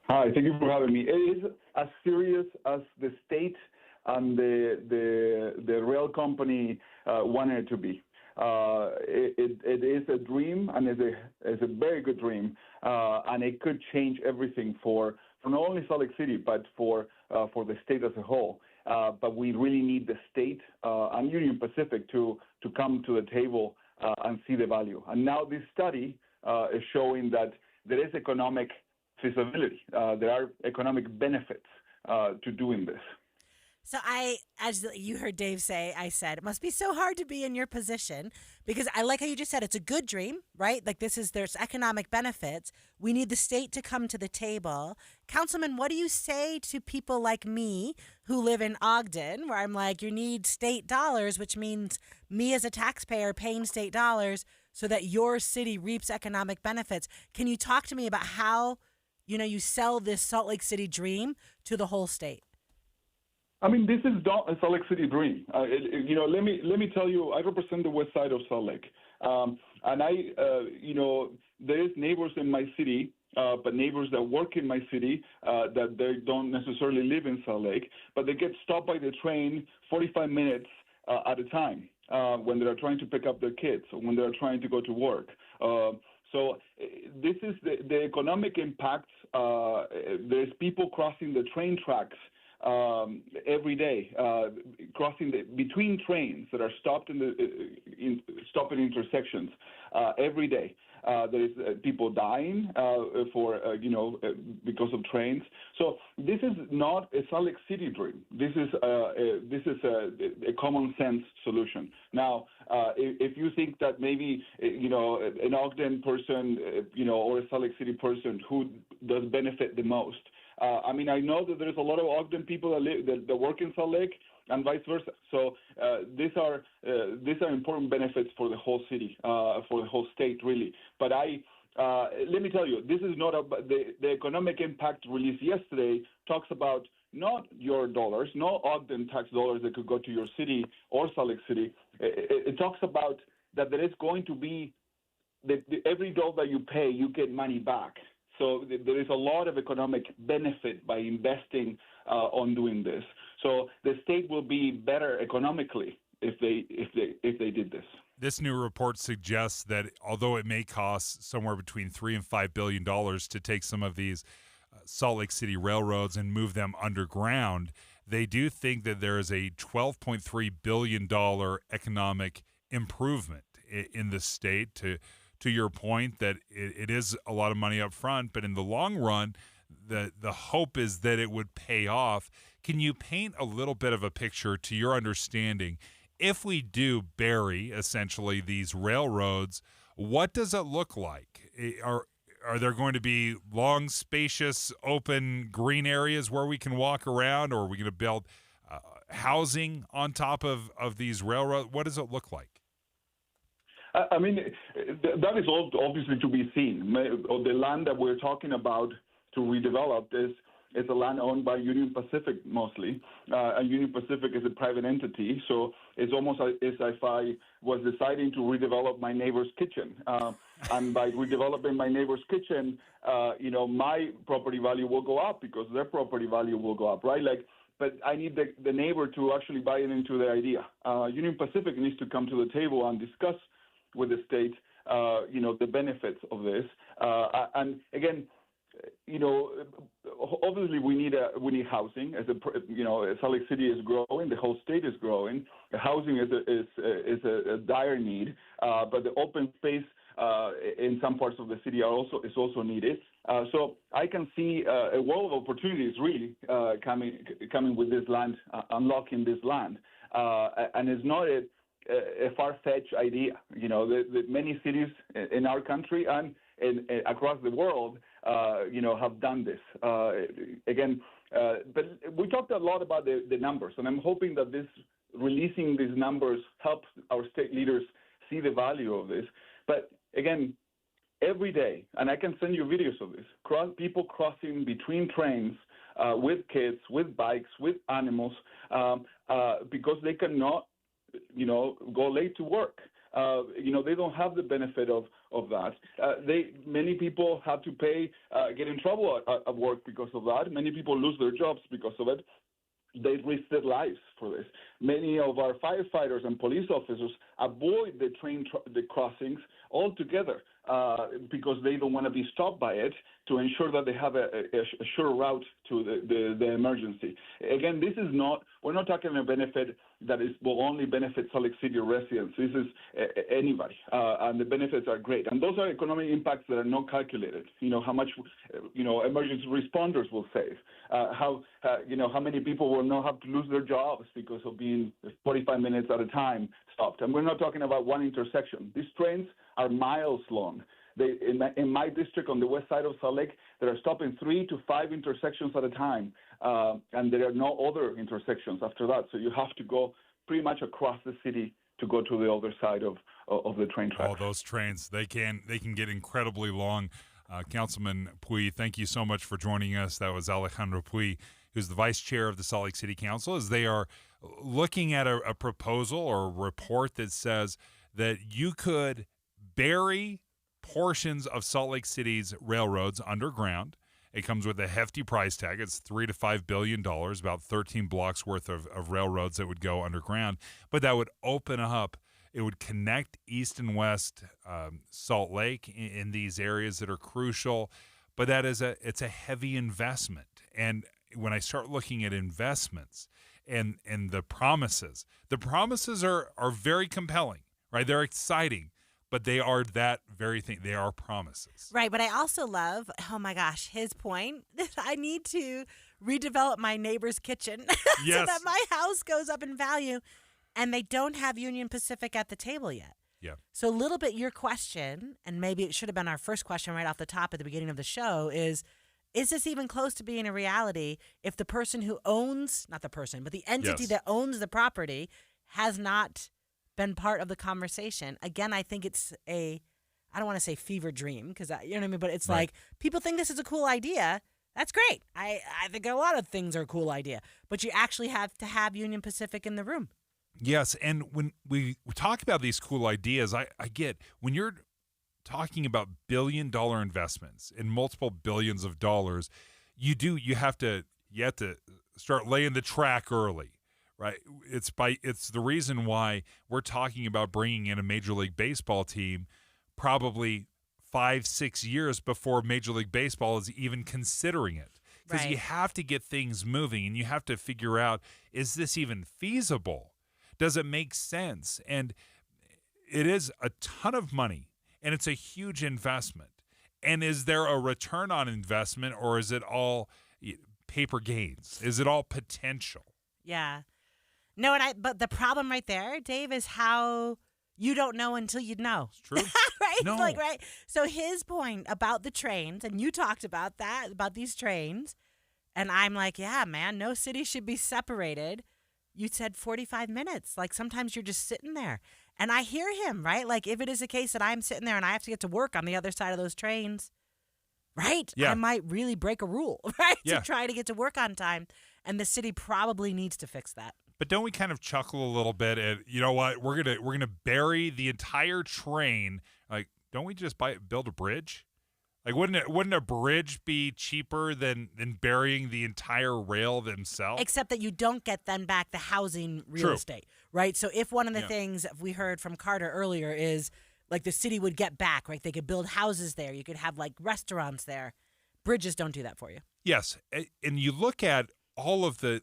Hi, thank you for having me. It is as serious as the state and the rail company wanted it to be. It is a dream, and it's a very good dream, and it could change everything for not only Salt Lake City, but for the state as a whole. But we really need the state and Union Pacific to come to the table and see the value. And now this study is showing that there is economic feasibility. There are economic benefits to doing this. So as you heard Dave say, I said, it must be so hard to be in your position, because I like how you just said it's a good dream, right? Like, there's economic benefits. We need the state to come to the table. Councilman, what do you say to people like me who live in Ogden, where I'm like, you need state dollars, which means me as a taxpayer paying state dollars so that your city reaps economic benefits? Can you talk to me about how, you sell this Salt Lake City dream to the whole state? I mean, this is not a Salt Lake City dream. Let me tell you, I represent the west side of Salt Lake. And there is neighbors in my city, but neighbors that work in my city that they don't necessarily live in Salt Lake, but they get stopped by the train 45 minutes at a time when they are trying to pick up their kids or when they are trying to go to work. So this is the economic impact. There's people crossing the train tracks every day, crossing between trains that are stopped stopping intersections every day. There is people dying because of trains. So this is not a Salt Lake City dream. This is a common sense solution. Now, if you think that maybe an Ogden person, or a Salt Lake City person who does benefit the most. I know that there's a lot of Ogden people that work in Salt Lake, and vice versa. So these are important benefits for the whole city, for the whole state, really. But let me tell you, this is not the economic impact released yesterday talks about not your dollars, no Ogden tax dollars that could go to your city or Salt Lake City. It talks about that there is going to be every dollar that you pay, you get money back. So there is a lot of economic benefit by investing on doing this. So the state will be better economically if they did this. This new report suggests that although it may cost somewhere between $3 and $5 billion to take some of these Salt Lake City railroads and move them underground, they do think that there is a $12.3 billion economic improvement in the state. To your point that it is a lot of money up front, but in the long run, the hope is that it would pay off. Can you paint a little bit of a picture to your understanding? If we do bury essentially these railroads, what does it look like? Are there going to be long, spacious, open, green areas where we can walk around, or are we going to build housing on top of these railroads? What does it look like? That is all obviously to be seen. The land that we're talking about to redevelop is a land owned by Union Pacific mostly. And Union Pacific is a private entity, so it's almost as if I was deciding to redevelop my neighbor's kitchen. And by redeveloping my neighbor's kitchen, my property value will go up because their property value will go up, right? But I need the neighbor to actually buy into the idea. Union Pacific needs to come to the table and discuss with the state, the benefits of this. And again, obviously we need housing. Salt Lake City is growing, the whole state is growing. Housing is a dire need, but the open space in some parts of the city is also needed. So I can see a world of opportunities really coming with this land, unlocking this land, and it's not a far-fetched idea. The many cities in our country and across the world, have done this. But we talked a lot about the numbers, and I'm hoping that releasing these numbers helps our state leaders see the value of this. But again, every day, and I can send you videos of this, people crossing between trains with kids, with bikes, with animals, because they cannot go late to work. They don't have the benefit of that. Many people have to get in trouble at work because of that. Many people lose their jobs because of it. They risk their lives for this. Many of our firefighters and police officers avoid the the crossings altogether because they don't want to be stopped by it, to ensure that they have a sure route to the emergency. Again, we're not talking a benefit that will only benefit Salt Lake City residents. This is anybody, and the benefits are great. And those are economic impacts that are not calculated. How much, emergency responders will save. How many people will not have to lose their jobs because of being 45 minutes at a time stopped. And we're not talking about one intersection. These trains are miles long. In my district on the west side of Salt Lake, they are stopping 3 to 5 intersections at a time, and there are no other intersections after that. So you have to go pretty much across the city to go to the other side of the train track. Oh, those trains, they can get incredibly long. Councilman Puy, thank you so much for joining us. That was Alejandro Puy, who's the vice chair of the Salt Lake City Council, as they are looking at a proposal or a report that says that you could bury portions of Salt Lake City's railroads underground. It comes with a hefty price tag. It's $3 to $5 billion, about 13 blocks worth of railroads that would go underground. But that would open up, it would connect East and West Salt Lake in these areas that are crucial. But it's a heavy investment. And when I start looking at investments and the promises are very compelling, right? They're exciting. But they are that very thing. They are promises. Right. But I also love, oh my gosh, his point that I need to redevelop my neighbor's kitchen Yes. so that my house goes up in value. And they don't have Union Pacific at the table yet. Yeah. So a little bit your question, and maybe it should have been our first question right off the top at the beginning of the show, is this even close to being a reality if the person who owns, not the person, but the entity that owns the property has not been part of the conversation? Again, I think it's I don't want to say fever dream because you know what I mean, but it's like people think this is a cool idea. That's great. I think a lot of things are a cool idea, but you actually have to have Union Pacific in the room. Yes, and when we talk about these cool ideas, I get when you're talking about billion-dollar investments in multiple billions of dollars, you have to start laying the track early. Right, it's the reason why we're talking about bringing in a Major League Baseball team probably 5-6 years before Major League Baseball is even considering it, because you have to get things moving and you have to figure out, is this even feasible? Does it make sense? And it is a ton of money and it's a huge investment. And is there a return on investment, or is it all paper gains? Is it all potential? Yeah. No, but the problem right there, Dave, is how you don't know until you know. It's true. Right? No. Right? So his point about the trains, and you talked about that, about these trains, and I'm like, yeah, man, no city should be separated. You said 45 minutes. Like, sometimes you're just sitting there. And I hear him, right? Like, if it is a case that I'm sitting there and I have to get to work on the other side of those trains, right? Yeah. I might really break a rule, right? Yeah. To try to get to work on time. And the city probably needs to fix that. But don't we kind of chuckle a little bit at, you know what, we're gonna bury the entire train? Like, don't we just build a bridge? Like, wouldn't a bridge be cheaper than burying the entire rail themselves? Except that you don't get then back the housing real estate, right? So if one of the things we heard from Carter earlier is like the city would get back, right? They could build houses there. You could have like restaurants there. Bridges don't do that for you. Yes, and you look at all of the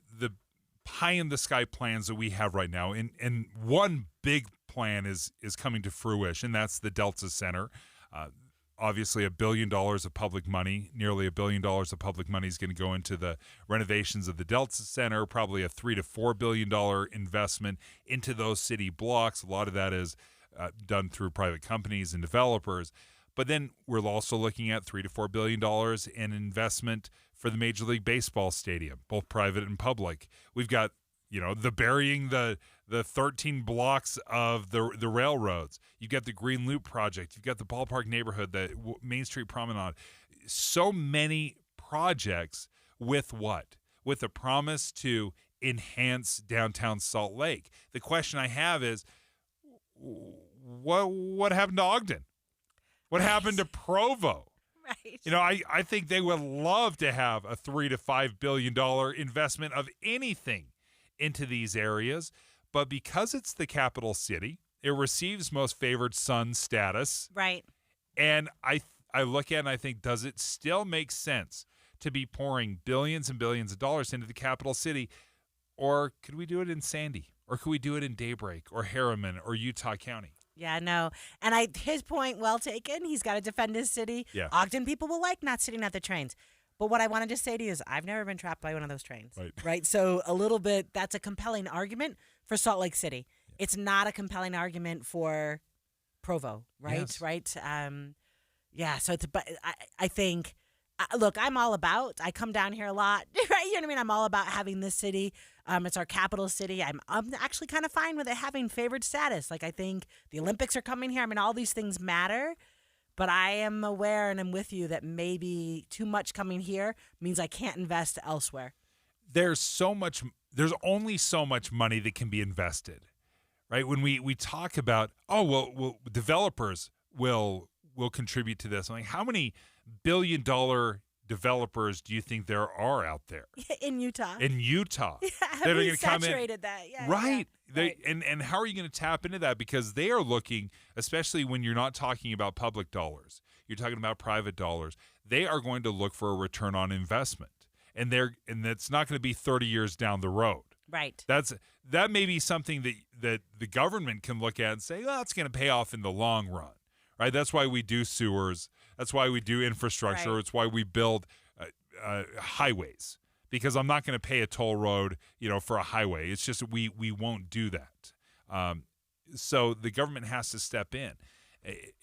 pie-in-the-sky plans that we have right now, and one big plan is coming to fruition. That's the Delta Center. Obviously, $1 billion of public money, nearly $1 billion of public money is going to go into the renovations of the Delta Center, probably a $3 to $4 billion investment into those city blocks. A lot of that is done through private companies and developers. But then we're also looking at $3 to $4 billion in investment for the Major League Baseball stadium, both private and public. We've got, the burying the 13 blocks of the railroads. You've got the Green Loop project. You've got the Ballpark neighborhood, the Main Street Promenade. So many projects with what? With a promise to enhance downtown Salt Lake. The question I have is, what happened to Ogden? What happened to Provo? Right. I think they would love to have a $3 to $5 billion investment of anything into these areas. But because it's the capital city, it receives most favored son status. Right. And I look at it and I think, does it still make sense to be pouring billions and billions of dollars into the capital city? Or could we do it in Sandy? Or could we do it in Daybreak or Harriman or Utah County? Yeah, no. And his point, well taken. He's got to defend his city. Yeah. Ogden people will like not sitting at the trains. But what I wanted to say to you is I've never been trapped by one of those trains. Right? So a little bit, that's a compelling argument for Salt Lake City. Yeah. It's not a compelling argument for Provo, right? Yes. Right? Yeah, so but I think, look, I'm all about, I come down here a lot, right? You know what I mean? I'm all about having this city. It's our capital city. I'm actually kind of fine with it having favored status. Like, I think the Olympics are coming here. I mean, all these things matter. But I am aware and I'm with you that maybe too much coming here means I can't invest elsewhere. There's only so much money that can be invested, right? When we talk about, developers will contribute to this. I'm like, how many billion-dollar developers do you think there are out there in Utah? That are we going to come in, saturated that, right? Right. And how are you going to tap into that? Because they are looking, especially when you're not talking about public dollars, you're talking about private dollars. They are going to look for a return on investment, and that's not going to be 30 years down the road. Right. That may be something that the government can look at and say, well, it's going to pay off in the long run. Right, that's why we do sewers. That's why we do infrastructure. Right. It's why we build highways, because I'm not going to pay a toll road, for a highway. It's just we won't do that. So the government has to step in.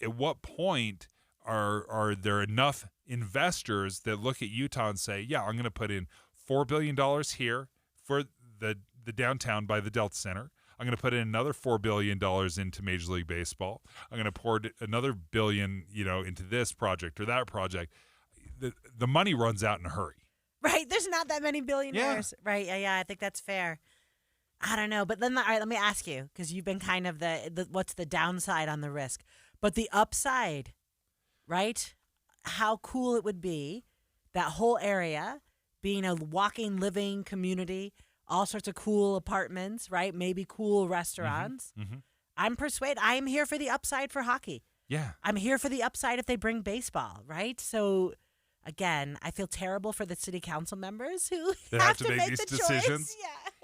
At what point are there enough investors that look at Utah and say, yeah, I'm going to put in $4 billion here for the downtown by the Delta Center. I'm going to put in another $4 billion into Major League Baseball. I'm going to pour another billion, into this project or that project. The money runs out in a hurry. Right. There's not that many billionaires. Yeah. Right. Yeah. I think that's fair. I don't know. But then, all right, let me ask you, because you've been kind of the what's the downside on the risk? But the upside, right? How cool it would be, that whole area being a walking, living community, all sorts of cool apartments, right? Maybe cool restaurants. Mm-hmm. I'm persuaded. I am here for the upside for hockey. Yeah. I'm here for the upside if they bring baseball, right? So, again, I feel terrible for the city council members who have to make these decisions. Choice.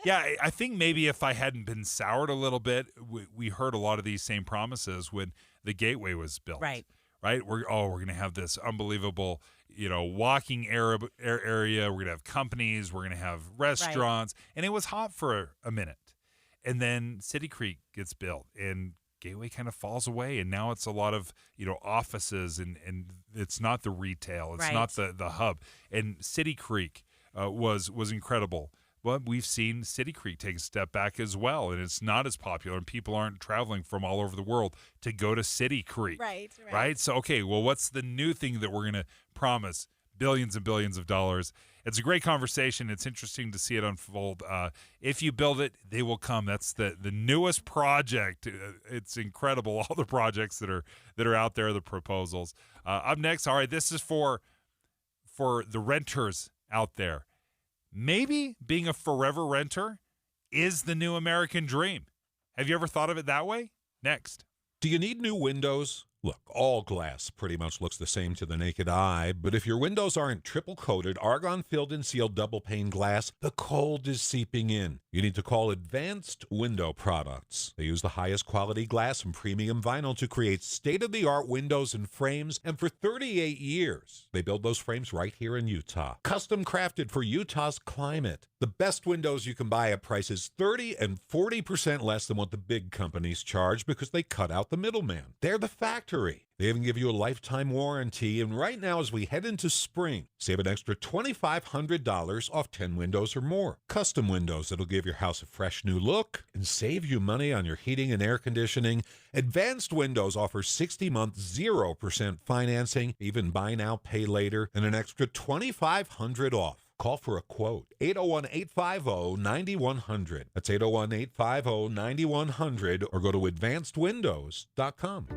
Yeah, I think maybe if I hadn't been soured a little bit, we heard a lot of these same promises when the Gateway was built. Right. We're going to have this unbelievable, walking area. We're going to have companies. We're going to have restaurants. Right. And it was hot for a minute. And then City Creek gets built and Gateway kind of falls away. And now it's a lot of, offices and it's not the retail. It's not the hub. And City Creek was incredible. But we've seen City Creek take a step back as well, and it's not as popular, and people aren't traveling from all over the world to go to City Creek. Right? So, okay, well, what's the new thing that we're going to promise? Billions and billions of dollars. It's a great conversation. It's interesting to see it unfold. If you build it, they will come. That's the newest project. It's incredible, all the projects that are out there, the proposals. Up next, all right, this is for the renters out there. Maybe being a forever renter is the new American dream. Have you ever thought of it that way? Next. Do you need new windows? Look, all glass pretty much looks the same to the naked eye, but if your windows aren't triple-coated, argon-filled and sealed double-pane glass, the cold is seeping in. You need to call Advanced Window Products. They use the highest quality glass and premium vinyl to create state-of-the-art windows and frames, and for 38 years, they build those frames right here in Utah. Custom crafted for Utah's climate. The best windows you can buy at prices 30 and 40% less than what the big companies charge because they cut out the middleman. They're the factory. They even give you a lifetime warranty, and right now as we head into spring, save an extra $2,500 off 10 windows or more. Custom windows that'll give your house a fresh new look and save you money on your heating and air conditioning. Advanced Windows offers 60-month 0% financing, even buy now, pay later, and an extra $2,500 off. Call for a quote, 801-850-9100. That's 801-850-9100, or go to advancedwindows.com.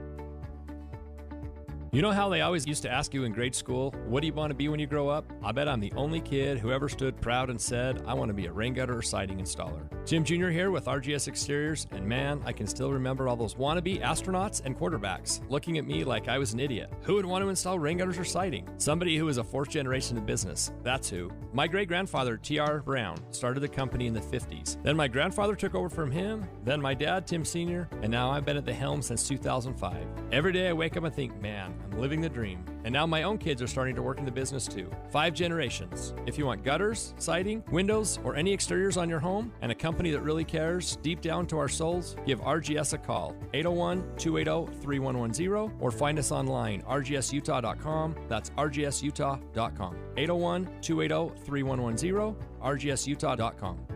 You know how they always used to ask you in grade school, what do you want to be when you grow up? I bet I'm the only kid who ever stood proud and said, I want to be a rain gutter or siding installer. Jim Jr. here with RGS Exteriors, and man, I can still remember all those wannabe astronauts and quarterbacks looking at me like I was an idiot. Who would want to install rain gutters or siding? Somebody who was a fourth generation in business. That's who. My great-grandfather, T.R. Brown, started the company in the 50s. Then my grandfather took over from him, then my dad, Tim Sr., and now I've been at the helm since 2005. Every day I wake up and think, man, I'm living the dream. And now my own kids are starting to work in the business too. 5 generations. If you want gutters, siding, windows, or any exteriors on your home, and a company that really cares deep down to our souls, give RGS a call. 801-280-3110 or find us online, rgsutah.com. That's rgsutah.com. 801-280-3110, rgsutah.com.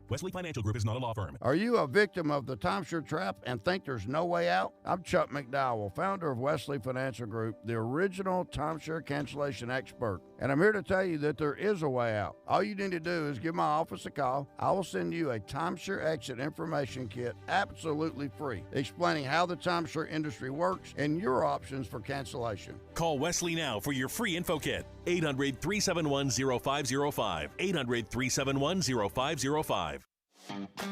Wesley Financial Group is not a law firm. Are you a victim of the timeshare trap and think there's no way out? I'm Chuck McDowell, founder of Wesley Financial Group, the original timeshare cancellation expert. And I'm here to tell you that there is a way out. All you need to do is give my office a call. I will send you a timeshare exit information kit absolutely free, explaining how the timeshare industry works and your options for cancellation. Call Wesley now for your free info kit. 800-371-0505. 800-371-0505.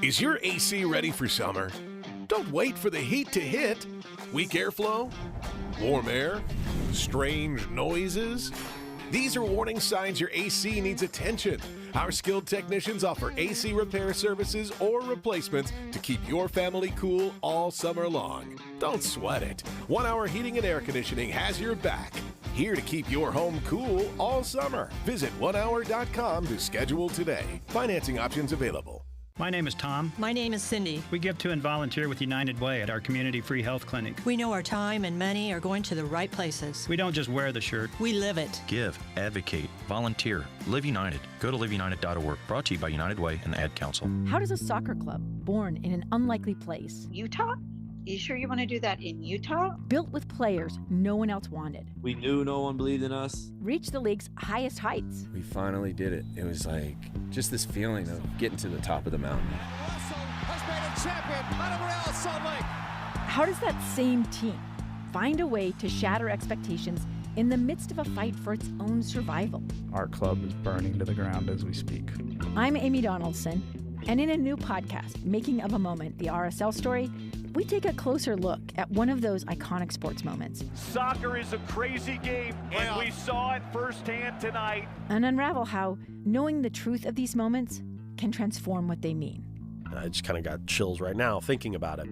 Is your AC ready for summer? Don't wait for the heat to hit. Weak airflow? Warm air? Strange noises? These are warning signs your AC needs attention. Our skilled technicians offer AC repair services or replacements to keep your family cool all summer long. Don't sweat it. 1 Hour Heating and Air Conditioning has your back. Here to keep your home cool all summer. Visit onehour.com to schedule today. Financing options available. My name is Tom. My name is Cindy. We give to and volunteer with United Way at our community free health clinic. We know our time and money are going to the right places. We don't just wear the shirt. We live it. Give, advocate, volunteer, Live United. Go to liveunited.org. Brought to you by United Way and the Ad Council. How does a soccer club, born in an unlikely place, Utah? You sure you want to do that in Utah? built with players no one else wanted, We knew no one believed in us. reach the league's highest heights? We finally did it. It was like just this feeling of getting to the top of the mountain. How does that same team find a way to shatter expectations in the midst of a fight for its own survival? Our club is burning to the ground as we speak. I'm Amy Donaldson, and in a new podcast, Making of a Moment, the RSL story, we take a closer look at one of those iconic sports moments Soccer is a crazy game, and we saw it firsthand tonight. and unravel how knowing the truth of these moments can transform what they mean. I just kind of got chills right now thinking about it.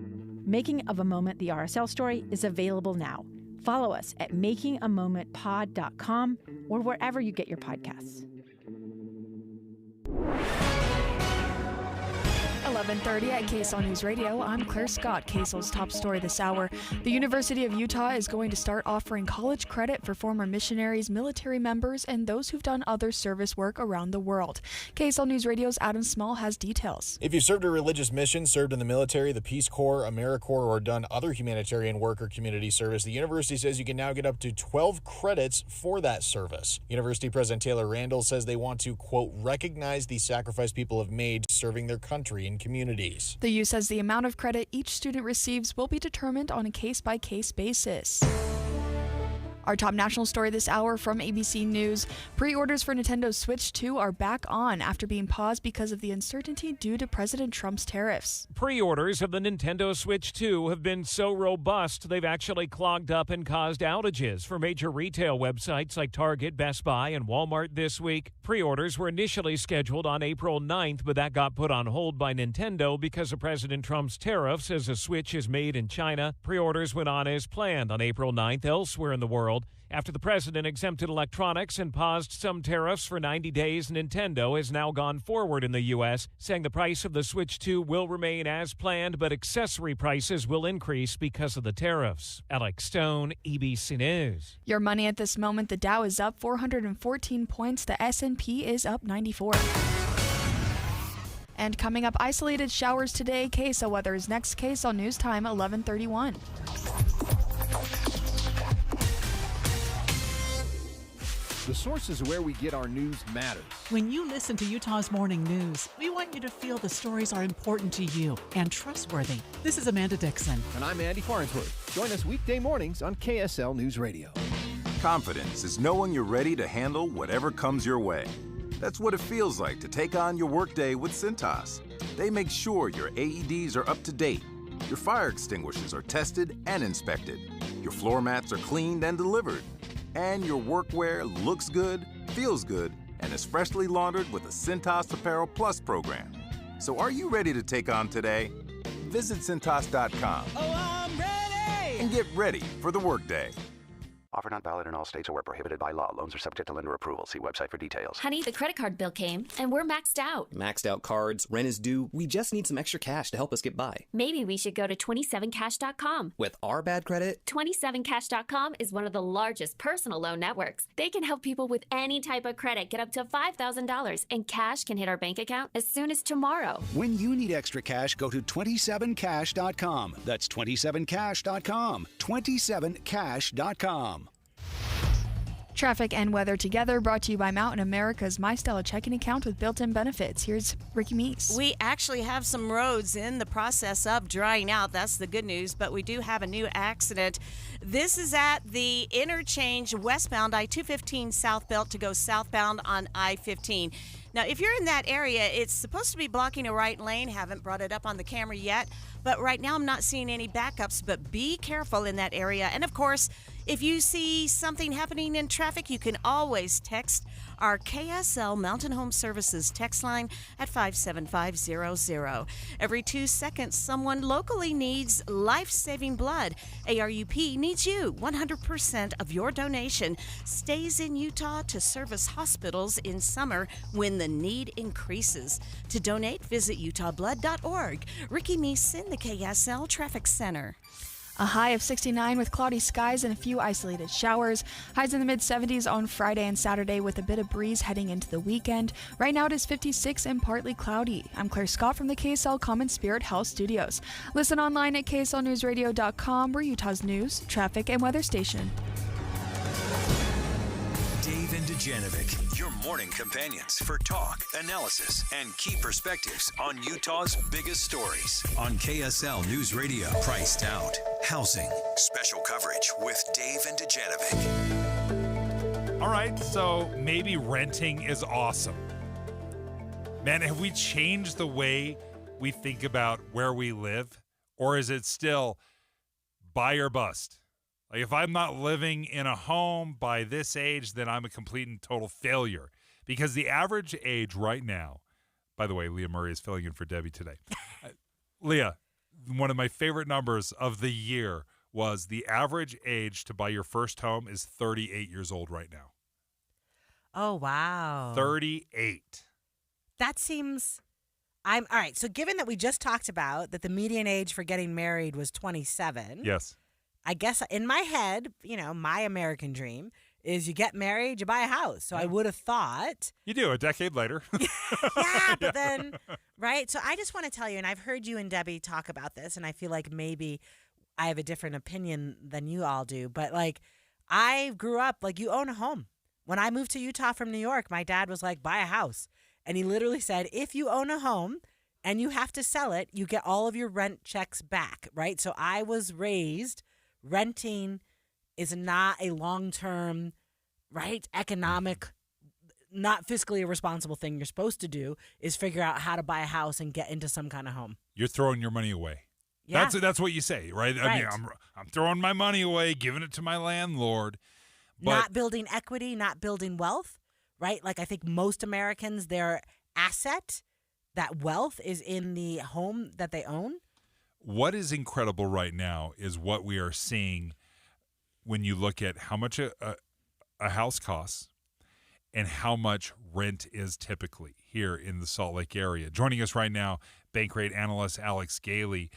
Making of a Moment, the RSL story, is available now. Follow us at makingamomentpod.com or wherever you get your podcasts. 11:30 at KSL News Radio. I'm Claire Scott. KSL's top story this hour. The University of Utah is going to start offering college credit for former missionaries, military members, and those who've done other service work around the world. KSL News Radio's Adam Small has details. If you've served a religious mission, served in the military, the Peace Corps, AmeriCorps, or done other humanitarian work or community service, the university says you can now get up to 12 credits for that service. University President Taylor Randall says they want to, quote, recognize the sacrifice people have made serving their country and communities. The U says the amount of credit each student receives will be determined on a case-by-case basis. Our top national story this hour from ABC News. Pre-orders for Nintendo's Switch 2 are back on after being paused because of the uncertainty due to President Trump's tariffs. Pre-orders of the Nintendo Switch 2 have been so robust they've actually clogged up and caused outages for major retail websites like Target, Best Buy, and Walmart this week. Pre-orders were initially scheduled on April 9th, but that got put on hold by Nintendo because of President Trump's tariffs as the Switch is made in China. Pre-orders went on as planned on April 9th elsewhere in the world. After the president exempted electronics and paused some tariffs for 90 days, Nintendo has now gone forward in the U.S., saying the price of the Switch 2 will remain as planned, but accessory prices will increase because of the tariffs. Alex Stone, ABC News. Your money at this moment, the Dow is up 414 points, the S&P is up 94. And coming up, isolated showers today. KSL weather is next. KSL News Time, 11:31. The sources where we get our news matters. When you listen to Utah's Morning News, we want you to feel the stories are important to you and trustworthy. This is Amanda Dixon. And I'm Andy Farnsworth. Join us weekday mornings on KSL News Radio. Confidence is knowing you're ready to handle whatever comes your way. That's what it feels like to take on your workday with Cintas. They make sure your AEDs are up to date, your fire extinguishers are tested and inspected, your floor mats are cleaned and delivered, and your workwear looks good, feels good, and is freshly laundered with a Cintas Apparel Plus program. So are you ready to take on today? Visit Cintas.com and get ready for the workday. Offer not valid in all states or where prohibited by law. Loans are subject to lender approval. See website for details. Honey, the credit card bill came, and we're maxed out. Maxed out cards, rent is due. We just need some extra cash to help us get by. Maybe we should go to 27cash.com. With our bad credit, 27cash.com is one of the largest personal loan networks. They can help people with any type of credit get up to $5,000, and cash can hit our bank account as soon as tomorrow. When you need extra cash, go to 27cash.com. That's 27cash.com. 27cash.com. Traffic and weather together, brought to you by Mountain America's My Stella checking account with built-in benefits. Here's Ricky Meese. We actually have some roads in the process of drying out. That's the good news, but we do have a new accident. This is at the interchange westbound I-215 southbound to go southbound on I-15. Now, if you're in that area, it's supposed to be blocking a right lane. Haven't brought it up on the camera yet, but right now I'm not seeing any backups, but be careful in that area. And of course, if you see something happening in traffic, you can always text our KSL Mountain Home Services text line at 57500. Every 2 seconds, someone locally needs life-saving blood. ARUP needs you. 100% of your donation stays in Utah to service hospitals in summer when the need increases. To donate, visit utahblood.org. Ricky Meese in the KSL Traffic Center. A high of 69 with cloudy skies and a few isolated showers. Highs in the mid-70s on Friday and Saturday with a bit of breeze heading into the weekend. Right now it is 56 and partly cloudy. I'm Claire Scott from the KSL Common Spirit Health Studios. Listen online at kslnewsradio.com. We're Utah's news, traffic, and weather station. Dave and Dujanovic, your morning companions for talk, analysis, and key perspectives on Utah's biggest stories. On KSL News Radio, Priced Out, Housing, Special Coverage with Dave and Dujanovic. All right, so maybe renting is awesome. Man, have we changed the way we think about where we live? Or is it still buy or bust? Like, if I'm not living in a home by this age, then I'm a complete and total failure. Because the average age right now, by the way, Leah Murray is filling in for Debbie today. Leah, one of my favorite numbers of the year was the average age to buy your first home is 38 years old right now. Oh, wow. 38. That seems... all right, so given that we just talked about that the median age for getting married was 27. Yes. I guess in my head, my American dream is you get married, you buy a house. So I would have thought. You do, a decade later. Yeah, but then, right? So I just want to tell you, and I've heard you and Debbie talk about this, and I feel like maybe I have a different opinion than you all do. But, I grew up, you own a home. When I moved to Utah from New York, my dad was like, buy a house. And he literally said, if you own a home and you have to sell it, you get all of your rent checks back, right? So I was raised... renting is not a long-term, right, economic, not fiscally irresponsible thing. You're supposed to do is figure out how to buy a house and get into some kind of home. You're throwing your money away. Yeah. That's what you say, right? I mean, I'm throwing my money away, giving it to my landlord. But not building equity, not building wealth, right? I think most Americans, their asset, that wealth is in the home that they own. What is incredible right now is what we are seeing when you look at how much a house costs and how much rent is typically here in the Salt Lake area. Joining us right now, bank rate analyst Alex Gailey.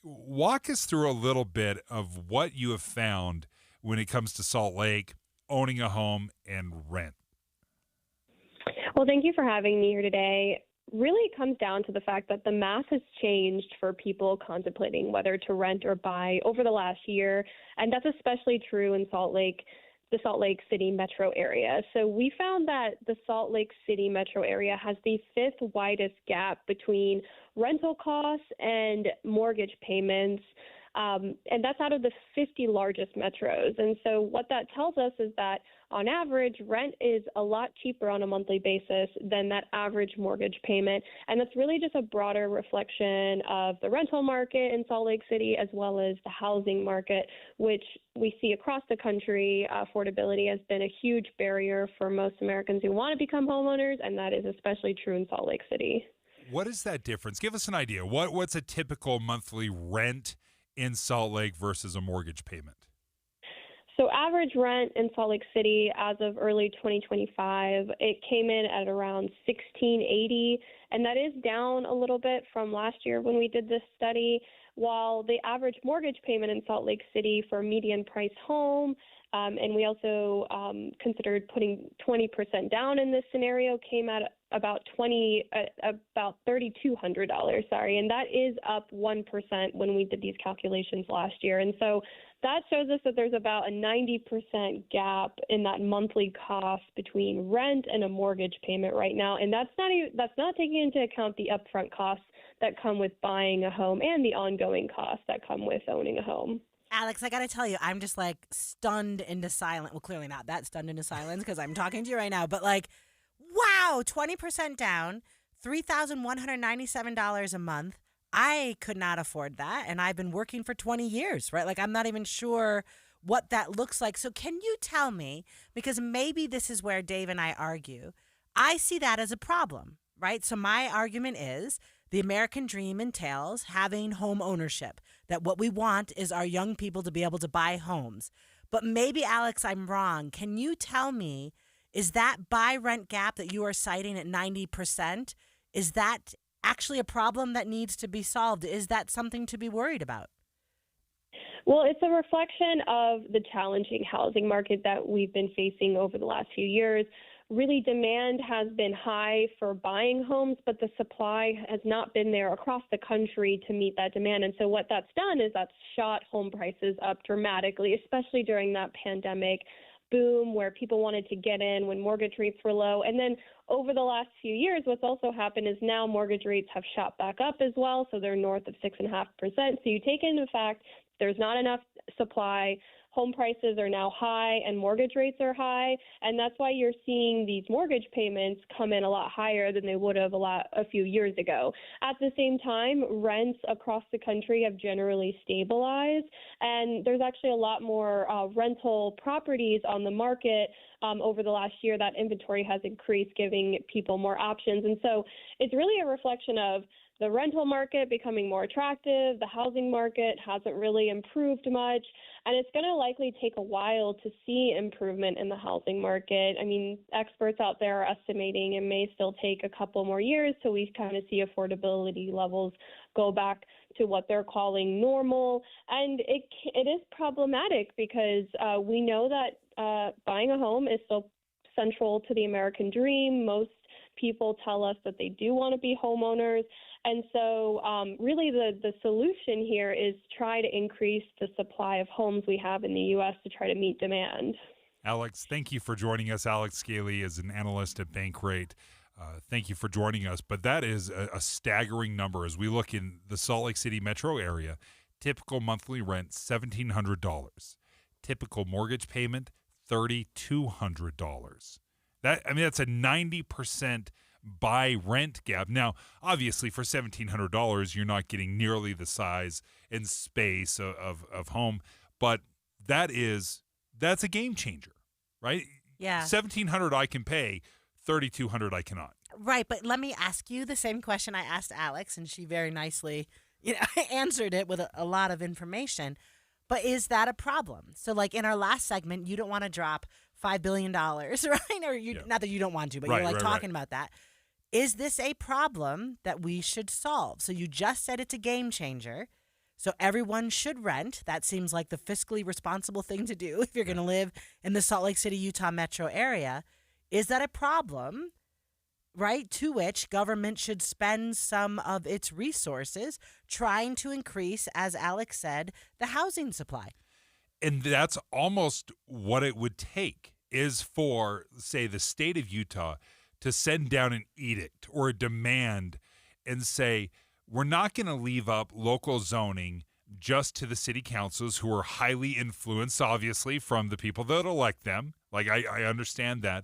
Walk us through a little bit of what you have found when it comes to Salt Lake, owning a home, and rent. Well, thank you for having me here today. Really, it comes down to the fact that the math has changed for people contemplating whether to rent or buy over the last year, and that's especially true in the Salt Lake City metro area. So we found that the Salt Lake City metro area has the fifth widest gap between rental costs and mortgage payments, and that's out of the 50 largest metros. And so what that tells us is that on average, rent is a lot cheaper on a monthly basis than that average mortgage payment. And that's really just a broader reflection of the rental market in Salt Lake City, as well as the housing market, which we see across the country. Affordability has been a huge barrier for most Americans who want to become homeowners, and that is especially true in Salt Lake City. What is that difference? Give us an idea. What's a typical monthly rent in Salt Lake versus a mortgage payment? So average rent in Salt Lake City as of early 2025, it came in at around $1,680, and that is down a little bit from last year when we did this study. While the average mortgage payment in Salt Lake City for a median price home, and we also considered putting 20% down in this scenario, came at about $3,200, and that is up 1% when we did these calculations last year. And so that shows us that there's about a 90% gap in that monthly cost between rent and a mortgage payment right now, and that's not taking into account the upfront costs that come with buying a home and the ongoing costs that come with owning a home. Alex, I got to tell you, I'm just like stunned into silence. Well, clearly not that stunned into silence because I'm talking to you right now. But like, wow, 20% down, $3,197 a month. I could not afford that. And I've been working for 20 years, right? Like, I'm not even sure what that looks like. So can you tell me, because maybe this is where Dave and I argue, I see that as a problem, right? So my argument is the American dream entails having home ownership, that what we want is our young people to be able to buy homes. But maybe, Alex, I'm wrong. Can you tell me, is that buy-rent gap that you are citing at 90%, is that actually a problem that needs to be solved? Is that something to be worried about? Well, it's a reflection of the challenging housing market that we've been facing over the last few years. Really, demand has been high for buying homes, but the supply has not been there across the country to meet that demand. And so what that's done is that's shot home prices up dramatically, especially during that pandemic boom where people wanted to get in when mortgage rates were low. And then over the last few years, what's also happened is now mortgage rates have shot back up as well. So they're north of 6.5%. So you take into fact there's not enough supply. Home prices are now high and mortgage rates are high, and that's why you're seeing these mortgage payments come in a lot higher than they would have a few years ago. At the same time, rents across the country have generally stabilized, and there's actually a lot more rental properties on the market over the last year. That inventory has increased, giving people more options. And so it's really a reflection of the rental market becoming more attractive. The housing market hasn't really improved much, and it's going to likely take a while to see improvement in the housing market. I mean, experts out there are estimating it may still take a couple more years till we kind of see affordability levels go back to what they're calling normal. And it is problematic because we know that buying a home is still central to the American dream. Most people tell us that they do want to be homeowners. And so really the solution here is try to increase the supply of homes we have in the U.S. to try to meet demand. Alex, thank you for joining us. Alex Scaly is an analyst at Bankrate. Thank you for joining us. But that is a staggering number as we look in the Salt Lake City metro area. Typical monthly rent, $1,700. Typical mortgage payment, $3,200. That's a 90% buy rent gap. Now, obviously, for $1,700, you're not getting nearly the size and space of home, but that's a game changer, right? Yeah. $1,700 I can pay, $3,200 I cannot. Right, but let me ask you the same question I asked Alex, and she very nicely, answered it with a lot of information. But is that a problem? So, like in our last segment, you don't want to drop $5 billion, right? Or not that you don't want to, but you're talking about that. Is this a problem that we should solve? So you just said it's a game changer. So everyone should rent. That seems like the fiscally responsible thing to do if you're going to live in the Salt Lake City, Utah metro area. Is that a problem, right, to which government should spend some of its resources trying to increase, as Alex said, the housing supply? And that's almost what it would take is for, say, the state of Utah to send down an edict or a demand and say, we're not going to leave up local zoning just to the city councils who are highly influenced, obviously, from the people that elect them. Like, I understand that.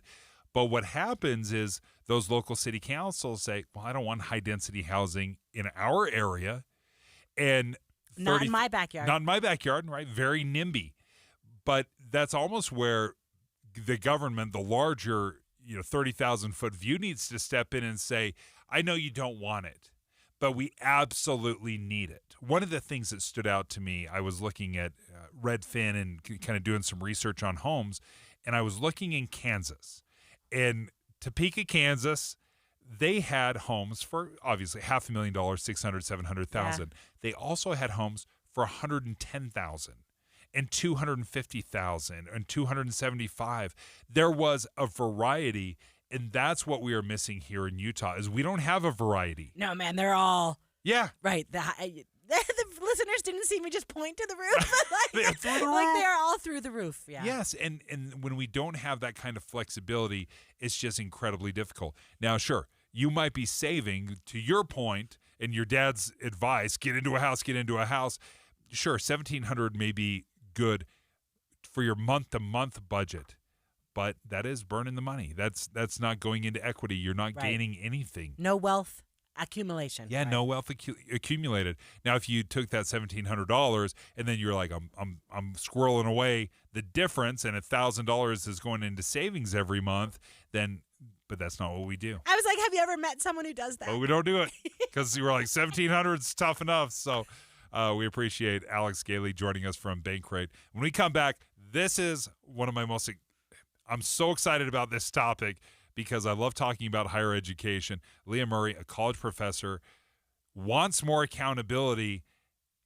But what happens is those local city councils say, well, I don't want high-density housing in our area. And not in my backyard. Not in my backyard, right? Very NIMBY. But that's almost where the government, the larger 30,000-foot view needs to step in and say, I know you don't want it, but we absolutely need it. One of the things that stood out to me, I was looking at Redfin and kind of doing some research on homes, and I was looking in Kansas. In Topeka, Kansas, they had homes for obviously $500,000, $600,000, $700,000. Yeah. They also had homes for $110,000 and $250,000 and $275,000. There was a variety, and that's what we are missing here in Utah. Is we don't have a variety. No, man, they're all right. The listeners didn't see me just point to the roof. Like they're all through the roof. Yeah. Yes, and when we don't have that kind of flexibility, it's just incredibly difficult. Now, sure, you might be saving, to your point, and your dad's advice, get into a house. Sure, $1,700 may be good for your month-to-month budget, but that is burning the money. That's not going into equity. You're not gaining anything. No wealth accumulation. Yeah, no wealth accumulated. Now, if you took that $1,700 and then you're like, I'm squirreling away the difference, and $1,000 is going into savings every month, then. But that's not what we do. I was like, have you ever met someone who does that? Well, we don't do it because you were like, 1,700 is tough enough. So we appreciate Alex Gailey joining us from Bankrate. When we come back, this is one of my most – I'm so excited about this topic because I love talking about higher education. Leah Murray, a college professor, wants more accountability,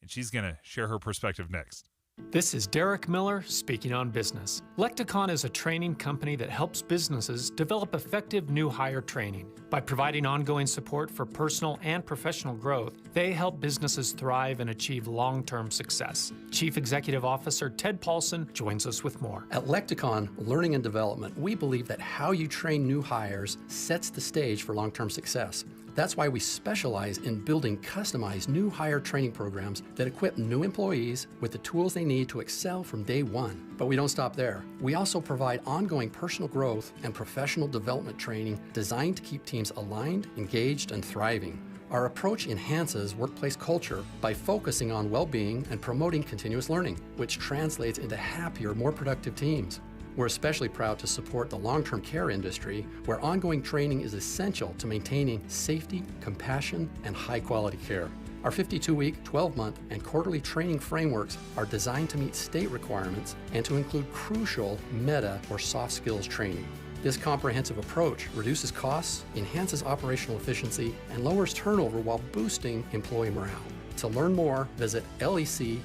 and she's going to share her perspective next. This is Derek Miller speaking on business. Lecticon is a training company that helps businesses develop effective new hire training. By providing ongoing support for personal and professional growth, they help businesses thrive and achieve long-term success. Chief Executive Officer Ted Paulson joins us with more. At Lecticon Learning and Development, we believe that how you train new hires sets the stage for long-term success. That's why we specialize in building customized new hire training programs that equip new employees with the tools they need to excel from day one. But we don't stop there. We also provide ongoing personal growth and professional development training designed to keep teams aligned, engaged, and thriving. Our approach enhances workplace culture by focusing on well-being and promoting continuous learning, which translates into happier, more productive teams. We're especially proud to support the long-term care industry, where ongoing training is essential to maintaining safety, compassion, and high-quality care. Our 52-week, 12-month, and quarterly training frameworks are designed to meet state requirements and to include crucial meta or soft skills training. This comprehensive approach reduces costs, enhances operational efficiency, and lowers turnover while boosting employee morale. To learn more, visit lecticon.com.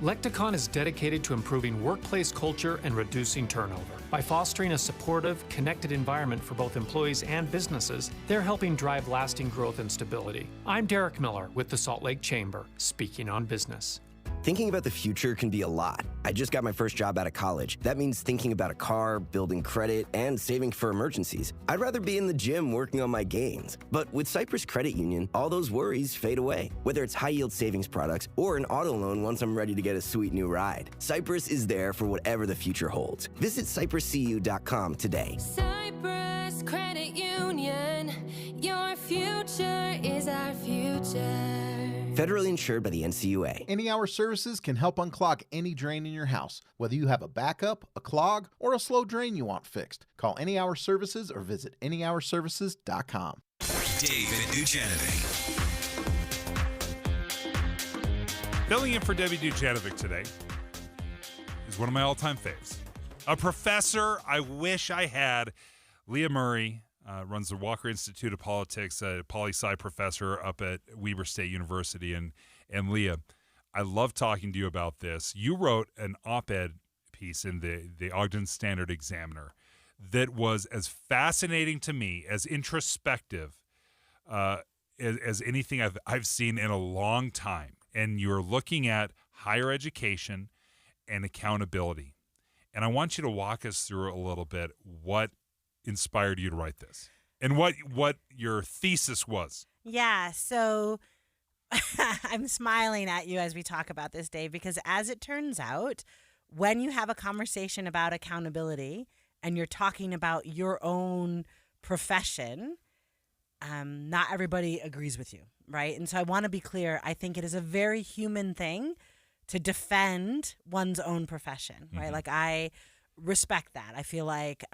Lecticon is dedicated to improving workplace culture and reducing turnover. By fostering a supportive, connected environment for both employees and businesses, they're helping drive lasting growth and stability. I'm Derek Miller with the Salt Lake Chamber, speaking on business. Thinking about the future can be a lot. I just got my first job out of college. That means thinking about a car, building credit, and saving for emergencies. I'd rather be in the gym working on my gains. But with Cypress Credit Union, all those worries fade away. Whether it's high-yield savings products or an auto loan once I'm ready to get a sweet new ride, Cypress is there for whatever the future holds. Visit cypresscu.com today. Cypress Credit Union, your future is our future. Federally insured by the NCUA. Any Hour Services can help unclog any drain in your house, whether you have a backup, a clog, or a slow drain you want fixed. Call Any Hour Services or visit anyhourservices.com. David Dujanovic. Filling in for Debbie Dujanovic today is one of my all-time faves. A professor I wish I had. Leah Murray runs the Walker Institute of Politics, a poli-sci professor up at Weber State University. And Leah, I love talking to you about this. You wrote an op-ed piece in the Ogden Standard Examiner that was as fascinating to me, as introspective as anything I've seen in a long time. And you're looking at higher education and accountability. And I want you to walk us through a little bit what inspired you to write this and what your thesis was. Yeah, so I'm smiling at you as we talk about this, Dave, because as it turns out, when you have a conversation about accountability and you're talking about your own profession, not everybody agrees with you, right? And so I want to be clear. I think it is a very human thing to defend one's own profession, right? Like, I respect that. I feel like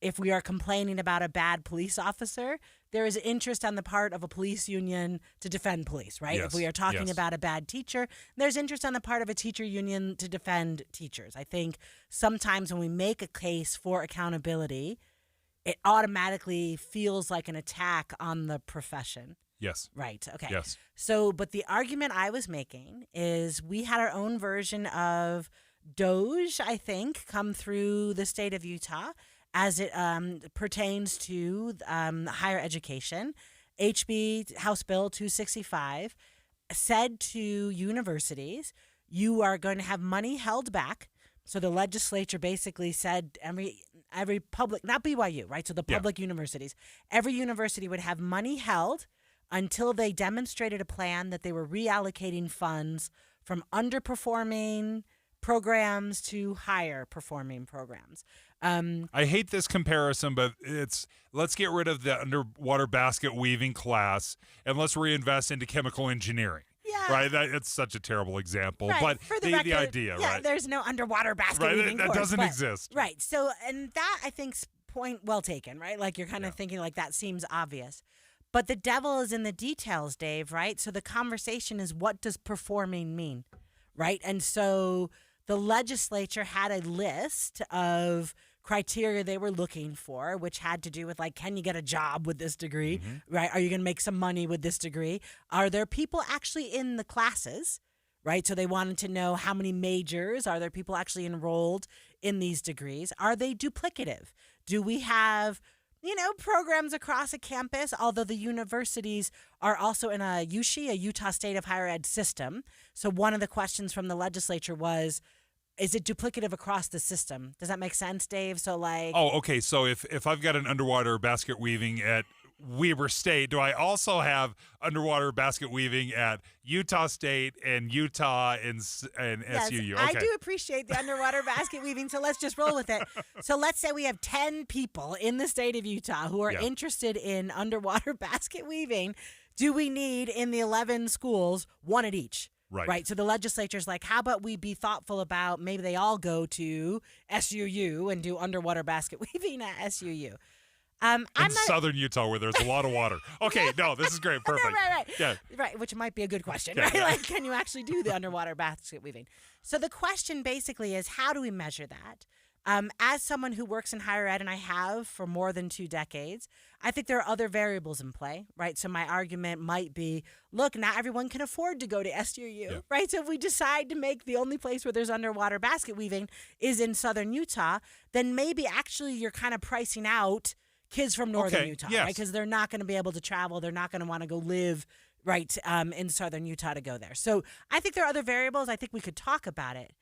if we are complaining about a bad police officer, there is interest on the part of a police union to defend police, right? Yes, If we are talking yes. about a bad teacher, there's interest on the part of a teacher union to defend teachers. I think sometimes when we make a case for accountability, it automatically feels like an attack on the profession. Yes. Right. Okay. Yes. So, but the argument I was making is we had our own version of Doge, I think, come through the state of Utah as it pertains to higher education. HB House Bill 265 said to universities, you are going to have money held back. So the legislature basically said every public, not BYU, right? So the public universities, every university would have money held until they demonstrated a plan that they were reallocating funds from underperforming programs to higher performing programs. I hate this comparison, but let's get rid of the underwater basket weaving class and let's reinvest into chemical engineering. Yeah. Right? It's such a terrible example, Right. but For the record, idea, yeah, right? there's no underwater basket Right, weaving that course, doesn't but- exist. Right. So, and that I think's point well taken, right? Like you're kind of thinking like that seems obvious. But the devil is in the details, Dave, right? So the conversation is, what does performing mean, right? And so the legislature had a list of criteria they were looking for, which had to do with like, can you get a job with this degree, right? Are you going to make some money with this degree? Are there people actually in the classes, right? So they wanted to know how many majors, are there people actually enrolled in these degrees? Are they duplicative? Do we have programs across a campus, although the universities are also in a USHE, a Utah State of Higher Ed system. So one of the questions from the legislature was, is it duplicative across the system? Does that make sense, Dave? So like... Oh, okay. So if I've got an underwater basket weaving at Weber State, do I also have underwater basket weaving at Utah State and Utah and Yes, SUU? Okay. I do appreciate the underwater basket weaving, so let's just roll with it. So let's say we have 10 people in the state of Utah who are interested in underwater basket weaving. Do we need, in the 11 schools, one at each? Right. So the legislature's like, how about we be thoughtful about maybe they all go to SUU and do underwater basket weaving at SUU. In southern Utah, where there's a lot of water. Okay, no, this is great. Perfect. Right. Yeah. Right, which might be a good question, Yeah, right? yeah. Like, can you actually do the underwater basket weaving? So the question basically is, how do we measure that? As someone who works in higher ed, and I have for more than 2 decades, I think there are other variables in play, right? So my argument might be, look, not everyone can afford to go to SUU, right? So if we decide to make the only place where there's underwater basket weaving is in southern Utah, then maybe actually you're kind of pricing out kids from northern Utah, right? Because they're not going to be able to travel. They're not going to want to go live right in southern Utah to go there. So I think there are other variables. I think we could talk about it.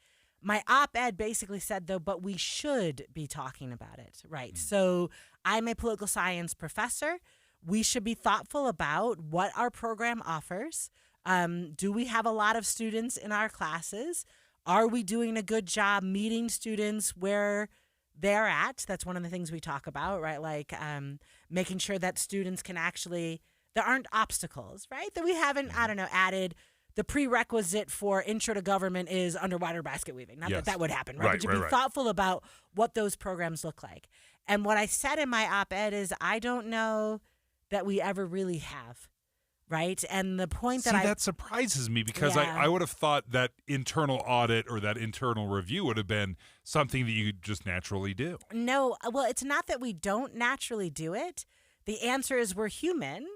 My op-ed basically said, though, but we should be talking about it, right? So I'm a political science professor. We should be thoughtful about what our program offers. Do we have a lot of students in our classes? Are we doing a good job meeting students where they're at? That's one of the things we talk about, right? Like making sure that students can actually, there aren't obstacles, right? That we haven't, added the prerequisite for intro to government is underwater basket weaving. Not that would happen, right? But you be thoughtful about what those programs look like. And what I said in my op-ed is, I don't know that we ever really have, right? And the point that surprises me, because I would have thought that internal audit or that internal review would have been something that you just naturally do. No, well, it's not that we don't naturally do it. The answer is we're human.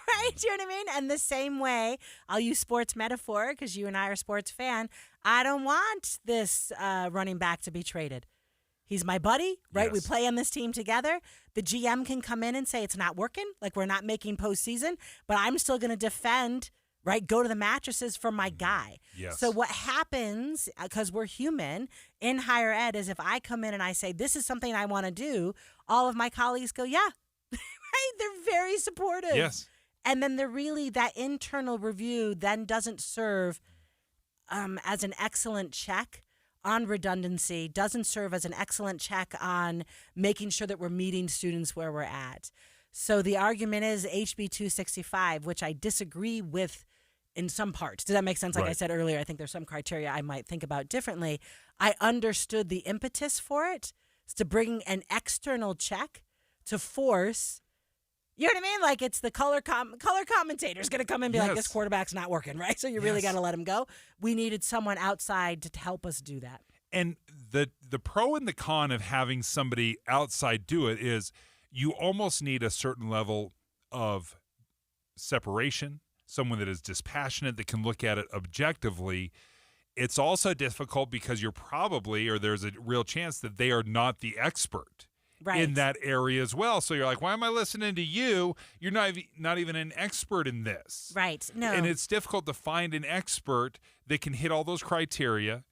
Right? Do you know what I mean? And the same way, I'll use sports metaphor because you and I are sports fan. I don't want this running back to be traded. He's my buddy, right? Yes. We play on this team together. The GM can come in and say it's not working, like we're not making postseason, but I'm still going to defend, right? Go to the mattresses for my guy. Yes. So what happens, because we're human in higher ed, is if I come in and I say, this is something I want to do, all of my colleagues go, yeah. Right? They're very supportive. Yes. And then that internal review then doesn't serve as an excellent check on redundancy, doesn't serve as an excellent check on making sure that we're meeting students where we're at. So the argument is HB 265, which I disagree with in some parts. Does that make sense? Like I said earlier, I think there's some criteria I might think about differently. I understood the impetus for it. to bring an external check to force. You know what I mean? Like it's the color commentator's going to come in and be like, this quarterback's not working, right? So you really got to let him go. We needed someone outside to help us do that. And the pro and the con of having somebody outside do it is you almost need a certain level of separation, someone that is dispassionate, that can look at it objectively. It's also difficult because there's a real chance that they are not the expert. Right. In that area as well. So you're like, why am I listening to you? You're not even an expert in this. Right. No. And it's difficult to find an expert that can hit all those criteria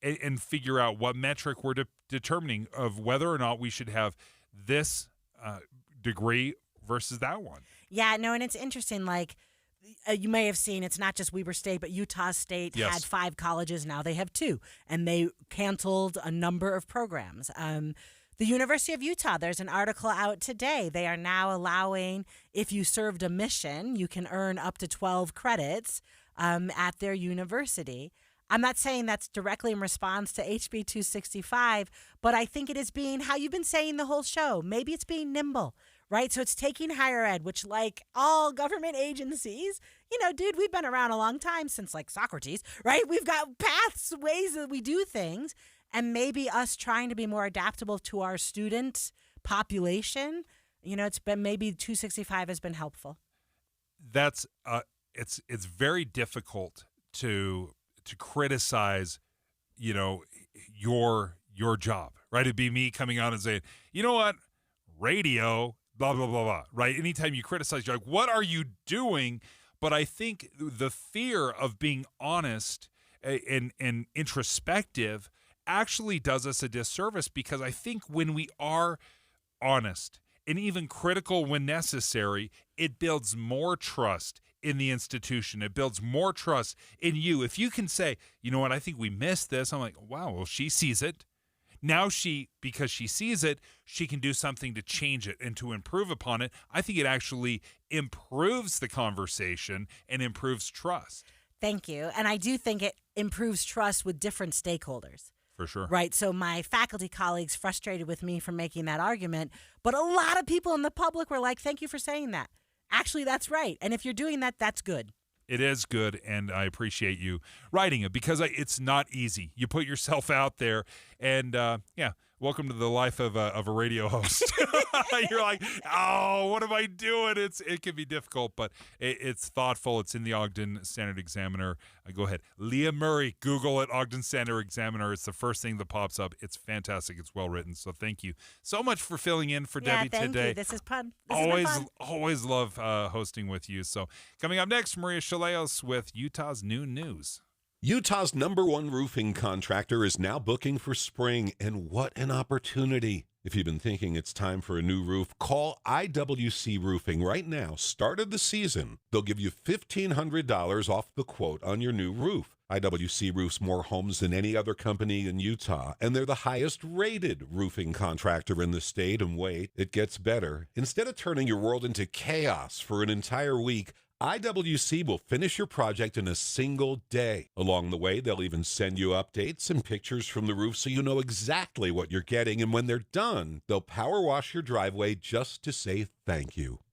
and figure out what metric we're determining of whether or not we should have this degree versus that one. Yeah, no, and it's interesting. Like, you may have seen, it's not just Weber State, but Utah State had 5 colleges. Now they have 2, and they canceled a number of programs. The University of Utah, there's an article out today. They are now allowing, if you served a mission, you can earn up to 12 credits at their university. I'm not saying that's directly in response to HB 265, but I think it is being how you've been saying the whole show. Maybe it's being nimble, right? So it's taking higher ed, which like all government agencies, dude, we've been around a long time since like Socrates, right? We've got paths, ways that we do things. And maybe us trying to be more adaptable to our student population, it's been maybe 265 has been helpful. That's it's very difficult to criticize, your job, right? It'd be me coming out and saying, you know what, radio, blah blah blah blah, right? Anytime you criticize, you're like, what are you doing? But I think the fear of being honest and introspective actually does us a disservice, because I think when we are honest and even critical when necessary, it builds more trust in the institution. It builds more trust in you. If you can say, you know what, I think we missed this. I'm like, wow, well, she sees it. Now because she sees it, she can do something to change it and to improve upon it. I think it actually improves the conversation and improves trust. Thank you. And I do think it improves trust with different stakeholders. For sure. Right. So my faculty colleagues frustrated with me for making that argument, but a lot of people in the public were like, thank you for saying that. Actually, that's right. And if you're doing that, that's good. It is good, and I appreciate you writing it, because it's not easy. You put yourself out there, and welcome to the life of a radio host. You're like, oh, what am I doing? It can be difficult, but it's thoughtful. It's in the Ogden Standard Examiner. Go ahead. Leah Murray, Google it, Ogden Standard Examiner. It's the first thing that pops up. It's fantastic. It's well written. So thank you so much for filling in for Debbie thank today. You. This is fun. Always love hosting with you. So coming up next, Maria Chaleos with Utah's Noon News. Utah's #1 roofing contractor is now booking for spring, and what an opportunity. If you've been thinking it's time for a new roof, call IWC Roofing right now. Start of the season. They'll give you $1,500 off the quote on your new roof. IWC roofs more homes than any other company in Utah, and they're the highest-rated roofing contractor in the state. And wait, it gets better. Instead of turning your world into chaos for an entire week, IWC will finish your project in a single day. Along the way, they'll even send you updates and pictures from the roof so you know exactly what you're getting. And when they're done, they'll power wash your driveway just to say thank you.